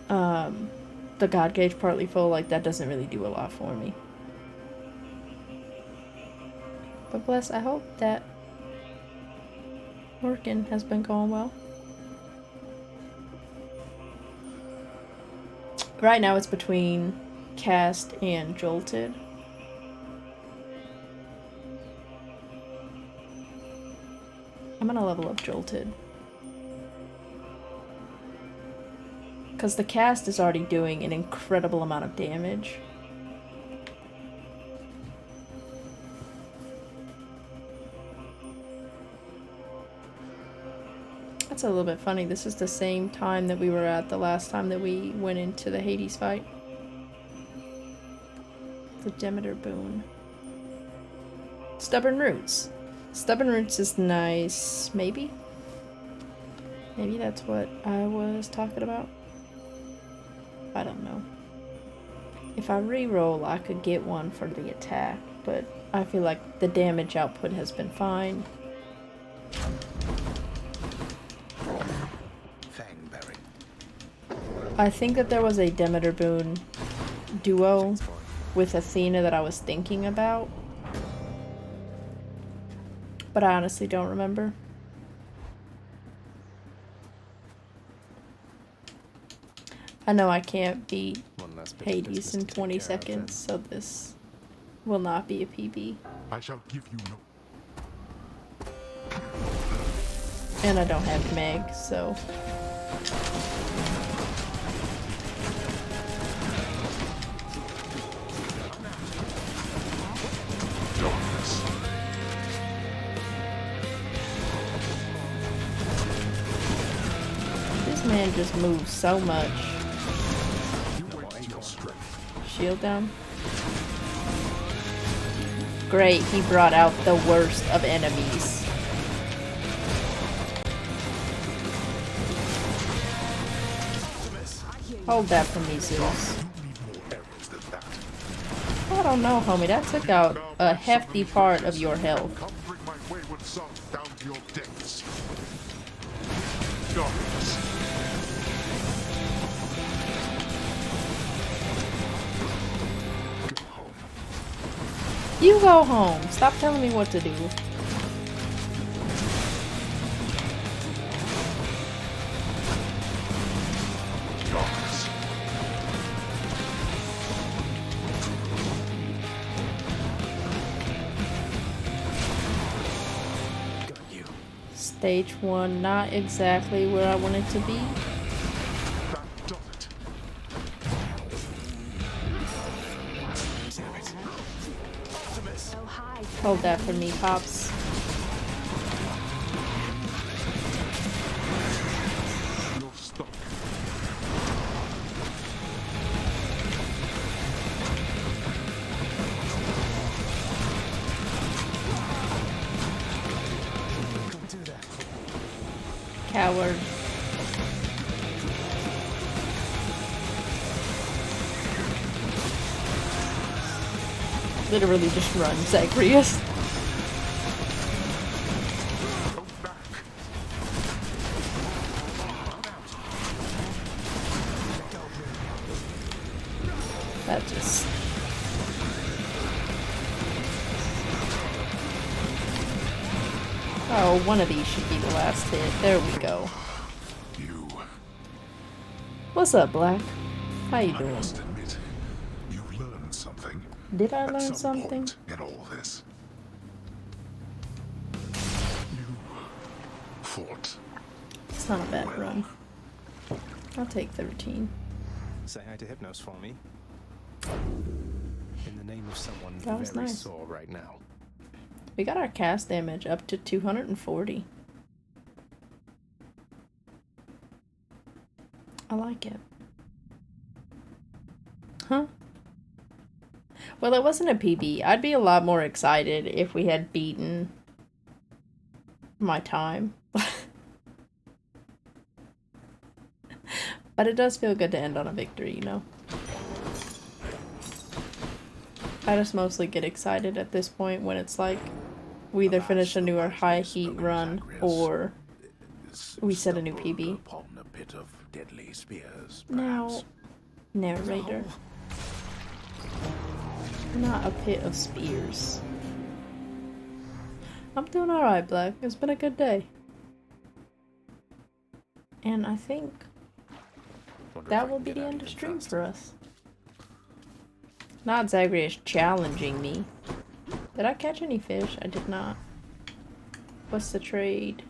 the God Gauge partly full, like that doesn't really do a lot for me. But bless, I hope that working has been going well. Right now it's between Cast and Jolted. I'm gonna level up Jolted. Because the Cast is already doing an incredible amount of damage. That's a little bit funny. This is the same time that we were at the last time that we went into the Hades fight. The Demeter Boon. Stubborn Roots. Stubborn Roots is nice. Maybe? Maybe that's what I was talking about? I don't know. If I reroll, I could get one for the attack, but I feel like the damage output has been fine. Fangberry. I think that there was a Demeter Boon duo with Athena that I was thinking about, but I honestly don't remember. I know I can't beat One last bit of Hades business in to take 20 care of, then. seconds, so this will not be a PB. I shall give you no. And I don't have Meg, so... Darkness. This man just moves so much. You waste your strength. Shield down. Great, he brought out the worst of enemies. Hold that for me, Zeus. You need more arrows than that. I don't know, homie. That took out a hefty part of your health. Come bring my wayward son down to your depths. Darkness. Go home. You go home. Stop telling me what to do. Stage 1, not exactly where I want it to be. That does it. Damn it. Optimus! So high. Hold that for me, Pops. You're stuck. Don't do that. Coward. Literally just run, Zagreus. Go back. That just... Oh, one of these should be the last hit. There we go. You. What's up, Black? How you I doing? must admit, you've learned something. Did I At learn some something? point in all this. You fought. It's not a bad run. I'll take 13. Say hi to Hypnos for me. In the name of someone That was very nice. sore right now. We got our cast damage up to 240. I like it. Huh? Well, it wasn't a PB. I'd be a lot more excited if we had beaten my time. But it does feel good to end on a victory, you know? I just mostly get excited at this point when it's like we either finish a newer high heat run or we set a new PB. Upon a pit of deadly spears, Now, narrator. Not a pit of spears. I'm doing alright, Black. It's been a good day. And I think Wonder if I that can will be get the out end of even stream faster. for us. Not Zagreus challenging me. Did I catch any fish? I did not. What's the trade?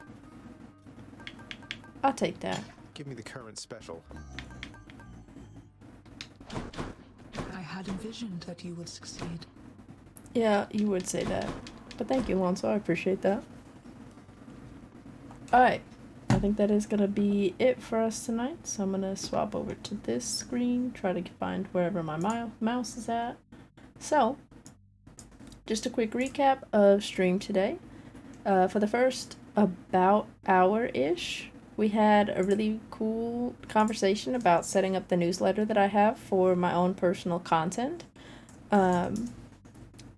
I'll take that. Give me the current special. I had envisioned that you would succeed. Yeah, you would say that. But thank you, Alonso. I appreciate that. Alright. I think that is going to be it for us tonight. So I'm going to swap over to this screen. Try to find wherever my mouse is at. So, just a quick recap of stream today. For the first about hour-ish, we had a really cool conversation about setting up the newsletter that I have for my own personal content.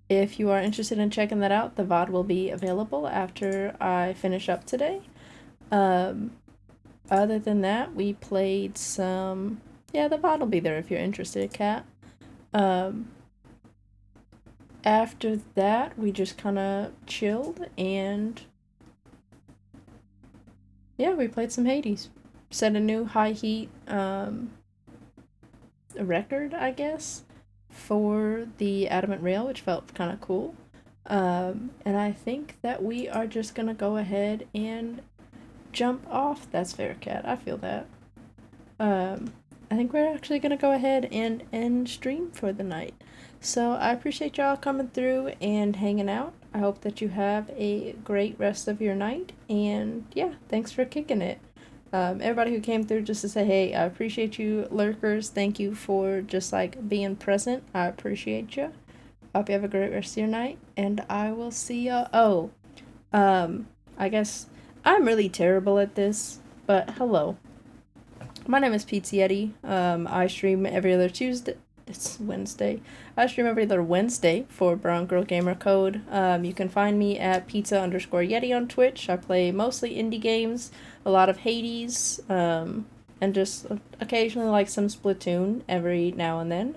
If you are interested in checking that out, the VOD will be available after I finish up today. Other than that, we played some... Yeah, the VOD will be there if you're interested, Kat. After that, we just kind of chilled and... Yeah, we played some Hades. Set a new high heat record, I guess, for the Adamant Rail, which felt kind of cool. And I think that we are just gonna go ahead and jump off. That's fair, Cat. I feel that. I think we're actually gonna go ahead and end stream for the night. So I appreciate y'all coming through and hanging out. I hope that you have a great rest of your night. And yeah, thanks for kicking it. Everybody who came through just to say, hey, I appreciate you, lurkers. Thank you for just like being present. I appreciate you. Hope you have a great rest of your night. And I will see y'all. I guess I'm really terrible at this, but hello. My name is Pizza Yeti. I stream every other Tuesday. It's Wednesday. I stream every other Wednesday for Brown Girl Gamer Code. You can find me at pizza_yeti on Twitch. I play mostly indie games, a lot of Hades, and just occasionally like some Splatoon every now and then.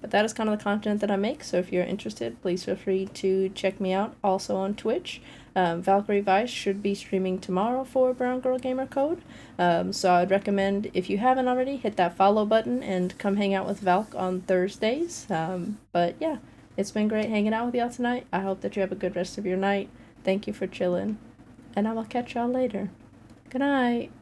But that is kind of the content that I make, so if you're interested, please feel free to check me out also on Twitch. Valkyrie Vice should be streaming tomorrow for Brown Girl Gamer Code. So I'd recommend, if you haven't already, hit that follow button and come hang out with Valk on Thursdays. But yeah, it's been great hanging out with y'all tonight. I hope that you have a good rest of your night. Thank you for chilling. and I will catch y'all later. Good night.